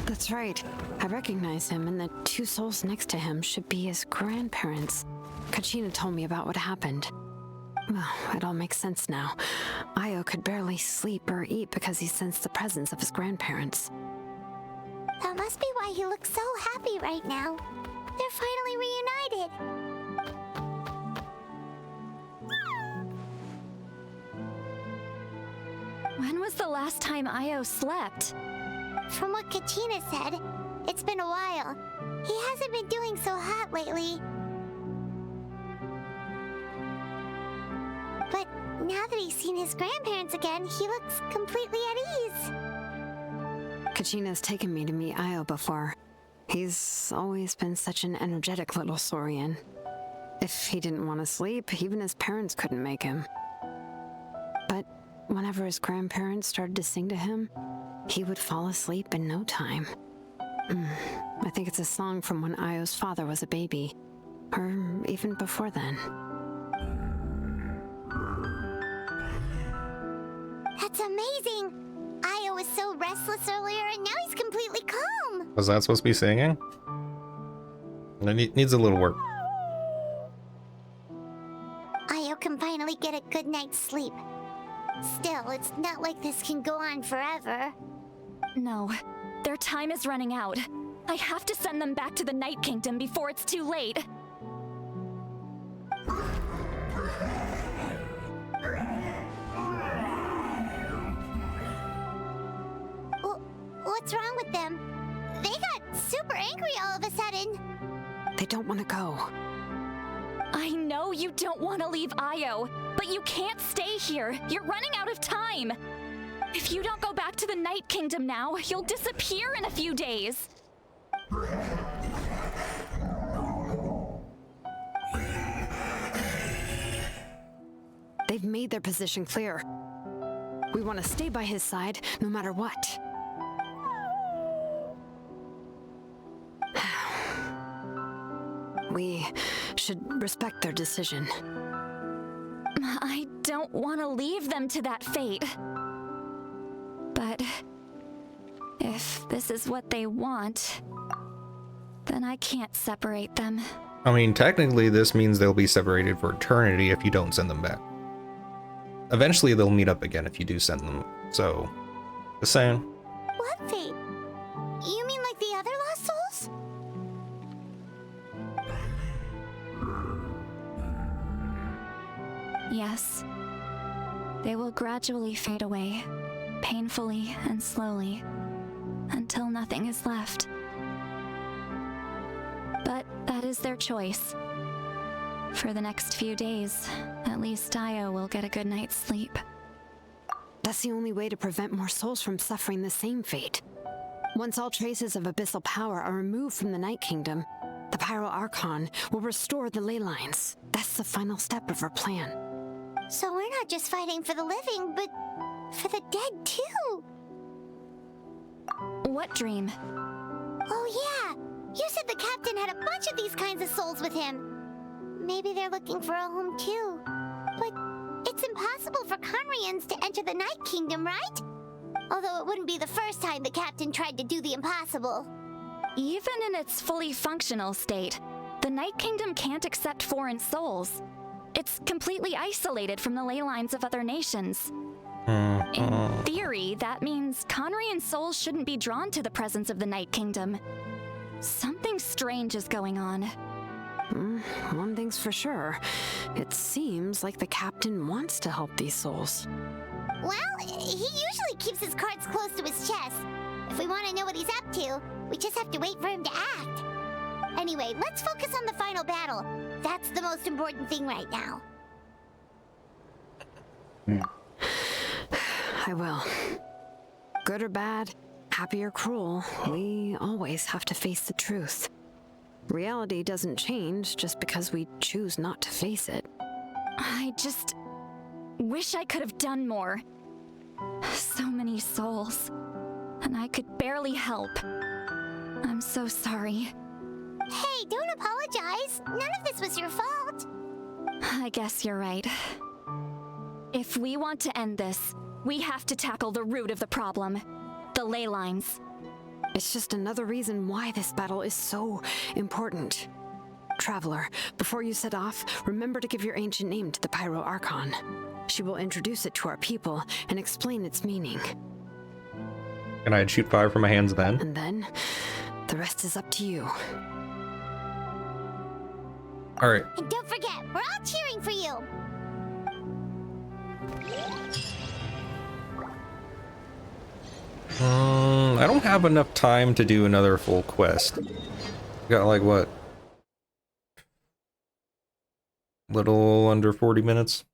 That's right. I recognize him, and the two souls next to him should be his grandparents. Kachina told me about what happened. Well, it all makes sense now. Io could barely sleep or eat because he sensed the presence of his grandparents. That must be why he looks so happy right now. They're finally reunited. When was the last time Io slept? From what Kachina said, it's been a while. He hasn't been doing so hot lately. But now that he's seen his grandparents again, he looks completely at ease. Kachina's taken me to meet Io before. He's always been such an energetic little Saurian. If he didn't want to sleep, even his parents couldn't make him. But whenever his grandparents started to sing to him, he would fall asleep in no time. I think it's a song from when Io's father was a baby, or even before then. That's amazing! Io was so restless earlier and now he's completely calm! Was that supposed to be singing? It needs a little work. Io good night's sleep. Still, it's not like this can go on forever. No, their time is running out. I have to send them back to the Night Kingdom before it's too late. What's wrong with them? They got super angry all of a sudden. They don't want to go. I know you don't want to leave Io, but you can't stay here. You're running out of time. If you don't go back to the Night Kingdom now, you'll disappear in a few days. They've made their position clear. We want to stay by his side, no matter what. We should respect their decision. I don't want to leave them to that fate. But if this is what they want, then I can't separate them. I mean, technically this means they'll be separated for eternity if you don't send them back. Eventually they'll meet up again if you do send them, so... Just saying. What fate? You mean like the other lost souls? Yes. They will gradually fade away, painfully and slowly, until nothing is left. But that is their choice. For the next few days, at least Io will get a good night's sleep. That's the only way to prevent more souls from suffering the same fate. Once all traces of abyssal power are removed from the Night Kingdom, the Pyro Archon will restore the ley lines. That's the final step of our plan. So we're not just fighting for the living, but for the dead too. What dream? Oh yeah, you said the captain had a bunch of these kinds of souls with him. Maybe they're looking for a home too. But it's impossible for Conrians to enter the Night Kingdom, right? Although it wouldn't be the first time the captain tried to do the impossible. Even in its fully functional state, the Night Kingdom can't accept foreign souls. It's completely isolated from the ley lines of other nations. In theory, that means Conrian souls shouldn't be drawn to the presence of the Night Kingdom. Something strange is going on. One thing's for sure. It seems like the captain wants to help these souls. Well, he usually keeps his cards close to his chest. If we want to know what he's up to, we just have to wait for him to act. Anyway, let's focus on the final battle. That's the most important thing right now. I will. Good or bad, happy or cruel, we always have to face the truth. Reality doesn't change just because we choose not to face it. I just wish I could have done more. So many souls, and I could barely help. I'm so sorry. Hey, don't apologize. None of this was your fault. I guess you're right. If we want to end this, we have to tackle the root of the problem. The ley lines. It's just another reason why this battle is so important. Traveler, before you set off, remember to give your ancient name to the Pyro Archon. She will introduce it to our people and explain its meaning. And I'd shoot fire from my hands then? And then, the rest is up to you. Alright. And don't forget, we're all cheering for you. I don't have enough time to do another full quest. Got like what? Little under 40 minutes?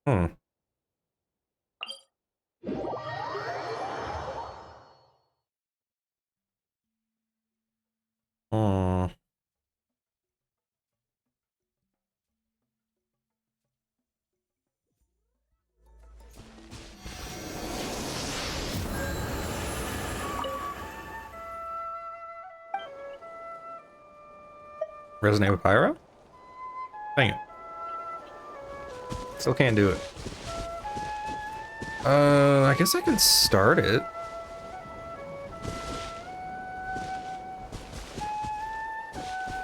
Resonate with Pyro? Dang it. Still can't do it. I guess I could start it.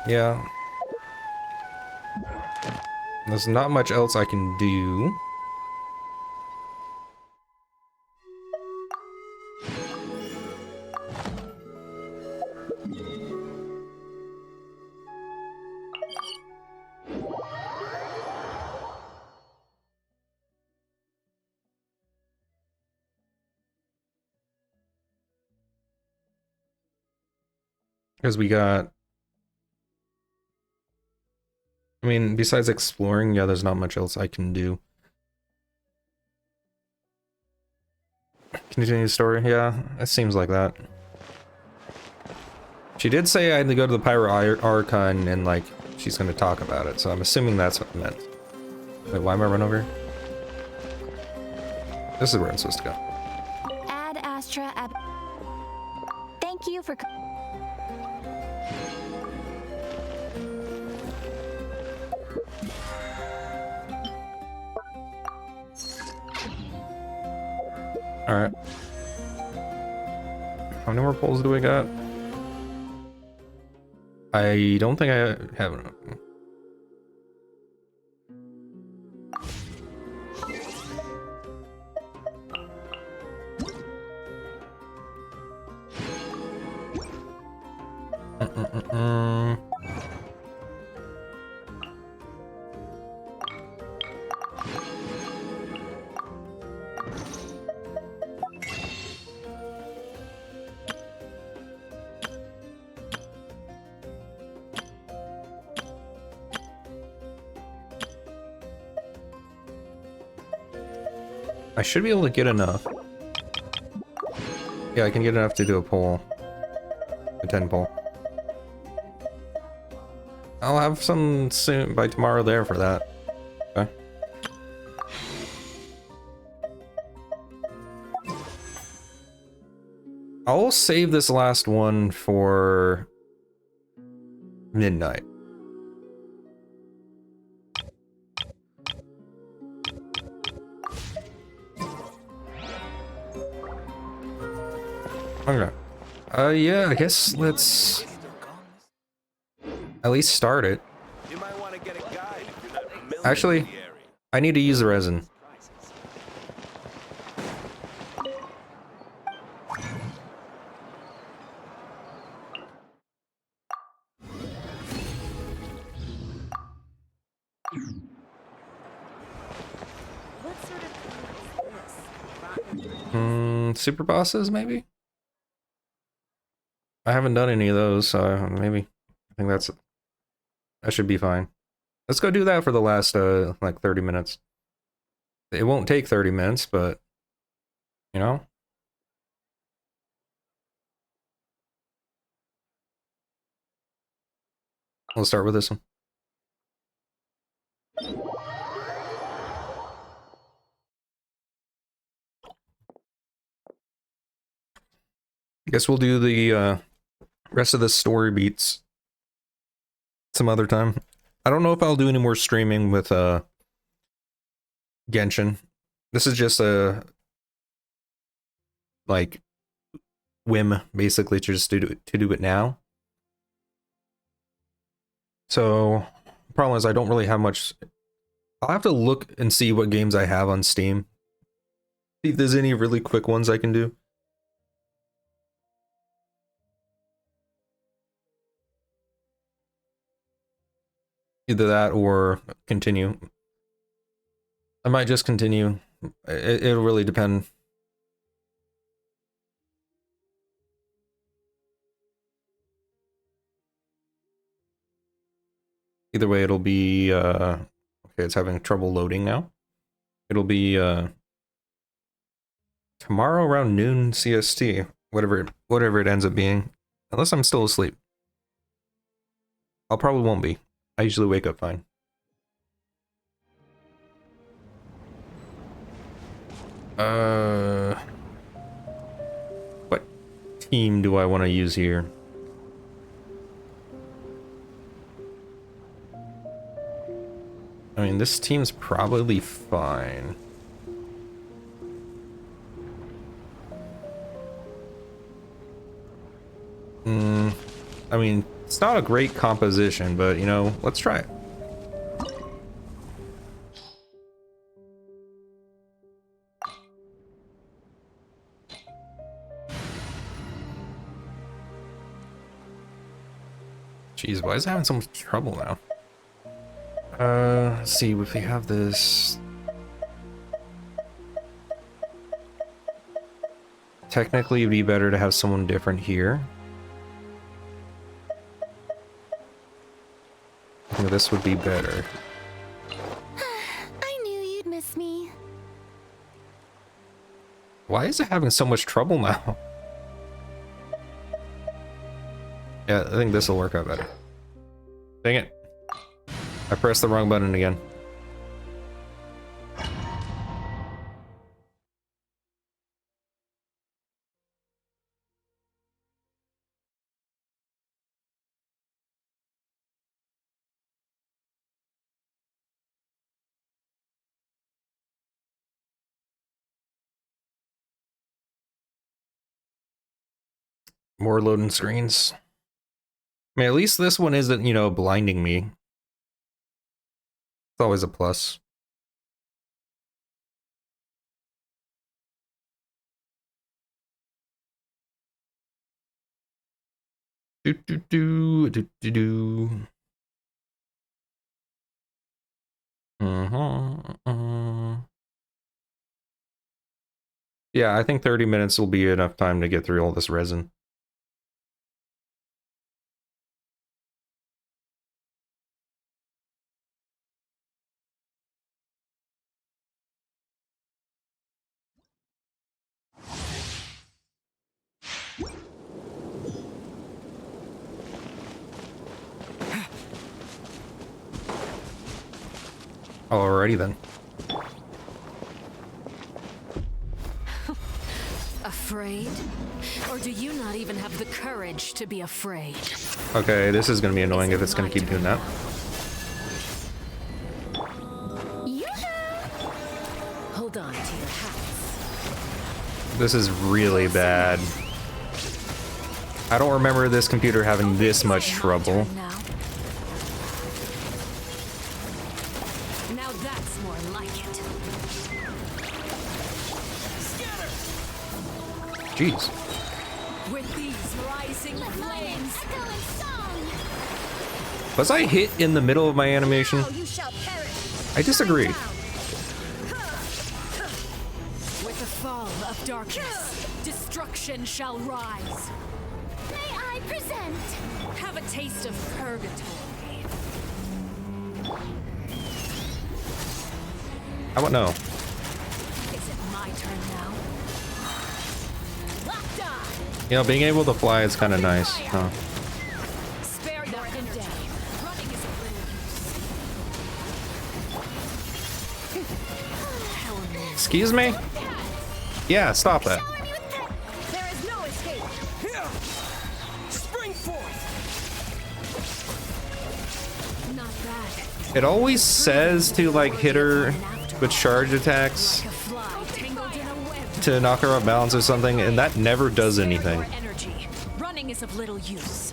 Yeah. There's not much else I can do. Because we got... I mean, besides exploring, yeah, there's not much else I can do. Continue the story? Yeah, it seems like that. She did say I had to go to the Pyro Archon and, like, she's going to talk about it, so I'm assuming that's what it meant. Wait, why am I running over here? This is where I'm supposed to go. Ad Astra ab. Thank you for. Alright. How many more polls do we got? I don't think I have enough. I should be able to get enough. Yeah, I can get enough to do a poll. A 10 poll. I'll have some soon by tomorrow there for that. Okay. I'll save this last one for midnight. Okay. Yeah, I guess let's at least start it. Actually, I need to use the resin. Super bosses, maybe? I haven't done any of those, so maybe. I think that should be fine. Let's go do that for the last, like 30 minutes. It won't take 30 minutes, but, you know? We'll start with this one. I guess we'll do the rest of the story beats some other time. I don't know if I'll do any more streaming with Genshin. This is just a like whim, basically, just to do it now. So problem is I don't really have much. I'll have to look and see what games I have on Steam. See if there's any really quick ones I can do. Either that or continue. I might just continue. It'll really depend. Either way, it'll be, okay, it's having trouble loading now. It'll be, tomorrow around noon CST, whatever it ends up being. Unless I'm still asleep. I'll probably won't be. I usually wake up fine. What team do I want to use here? I mean, this team's probably fine. I mean, it's not a great composition, but, you know, let's try it. Jeez, why is it having so much trouble now? Let's see if we have this. Technically, it'd be better to have someone different here. this would be better. I knew you'd miss me. Why is it having so much trouble now? Yeah, I think this will work out better. Dang it. I pressed the wrong button again. More loading screens. I mean, at least this one isn't, you know, blinding me. It's always a plus. Do do do do do do. Yeah, I think 30 minutes will be enough time to get through all this resin. Alrighty then. Afraid? Or do you not even have the courage to be afraid? Okay, this is gonna be annoying if it's gonna keep doing that. Hold on to your hats. This is really bad. I don't remember this computer having this much trouble. Now that's more like it. Jeez. With these rising flames. Was I hit in the middle of my animation? I disagree. With the fall of darkness, destruction shall rise. May I present? Have a taste of purgatory. I won't know. Is it my turn now? You know, being able to fly is kind of nice, huh? Spare your energy. Running is of little use. Excuse me? Yeah, stop that. There is no escape. Here. Spring forth. Not bad. It always says to, like, hit her with charge attacks to knock her off balance or something, and that never does anything. Running is of little use.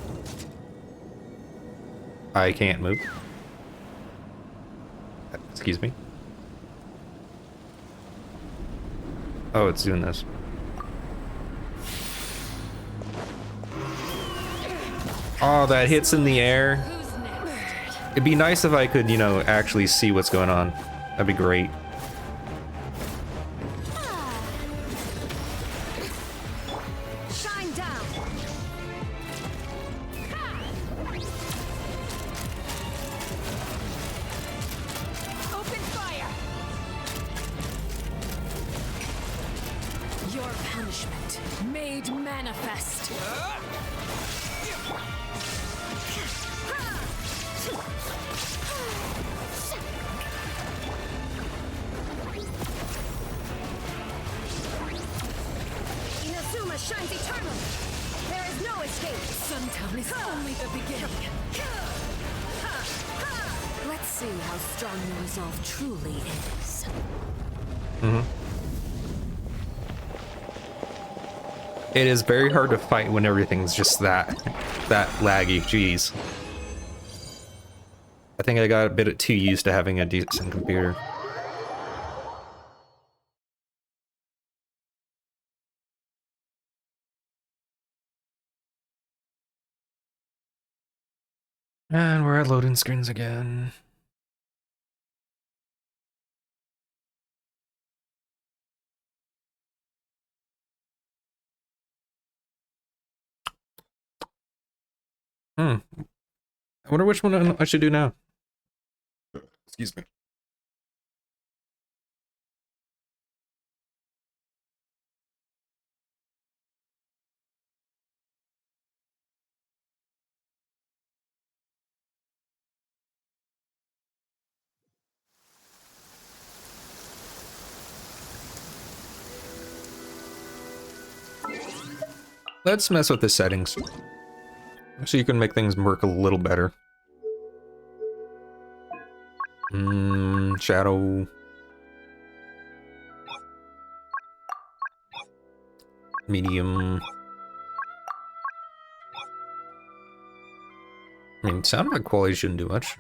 I can't move. Excuse me. Oh, it's doing this. Oh, that hits in the air. It'd be nice if I could, you know, actually see what's going on. That'd be great. Shine down. Open fire. Your punishment made manifest. Inazuma shines eternal. There is no escape. Suntown is only the beginning. Let's see how strong your resolve truly is. It is very hard to fight when everything's just that laggy. Jeez. I think I got a bit too used to having a decent computer. And we're at loading screens again. I wonder which one I should do now. Excuse me. Let's mess with the settings so you can make things work a little better. Shadow. Medium. I mean, sound effect quality shouldn't do much.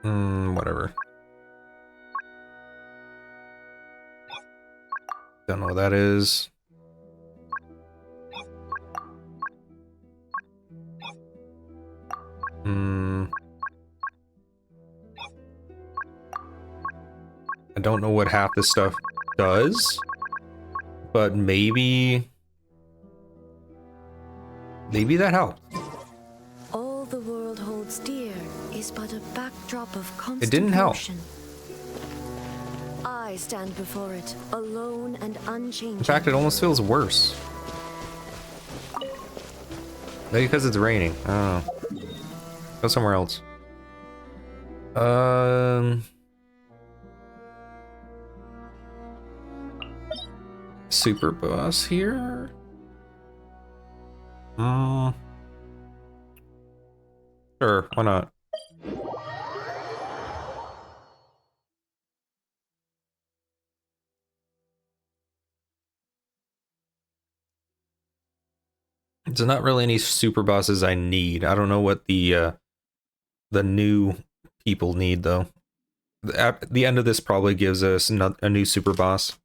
Whatever. Don't know what that is. I don't know what half this stuff does, but maybe that helped. All the world holds dear is but a backdrop of constant It didn't help. motion. I stand before it, alone and unchanging. In fact, it almost feels worse. Maybe because it's raining. I don't know. Go somewhere else. Super boss here? Sure, why not? There's not really any super bosses I need. I don't know what the new people need though. At the end of this probably gives us a new super boss.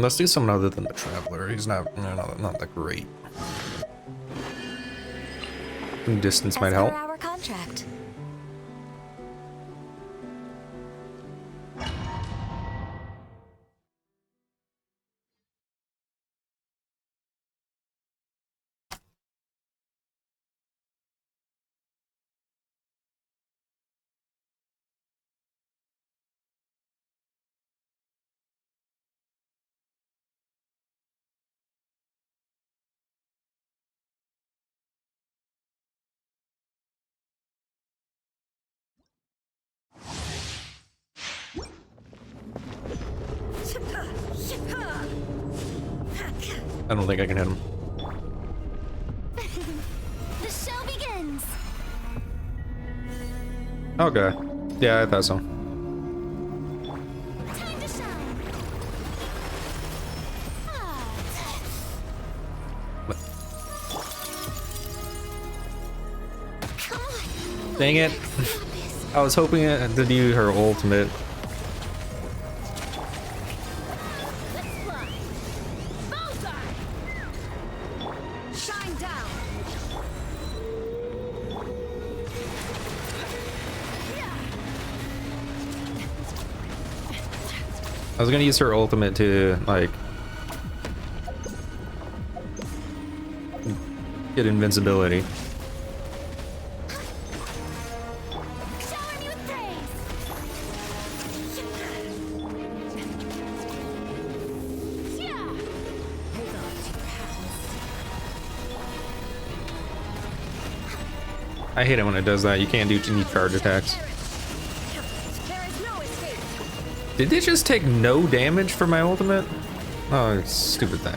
Let's do someone other than the Traveler. He's not that great. Some distance might help. Our contract. I don't think I can hit him. The show begins. Okay. Yeah, I thought so. Time to shine. Come on. Dang it. I was hoping to do her ultimate. Shine down. I was gonna use her ultimate to, like, get invincibility. Shower me with praise. Yeah. Hold on to your hats. I hate it when it does that. You can't do any charge attacks. There is no escape. Did they just take no damage for my ultimate? Oh, it's a stupid thing.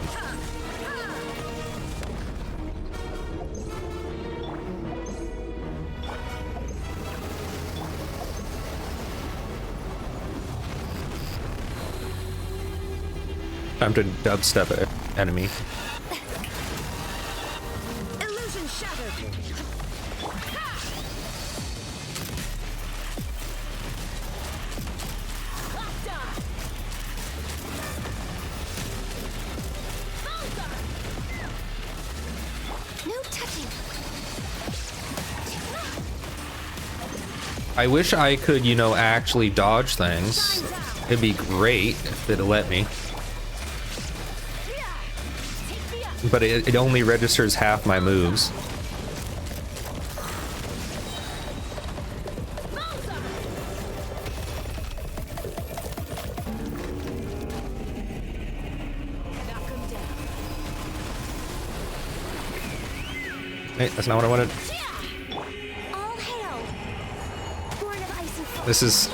Time to dubstep an enemy. Illusion shattered. I wish I could, you know, actually dodge things. It'd be great if it'd let me. But it only registers half my moves. Hey, that's not what I wanted. This is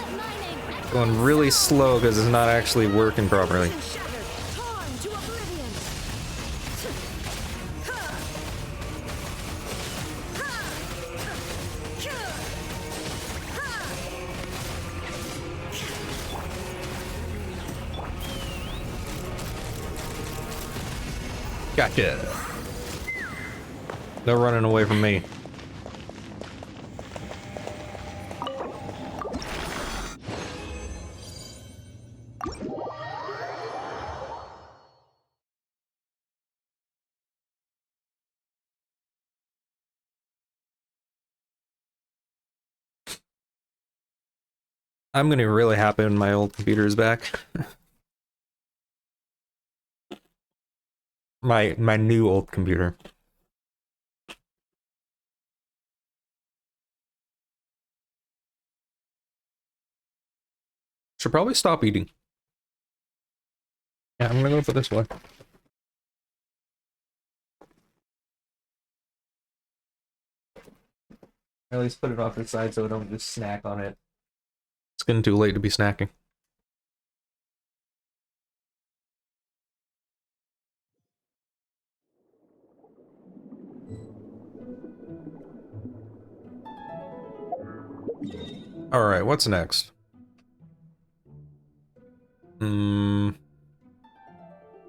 going really slow because it's not actually working properly. Gotcha. No running away from me. I'm gonna be really happy when my old computer is back. my new old computer. Should probably stop eating. Yeah, I'm gonna go for this way. At least put it off to the side so I don't just snack on it. It's getting too late to be snacking. Alright, what's next?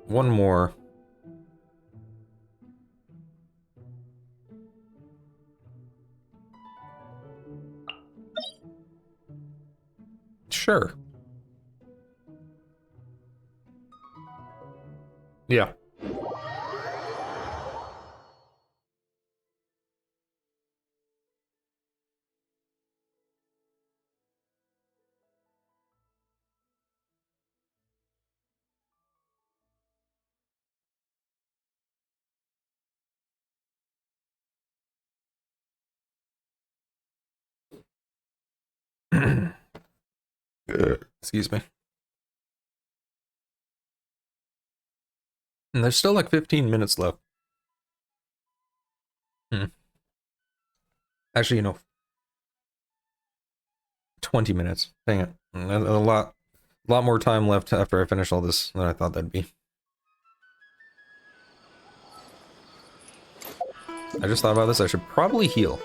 One more. Sure. Yeah. Excuse me. And there's still like 15 minutes left. Actually, you know, 20 minutes. Dang it. A lot more time left after I finish all this than I thought that'd be. I just thought about this. I should probably heal.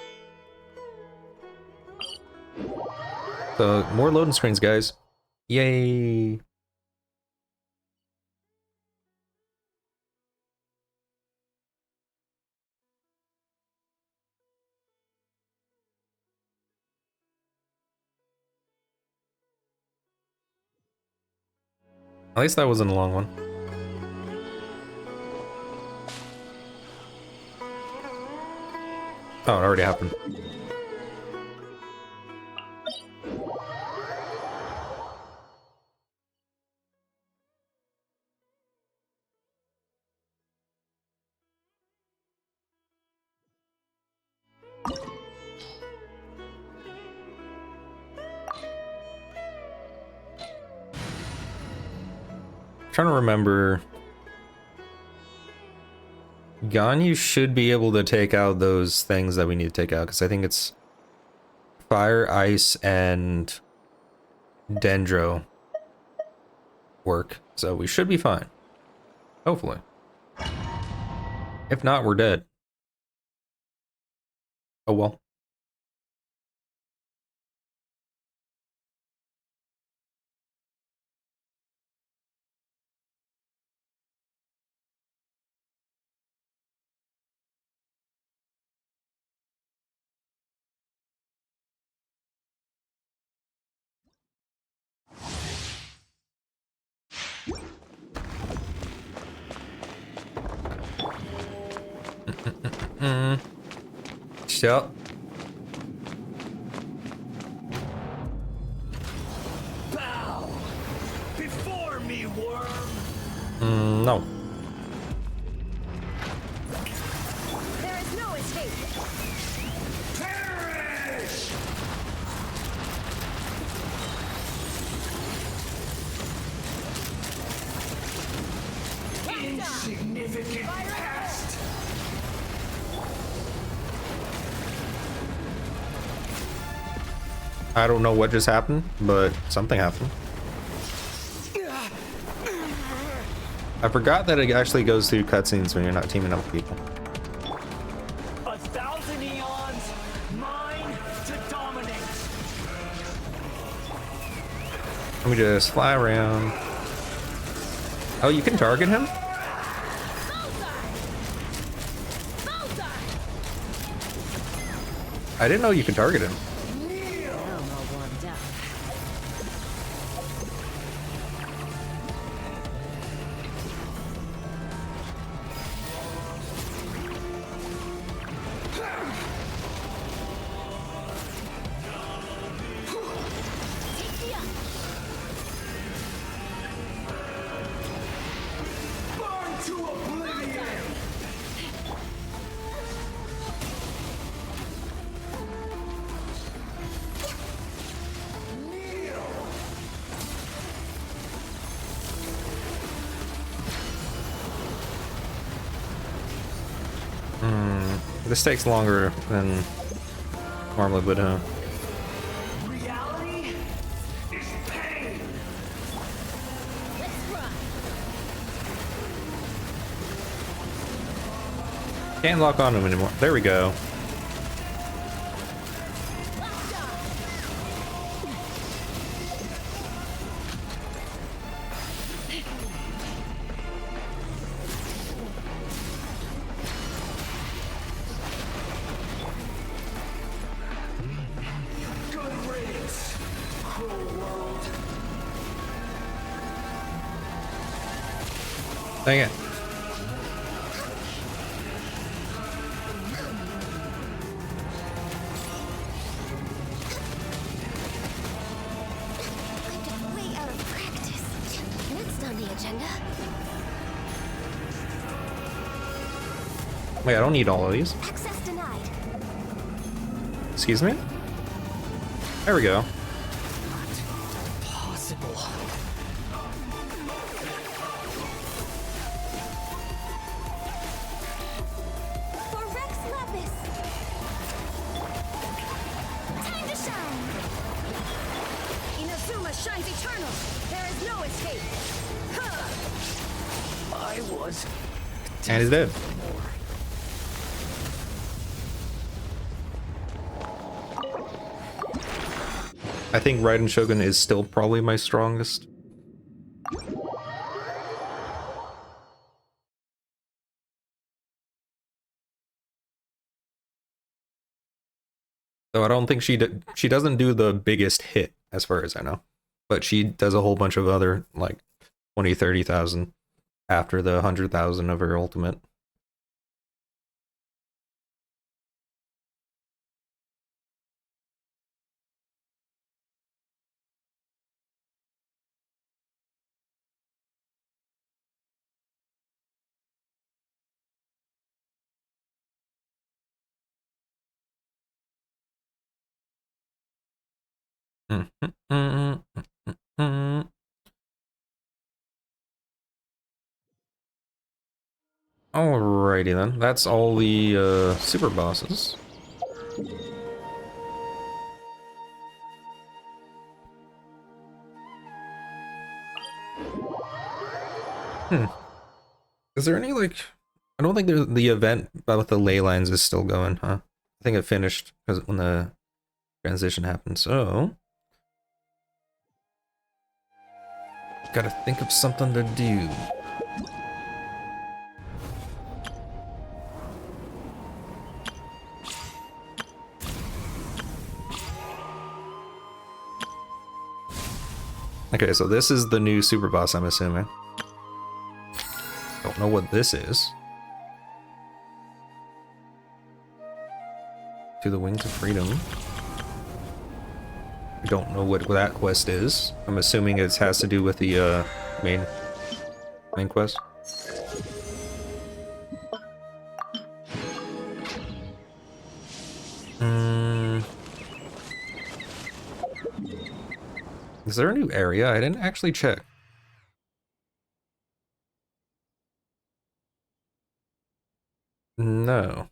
So, more loading screens, guys. Yay! At least that wasn't a long one. Oh, it already happened. Trying to remember. Ganyu should be able to take out those things that we need to take out, because I think it's fire, ice, and dendro work. So we should be fine. Hopefully. If not, we're dead. Oh well. Yep. No. There is no escape. Perish! Insignificant pest! I don't know what just happened, but something happened. I forgot that it actually goes through cutscenes when you're not teaming up with people. 1,000 eons, mine to dominate. Let me just fly around. Oh, you can target him? I didn't know you could target him. Burn to oblivion! This takes longer than normally would, huh? Reality is pain! Can't lock on him anymore. There we go. Good riddance, cruel world. Dang it. Way out of practice. Next on the agenda. Wait, I don't need all of these. Access denied. Excuse me? There we go. Possible. For Rex Lapis. Time to shine. Inazuma shines eternal. There is no escape. I was And he's dead. I think Raiden Shogun is still probably my strongest. Though I don't think she doesn't do the biggest hit as far as I know. But she does a whole bunch of other like 20, 30,000 after the 100,000 of her ultimate. Alrighty then, that's all the super bosses. Is there any like? I don't think the event about the ley lines is still going, huh? I think it finished because when the transition happened. So gotta think of something to do. Okay, so this is the new super boss, I'm assuming. Don't know what this is. To the Wings of Freedom. I don't know what that quest is. I'm assuming it has to do with the main Main quest. Is there a new area? I didn't actually check. No.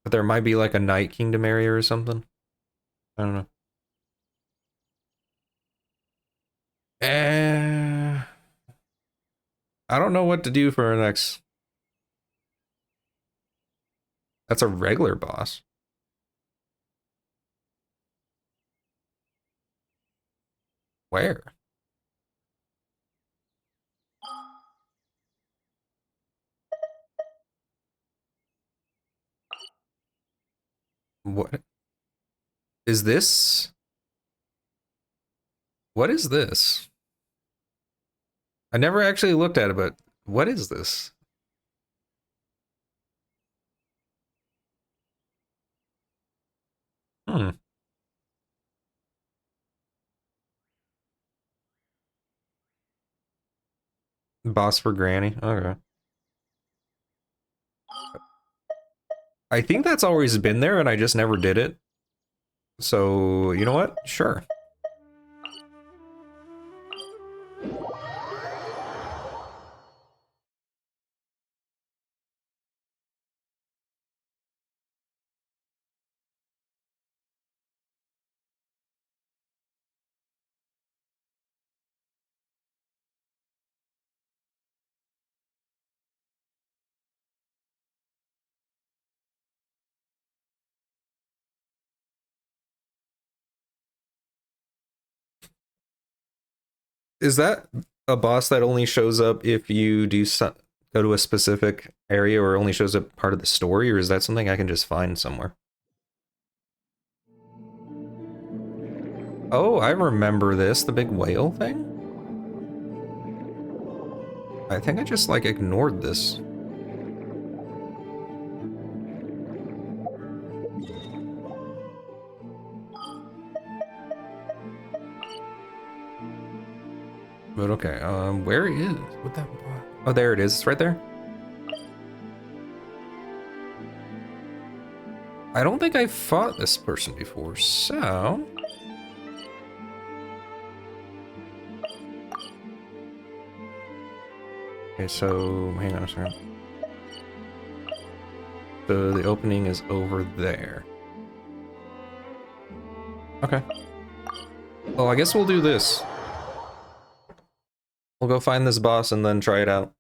But there might be like a Night Kingdom area or something. I don't know. I don't know what to do for our next. That's a regular boss. Where? What is this? What is this? I never actually looked at it, but what is this? Hmm. Boss for Granny. Okay. I think that's always been there and I just never did it. So, you know what? Sure. Is that a boss that only shows up if you do go to a specific area, or only shows up part of the story, or is that something I can just find somewhere? Oh, I remember this, the big whale thing? I think I just, like, ignored this. But okay, where is... What that... Oh, there it is. It's right there. I don't think I fought this person before, so... Okay, so... Hang on a second. So the opening is over there. Okay. Well, I guess we'll do this. We'll go find this boss and then try it out.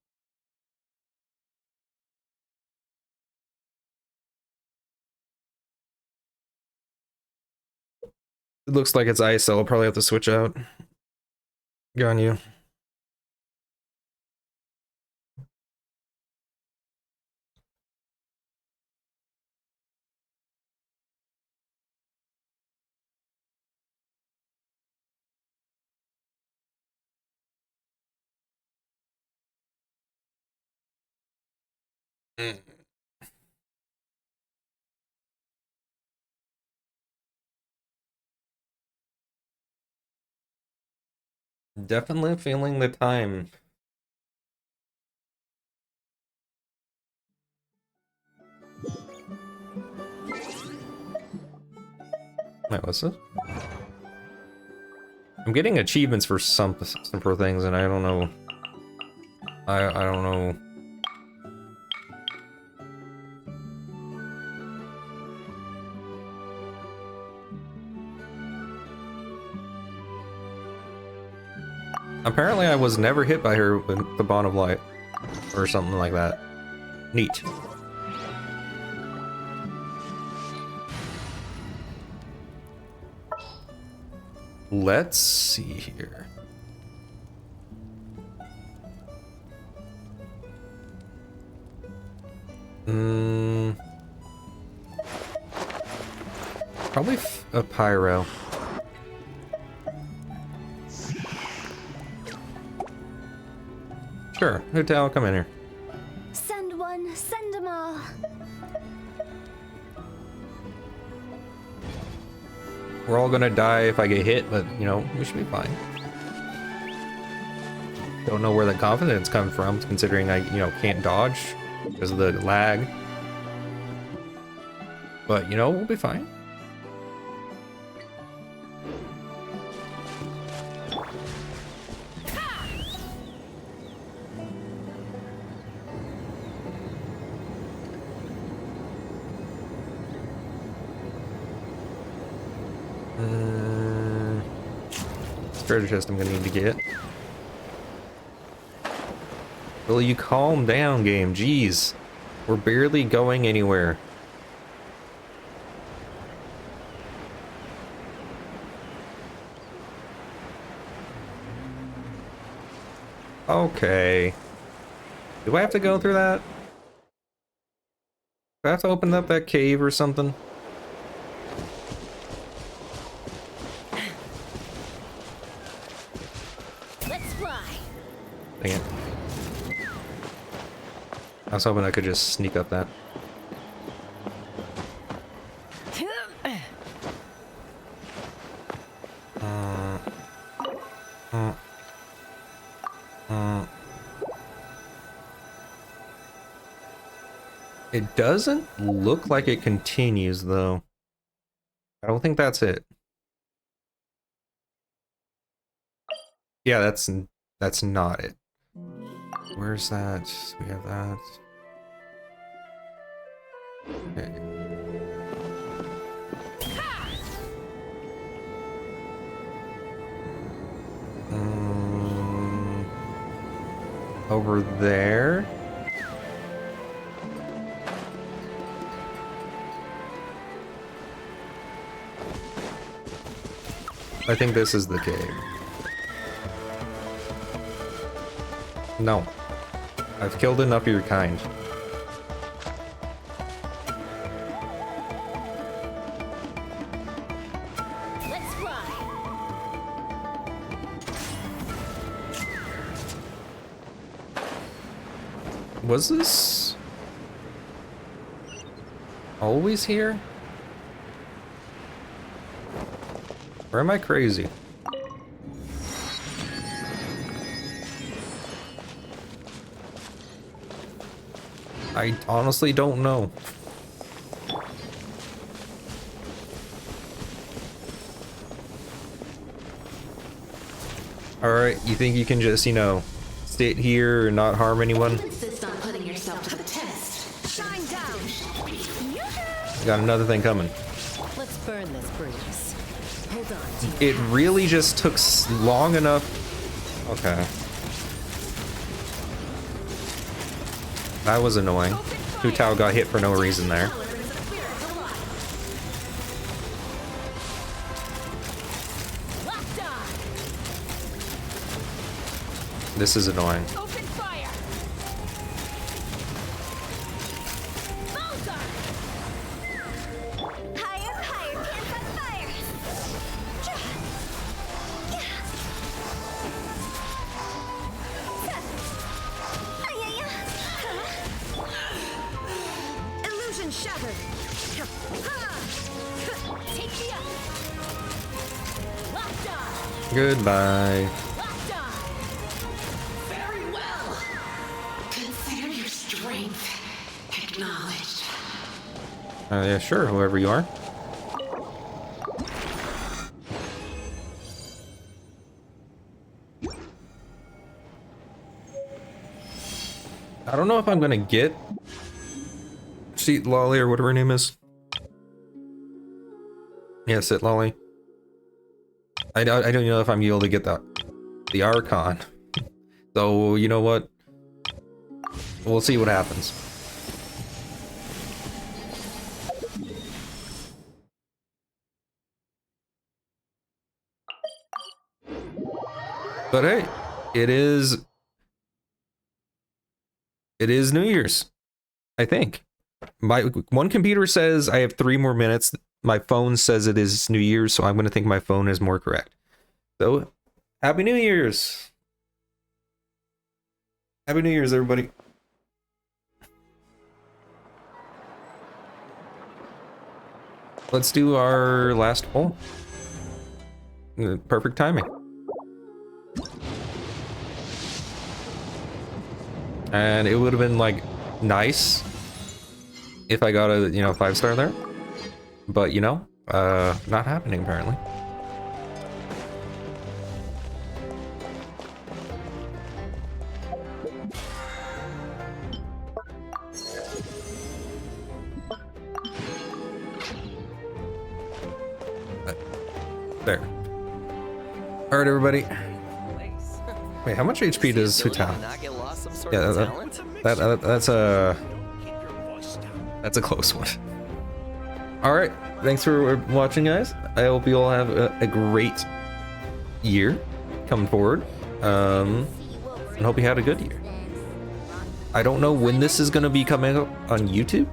It looks like it's ice, so I'll probably have to switch out. Go on you. Definitely feeling the time. Wait, what's this? I'm getting achievements for some for things, and I don't know. I don't know. Apparently I was never hit by her with the Bond of Light. Or something like that. Neat. Let's see here. Probably a pyro. Sure, Hotel, come in here. Send one, send them all. We're all gonna die if I get hit, but, you know, we should be fine. Don't know where the confidence comes from, considering I, can't dodge because of the lag. But, we'll be fine. Treasure chest I'm gonna need to get. Will you calm down, game? Jeez. We're barely going anywhere. Okay. Do I have to go through that? Do I have to open up that cave or something? Dang it. I was hoping I could just sneak up that. It doesn't look like it continues, though. I don't think that's it. Yeah, that's not it. Where's that? We have that. Okay. Over there. I think this is the cave. No. I've killed enough of your kind. Let's fly. Was this always here? Or am I crazy? I honestly don't know. Alright, you think you can just, sit here and not harm anyone? Insist on putting yourself to the test. Shine down. Got another thing coming. Let's burn this breeze. Hold on. It really just took long enough. Okay. That was annoying. Hu Tao got hit for no reason there. This is annoying. Illusion shattered. Take me up. Locked on. Goodbye. Locked on. Very well. Consider your strength acknowledged. Yeah, sure, whoever you are. I don't know if I'm gonna get Seat Lolly or whatever her name is. Yeah, Sit Lolly. I don't know if I'm able to get the Archon. So, you know what? We'll see what happens. But hey, it is New Year's, I think. My one computer says I have 3 more minutes. My phone says it is New Year's, so I'm going to think my phone is more correct. So, Happy New Year's! Happy New Year's, everybody. Let's do our last poll. Perfect timing. and it would have been like nice if I got a 5-star there, but not happening apparently. There. All right, everybody. Wait, how much HP does Hutan? Yeah, that's a close one. All right, thanks for watching, guys. I hope you all have a great year coming forward, and hope you had a good year. I don't know when this is gonna be coming up on YouTube.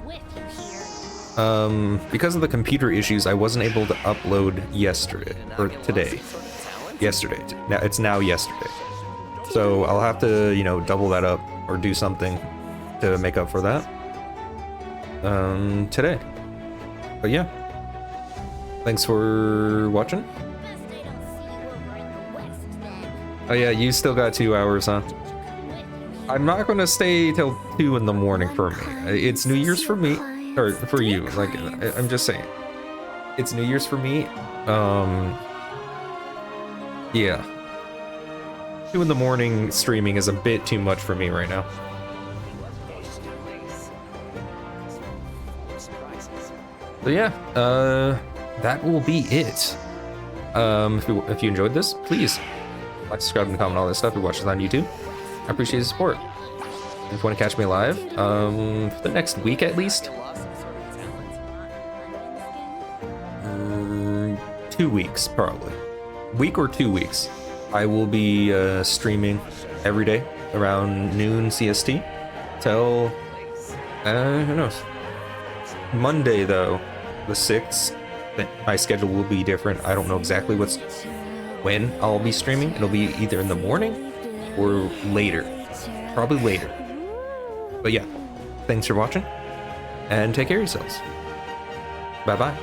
Because of the computer issues, I wasn't able to upload yesterday or today. Yesterday. Now it's now yesterday. So I'll have to, double that up or do something to make up for that. Today. But yeah. Thanks for watching. Oh yeah, you still got 2 hours, huh? I'm not gonna stay till 2 in the morning for me. It's New Year's for me. Or for you, like, I'm just saying. It's New Year's for me. Yeah. 2 in the morning streaming is a bit too much for me right now. But yeah, that will be it. If you enjoyed this, please like, subscribe, and comment all this stuff. If you watch this on YouTube, I appreciate the support. If you want to catch me live, for the next week at least. 2 weeks, probably. Week or 2 weeks. I will be streaming every day around noon CST till, who knows. Monday, though, the 6th, my schedule will be different. I don't know exactly when I'll be streaming. It'll be either in the morning or later. Probably later. But yeah, thanks for watching, and take care of yourselves. Bye-bye.